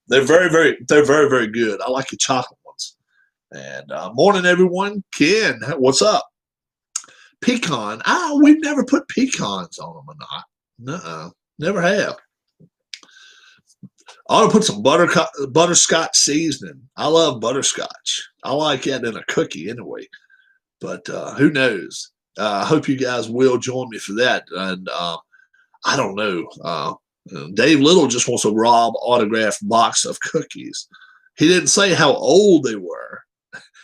they're very good. I like the chocolate ones. And morning, everyone. Ken, what's up? Pecan. We've never put pecans on them or not. Nuh-uh. Never have. I ought to put some butterscotch seasoning. I love butterscotch. I like that in a cookie anyway. But who knows? I hope you guys will join me for that. And I don't know. Dave Little just wants a Rob autographed box of cookies. He didn't say how old they were.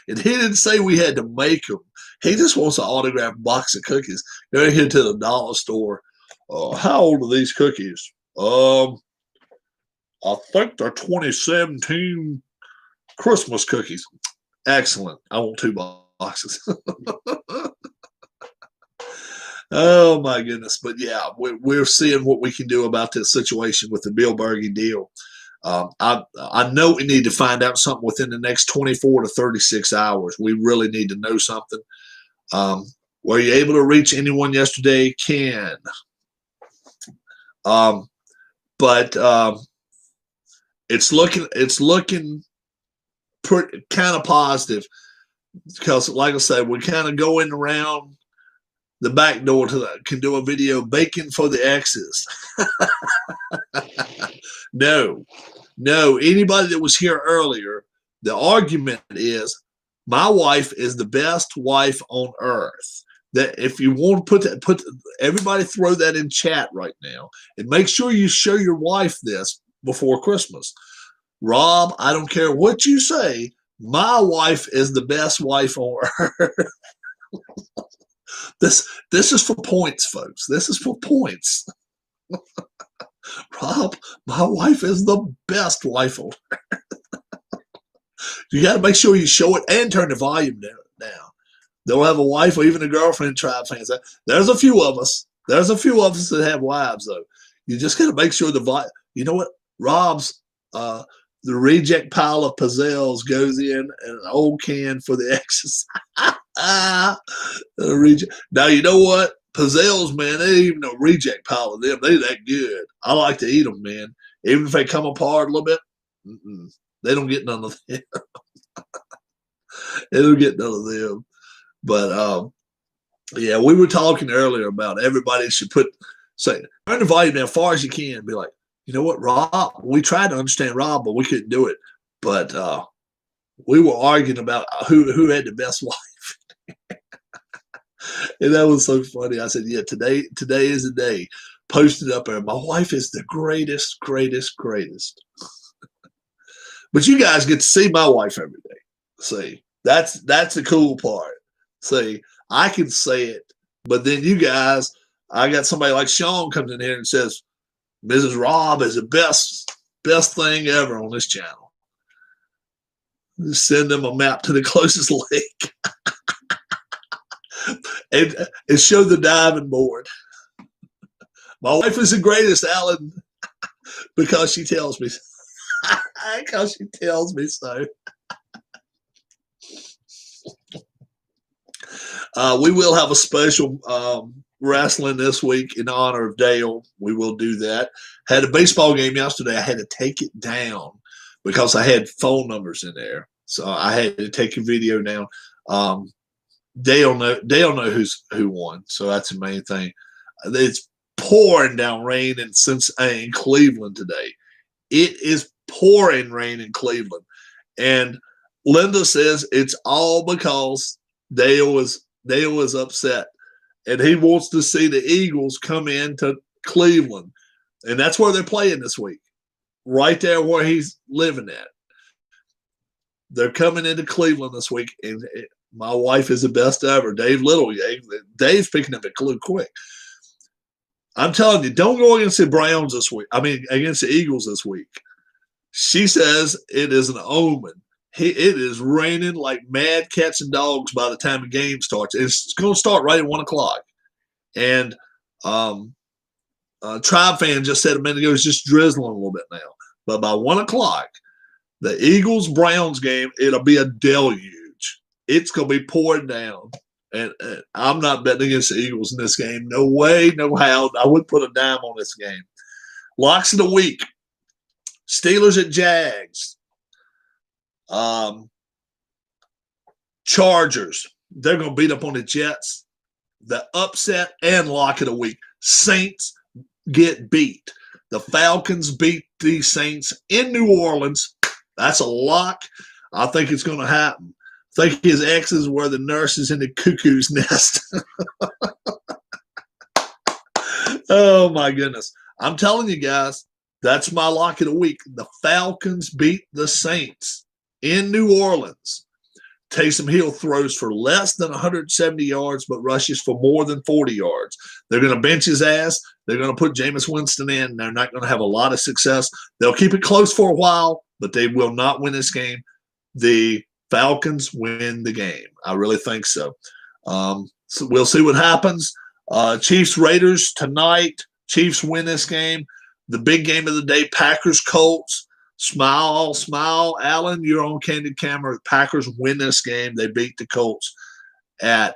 And he didn't say we had to make them. He just wants an autographed box of cookies. Go here to the dollar store. How old are these cookies? I think they're 2017 Christmas cookies. Excellent. I want 2 boxes. Oh, my goodness. But, yeah, we're seeing what we can do about this situation with the Bill Bergey deal. I know we need to find out something within the next 24 to 36 hours. We really need to know something. Were you able to reach anyone yesterday? Ken. But it's looking pretty kind of positive because, like I said, we're kind of going around the back door can do a video baking for the exes. No. Anybody that was here earlier, the argument is my wife is the best wife on earth. That if you want to put everybody throw that in chat right now and make sure you show your wife this before Christmas. Rob, I don't care what you say. My wife is the best wife on earth. This is for points, folks. This is for points. Rob, my wife is the best wife on earth. You got to make sure you show it and turn the volume down. Don't have a wife or even a girlfriend, Tribe fans. There's a few of us. There's a few of us that have wives, though. You just got to make sure the volume. You know what? Rob's the reject pile of pizzelles goes in an old can for the exercise. Now, you know what? Pizzelles, man, they ain't even a reject pile of them. They that good. I like to eat them, man. Even if they come apart a little bit, they don't get none of them. They don't get none of them. But, yeah, we were talking earlier about everybody should turn the volume down as far as you can. Be like, you know what, Rob? We tried to understand Rob, but we couldn't do it. But we were arguing about who had the best wife. And that was so funny. I said, yeah, today is the day. Posted up there. My wife is the greatest. But you guys get to see my wife every day. See, that's the cool part. See, I can say it, but then you guys, I got somebody like Sean comes in here and says, Mrs. Rob is the best thing ever on this channel. Just send them a map to the closest lake. and show the diving board. My wife is the greatest, Alan, because she tells me so. Because she tells me so. We will have a special wrestling this week in honor of Dale. We will do that. Had a baseball game yesterday. I had to take it down because I had phone numbers in there. So I had to take a video down. Dale know who won. So that's the main thing. It's pouring down rain in Cleveland today. It is pouring rain in Cleveland. And Linda says it's all because Dale was upset. And he wants to see the Eagles come into Cleveland. And that's where they're playing this week. Right there where he's living at. They're coming into Cleveland this week. And my wife is the best ever. Dave Little. Dave's picking up a clue quick. I'm telling you, don't go against the Browns this week. I mean, against the Eagles this week. She says it is an omen. It is raining like mad cats and dogs by the time the game starts. It's going to start right at 1 o'clock. And Tribe fan just said a minute ago, it's just drizzling a little bit now. But by 1 o'clock, the Eagles-Browns game, it'll be a deluge. It's going to be pouring down. And I'm not betting against the Eagles in this game. No way, no how. I wouldn't put a dime on this game. Locks of the week. Steelers at Jags. Chargers. They're going to beat up on the Jets. The upset and lock of the week. Saints get beat. The Falcons beat the Saints in New Orleans. That's a lock. I think it's going to happen. I think his exes were the nurses in the cuckoo's nest. Oh, my goodness. I'm telling you guys, that's my lock of the week. The Falcons beat the Saints in New Orleans. Taysom Hill throws for less than 170 yards, but rushes for more than 40 yards. They're going to bench his ass. They're going to put Jameis Winston in. They're not going to have a lot of success. They'll keep it close for a while, but they will not win this game. The Falcons win the game. I really think so. So we'll see what happens. Chiefs-Raiders tonight. Chiefs win this game. The big game of the day, Packers-Colts. Smile, smile. Alan, you're on candid camera. Packers win this game. They beat the Colts at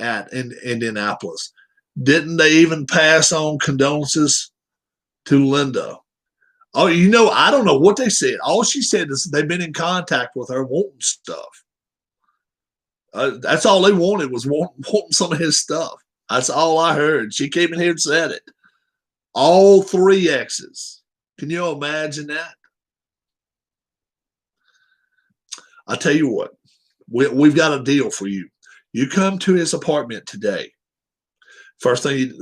Indianapolis. Didn't they even pass on condolences to Linda? Oh, I don't know what they said. All she said is they've been in contact with her wanting stuff. That's all they wanted was wanting some of his stuff. That's all I heard. She came in here and said it. All 3 exes. Can you imagine that? I tell you what, we've got a deal for you. You come to his apartment today. First thing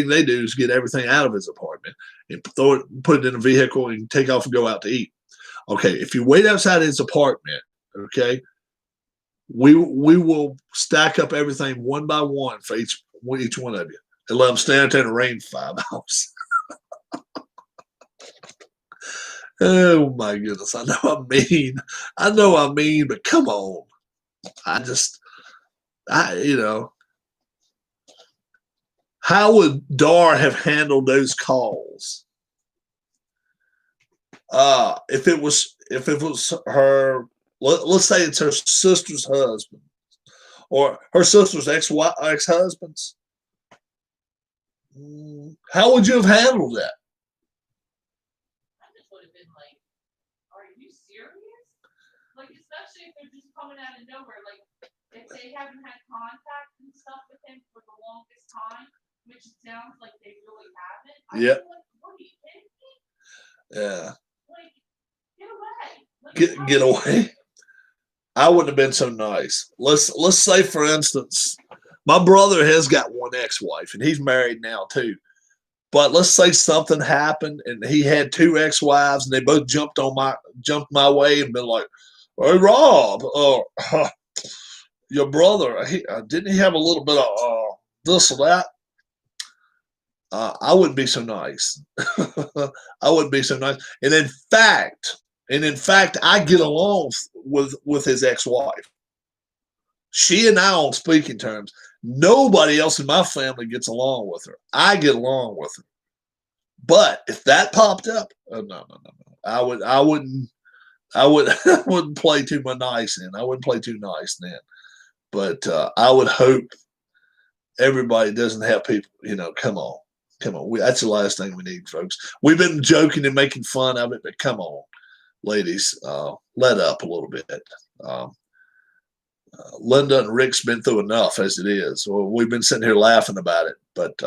they do is get everything out of his apartment and put it in a vehicle and take off and go out to eat. Okay, if you wait outside his apartment, okay, we will stack up everything one by one for each one of you and let them stand there in the rain for 5 hours. Oh my goodness! I know I'm mean, but come on. How would Dar have handled those calls? If it was her, let's say it's her sister's husband or her sister's ex-husband's. How would you have handled that? I just would have been like, "Are you serious?" Like, especially if they're just coming out of nowhere. Like, if they haven't had contact and stuff with him for the longest time, which it sounds like they really haven't. Yeah. Like, what are you kidding me? Yeah. Like, get away. Get away. I wouldn't have been so nice. Let's say, for instance, my brother has got one ex-wife, and he's married now too. But let's say something happened, and he had 2 ex-wives, and they both jumped my way, and been like, "Hey, Rob, your brother, didn't he have a little bit of this or that?" I wouldn't be so nice. I wouldn't be so nice. And in fact, I get along with his ex-wife. She and I on speaking terms. Nobody else in my family gets along with her. I get along with her. But if that popped up, no. I wouldn't play too nice then. I wouldn't play too nice then. But I would hope everybody doesn't have people, come on. That's the last thing we need, folks. We've been joking and making fun of it, but come on, ladies, let up a little bit. Linda and Rick's been through enough as it is. Well, we've been sitting here laughing about it, but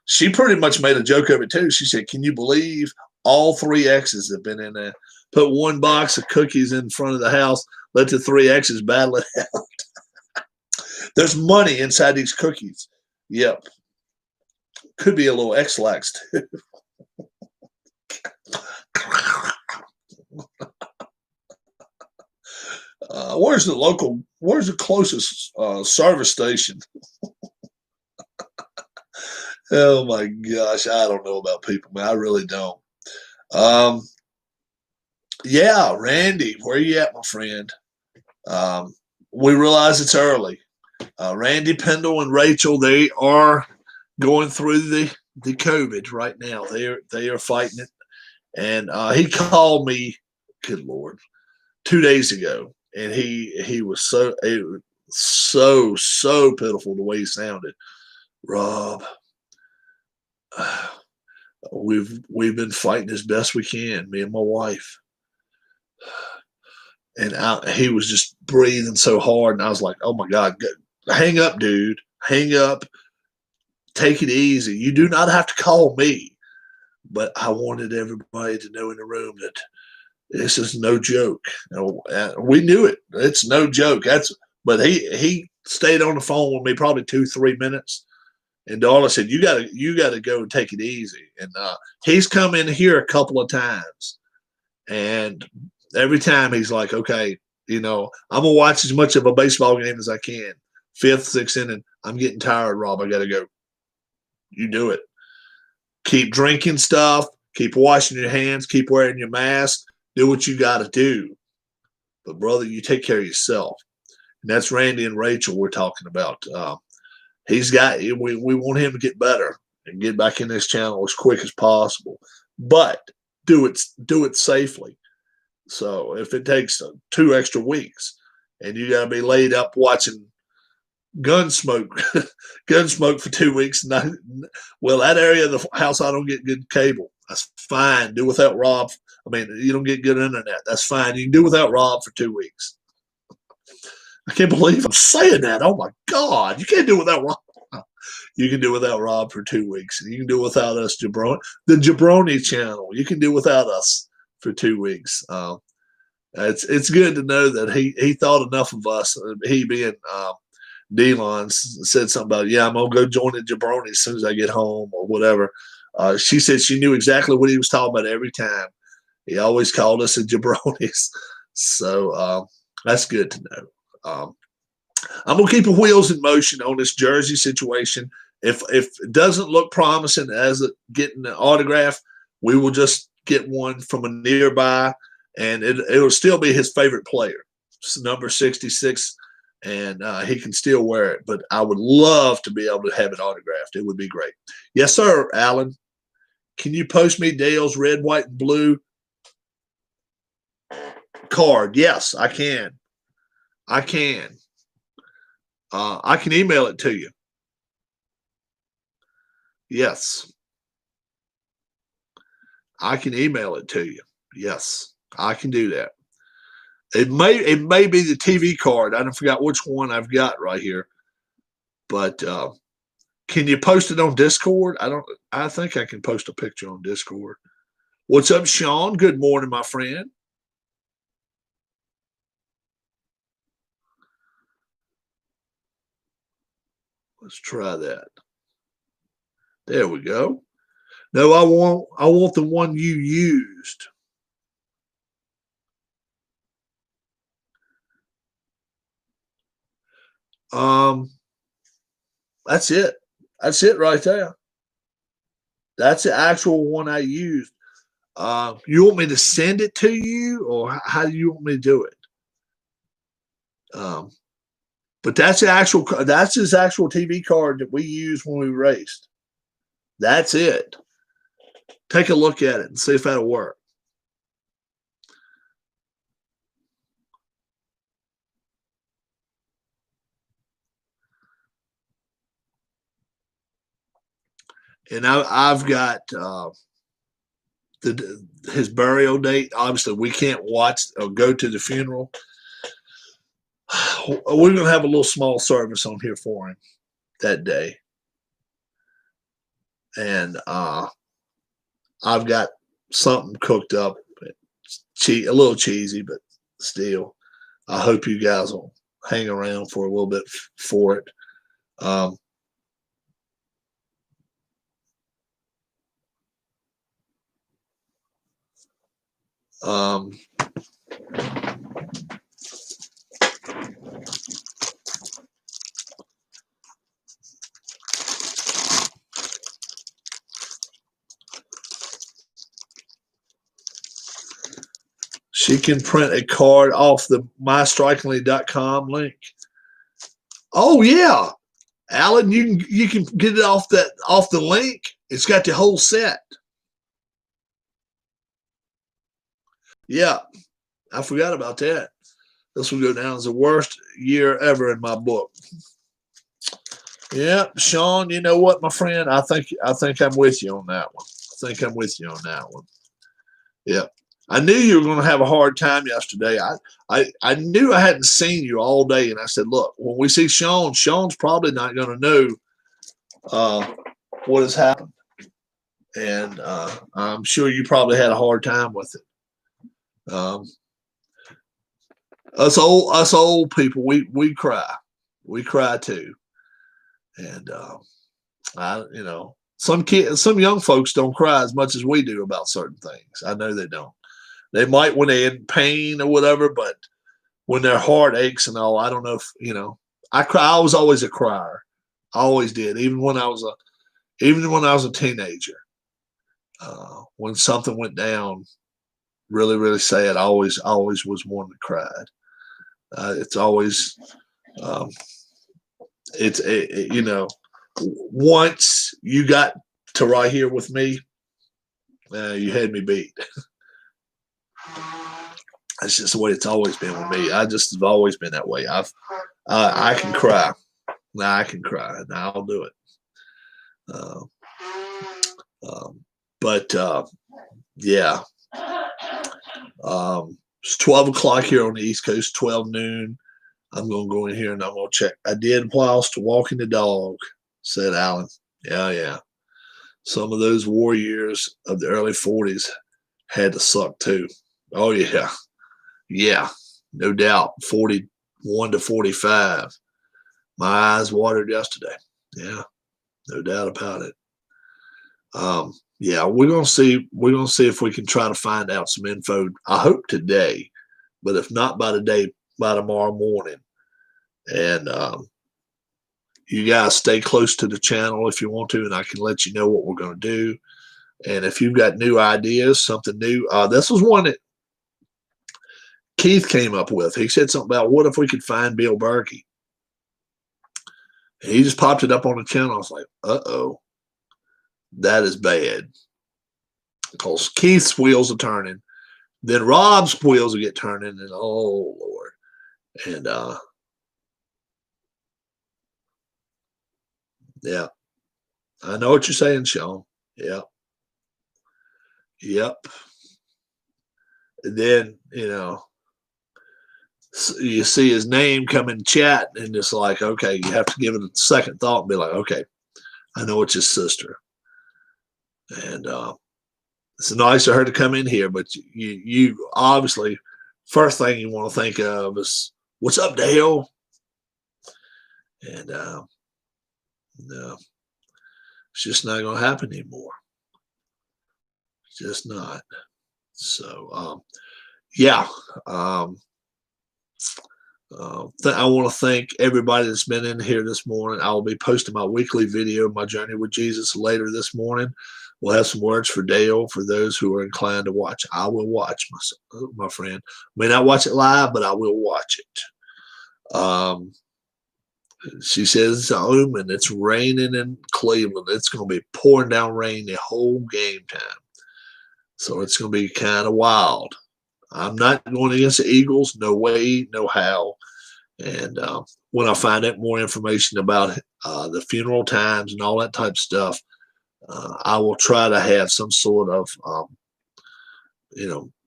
she pretty much made a joke of it too. She said, "Can you believe all 3 exes have been in there? Put 1 box of cookies in front of the house, let the 3 exes battle it out." There's money inside these cookies. Yep. Could be a little X-Lax too. Where's the closest service station? Oh my gosh, I don't know about people, man. I really don't. Yeah, Randy, where you at, my friend? We realize it's early. Randy Pendle and Rachel, they are going through the COVID right now. They are fighting it. And he called me, good Lord, 2 days ago, and he was so pitiful the way he sounded. Rob, we've been fighting as best we can, me and my wife. And he was just breathing so hard, and I was like, "Oh my God, hang up, dude, hang up, take it easy. You do not have to call me." But I wanted everybody to know in the room that this is no joke. We knew it. It's no joke. But he stayed on the phone with me probably 2-3 minutes. And Darla said, "You gotta go and take it easy." And he's come in here a couple of times, and every time he's like, "Okay, I'm gonna watch as much of a baseball game as I can. Fifth, sixth inning, I'm getting tired, Rob. I gotta go." You do it. Keep drinking stuff. Keep washing your hands. Keep wearing your mask. Do what you got to do. But brother, you take care of yourself. And that's Randy and Rachel we're talking about. We want him to get better and get back in this channel as quick as possible. But do it safely. So if it takes 2 extra weeks and you got to be laid up watching Gunsmoke for 2 weeks, that area of the house I don't get good cable. That's fine. Do without Rob. I mean, you don't get good internet. That's fine. You can do without Rob for 2 weeks. I can't believe I'm saying that. Oh my God. You can't do without Rob. You can do without Rob for 2 weeks. You can do without us, Jabroni. The Jabroni channel. You can do without us for 2 weeks. It's good to know that he thought enough of us. He being Delon said something about, "Yeah, I'm gonna go join the Jabroni as soon as I get home," or whatever. She said she knew exactly what he was talking about every time. He always called us the Jabronis. So that's good to know. I'm gonna keep the wheels in motion on this jersey situation. If it doesn't look promising as getting the autograph, we will just get one from a nearby, and it'll still be his favorite player. It's number 66. And he can still wear it. But I would love to be able to have it autographed. It would be great. Yes, sir, Alan. Can you post me Dale's red, white, and blue card? Yes, I can. I can email it to you. Yes. I can email it to you. Yes, I can do that. It may be the TV card. I don't forgot which one I've got right here. But can you post it on Discord? I think I can post a picture on Discord. What's up, Sean? Good morning, my friend. Let's try that. There we go. No, I want the one you used. That's it. That's it right there. That's the actual one I used. You want me to send it to you, or how do you want me to do it? But that's his actual TV card that we used when we raced. That's it. Take a look at it and see if that'll work. And I've got his burial date. Obviously, we can't watch or go to the funeral. We're going to have a little small service on here for him that day. And I've got something cooked up. A little cheesy, but still. I hope you guys will hang around for a little bit for it. She can print a card off the mystrikingly.com link. Oh, yeah. Alan, you can get it off the link. It's got the whole set. Yeah, I forgot about that. This will go down as the worst year ever in my book. Yeah, Sean, you know what, my friend? I think I'm with you on that one. I think I'm with you on that one. Yeah. I knew you were going to have a hard time yesterday. I knew I hadn't seen you all day, and I said, look, when we see Sean, Sean's probably not going to know what has happened. And I'm sure you probably had a hard time with it. Us old people, we cry. We cry too. And some young folks don't cry as much as we do about certain things. I know they don't. They might when they're in pain or whatever, but when their heart aches and all, I don't know if I cry. I was always a crier. I always did, even when I was a teenager. When something went down really, really sad, I always was one that cried. It's always once you got to right here with me, you had me beat. That's just the way it's always been with me. I just have always been that way. I can cry. Now I can cry. Now I'll do it. Yeah. It's 12 o'clock here on the East Coast, 12 noon. I'm going to go in here and I'm going to check. I did whilst walking the dog, said Alan. Yeah. Some of those war years of the early 40s had to suck too. Oh, yeah. Yeah, no doubt. 41 to 45. My eyes watered yesterday. Yeah, no doubt about it. Yeah, we're gonna see if we can try to find out some info. I hope today, but if not by tomorrow morning. And you guys stay close to the channel if you want to, and I can let you know what we're gonna do. And if you've got new ideas, something new, this was one that Keith came up with. He said something about what if we could find Bill Berkey? He just popped it up on the channel. I was like, uh-oh, that is bad. Because Keith's wheels are turning. Then Rob's wheels will get turning. And oh, Lord. And, yeah. I know what you're saying, Sean. Yeah. Yep. And then, you see his name come in chat and it's like, okay, you have to give it a second thought and be like, okay, I know it's his sister. And it's nice of her to come in here, but you obviously, first thing you want to think of is, what's up, Dale? And no, it's just not going to happen anymore. It's just not. So, yeah. I want to thank everybody that's been in here this morning. I'll be posting my weekly video, My Journey with Jesus, later this morning. We'll have some words for Dale for those who are inclined to watch. I will watch, my friend. May not watch it live, but I will watch it. She says it's omen. It's raining in Cleveland. It's going to be pouring down rain the whole game time. So it's going to be kind of wild. I'm not going against the Eagles. No way, no how. And when I find out more information about the funeral times and all that type of stuff, I will try to have some sort of,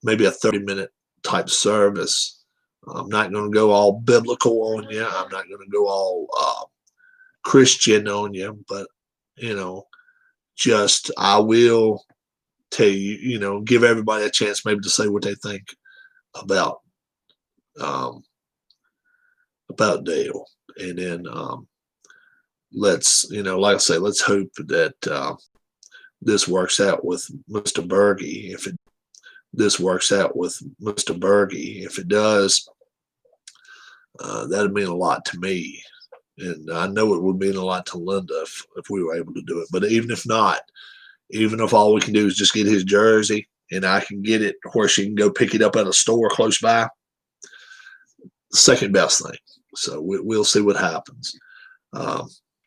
maybe a 30-minute type service. I'm not going to go all biblical on you. I'm not going to go all Christian on you, but, just I will tell you, give everybody a chance maybe to say what they think about Dale. And then let's, like I say, let's hope that this works out with Mr. Berkey. If this works out with Mr. Berkey, if it does, that'd mean a lot to me. And I know it would mean a lot to Linda if we were able to do it. But even if not, even if all we can do is just get his jersey and I can get it where she can go pick it up at a store close by, second best thing. So we'll see what happens.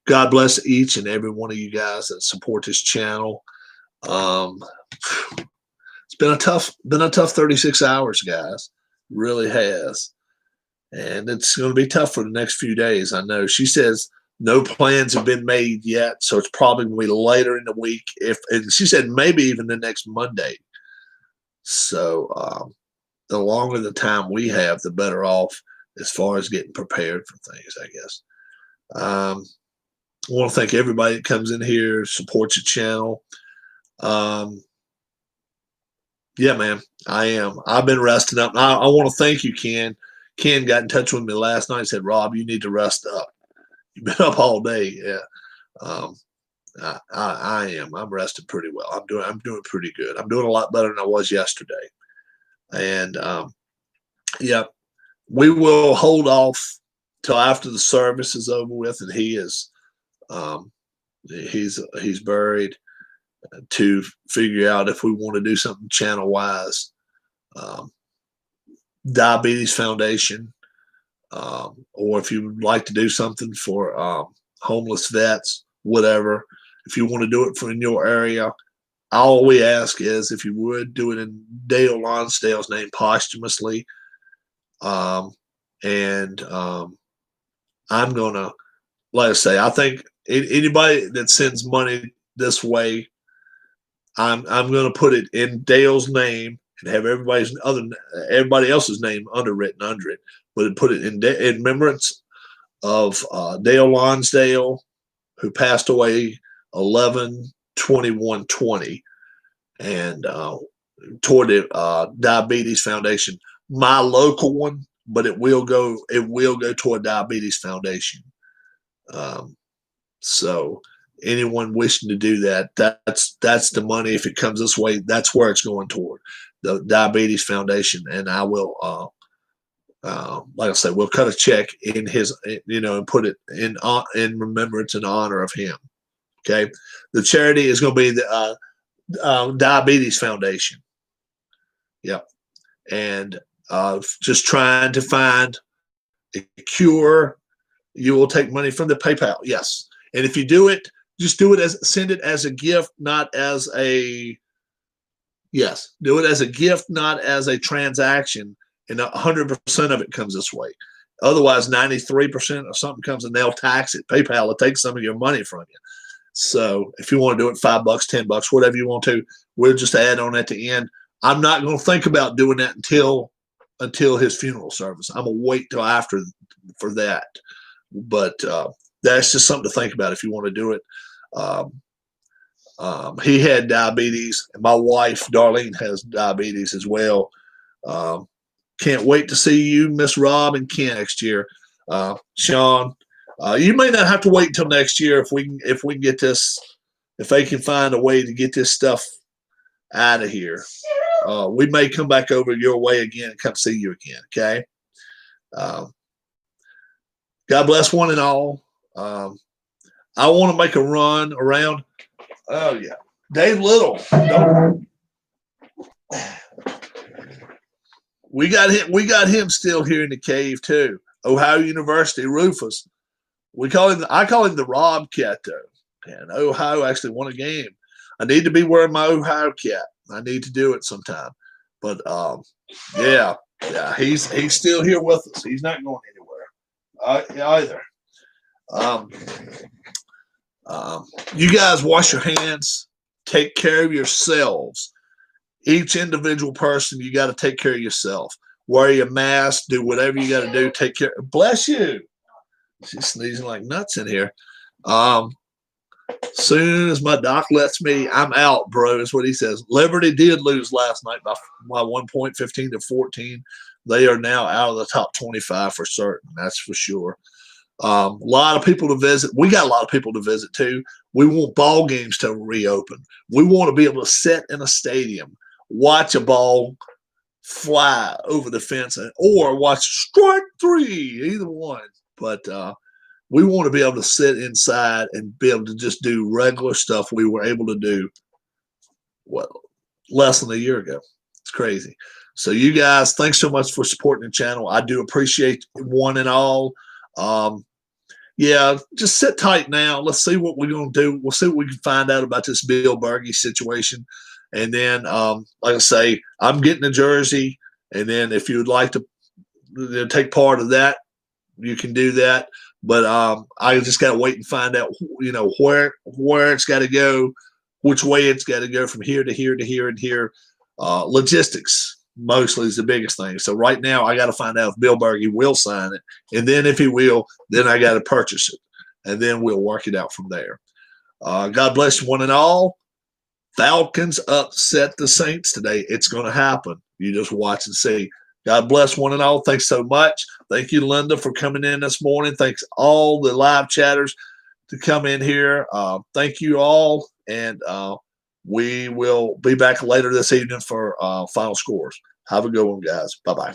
God bless each and every one of you guys that support this channel. Um, it's been a tough 36 hours, guys. Really has. And it's going to be tough for the next few days. I know. She says no plans have been made yet, so it's probably going to be later in the week. And she said maybe even the next Monday. So the longer the time we have, the better off as far as getting prepared for things, I guess. I want to thank everybody that comes in here, supports the channel. Yeah, man, I am. I've been resting up. I want to thank you, Ken. Ken got in touch with me last night and said, Rob, you need to rest up. You've been up all day. Yeah. I am. I'm resting pretty well. I'm doing pretty good. I'm doing a lot better than I was yesterday. And yeah, we will hold off till after the service is over with, and he's buried, to figure out if we want to do something channel wise. Diabetes Foundation, or if you would like to do something for homeless vets, whatever. If you want to do it in your area, all we ask is if you would do it in Dale Lonsdale's name posthumously. I'm gonna, like I say, I think anybody that sends money this way, I'm gonna put it in Dale's name and have everybody else's name underwritten under it, but put it in remembrance of Dale Lonsdale, who passed away 11/21/20, and toward the Diabetes Foundation, my local one, but it will go toward Diabetes Foundation. So anyone wishing to do that, that's the money. If it comes this way, that's where it's going toward, the Diabetes Foundation. And I will, like I said, we'll cut a check in his, and put it in remembrance and honor of him. Okay. The charity is going to be the Diabetes Foundation. Yep. And just trying to find a cure. You will take money from the PayPal. Yes. And if you do it, just send it as a gift, not as a, do it as a gift, not as a transaction. And 100% of it comes this way. Otherwise, 93% of something comes and they'll tax it. PayPal will take some of your money from you. So if you want to do it, $5, $10, whatever you want to, we'll just add on at the end. I'm not going to think about doing that until his funeral service. I'm going to wait till after for that. But that's just something to think about if you want to do it. He had diabetes, and my wife, Darlene, has diabetes as well. Can't wait to see you, Miss Rob and Ken, next year. Sean, you may not have to wait until next year if we can get this, if they can find a way to get this stuff out of here. We may come back over your way again and come see you again. Okay. God bless one and all. I want to make a run around. Oh yeah, Dave Little. We got him. We got him still here in the cave too. Ohio University, Rufus. I call him the Rob Cat though. And Ohio actually won a game. I need to be wearing my Ohio Cat. I need to do it sometime. But yeah, he's still here with us. He's not going anywhere either. You guys wash your hands. Take care of yourselves. Each individual person, you got to take care of yourself. Wear your mask. Do whatever you got to do. Take care. Bless you. She's sneezing like nuts in here. Soon as my doc lets me, I'm out, bro. Is what he says. Liberty did lose last night by 1 point, 15-14. They are now out of the top 25 for certain. That's for sure. A lot of people to visit. We got a lot of people to visit too. We want ball games to reopen. We want to be able to sit in a stadium, watch a ball fly over the fence, or watch strike three, either one. But we want to be able to sit inside and be able to just do regular stuff we were able to do, less than a year ago. It's crazy. So you guys, thanks so much for supporting the channel. I do appreciate one and all. yeah, just sit tight now. Let's see what we're going to do. We'll see what we can find out about this Bill Berge situation. And then, like I say, I'm getting a jersey. And then if you would like to take part of that, you can do that. But I just got to wait and find out, where it's got to go, which way it's got to go from here to here to here and here. Logistics mostly is the biggest thing. So right now I got to find out if Bill Berge will sign it. And then if he will, then I got to purchase it. And then we'll work it out from there. God bless one and all. Falcons upset the Saints today. It's going to happen. You just watch and see. God bless one and all. Thanks so much. Thank you, Linda, for coming in this morning. Thanks all the live chatters to come in here. Thank you all. And we will be back later this evening for final scores. Have a good one, guys. Bye-bye.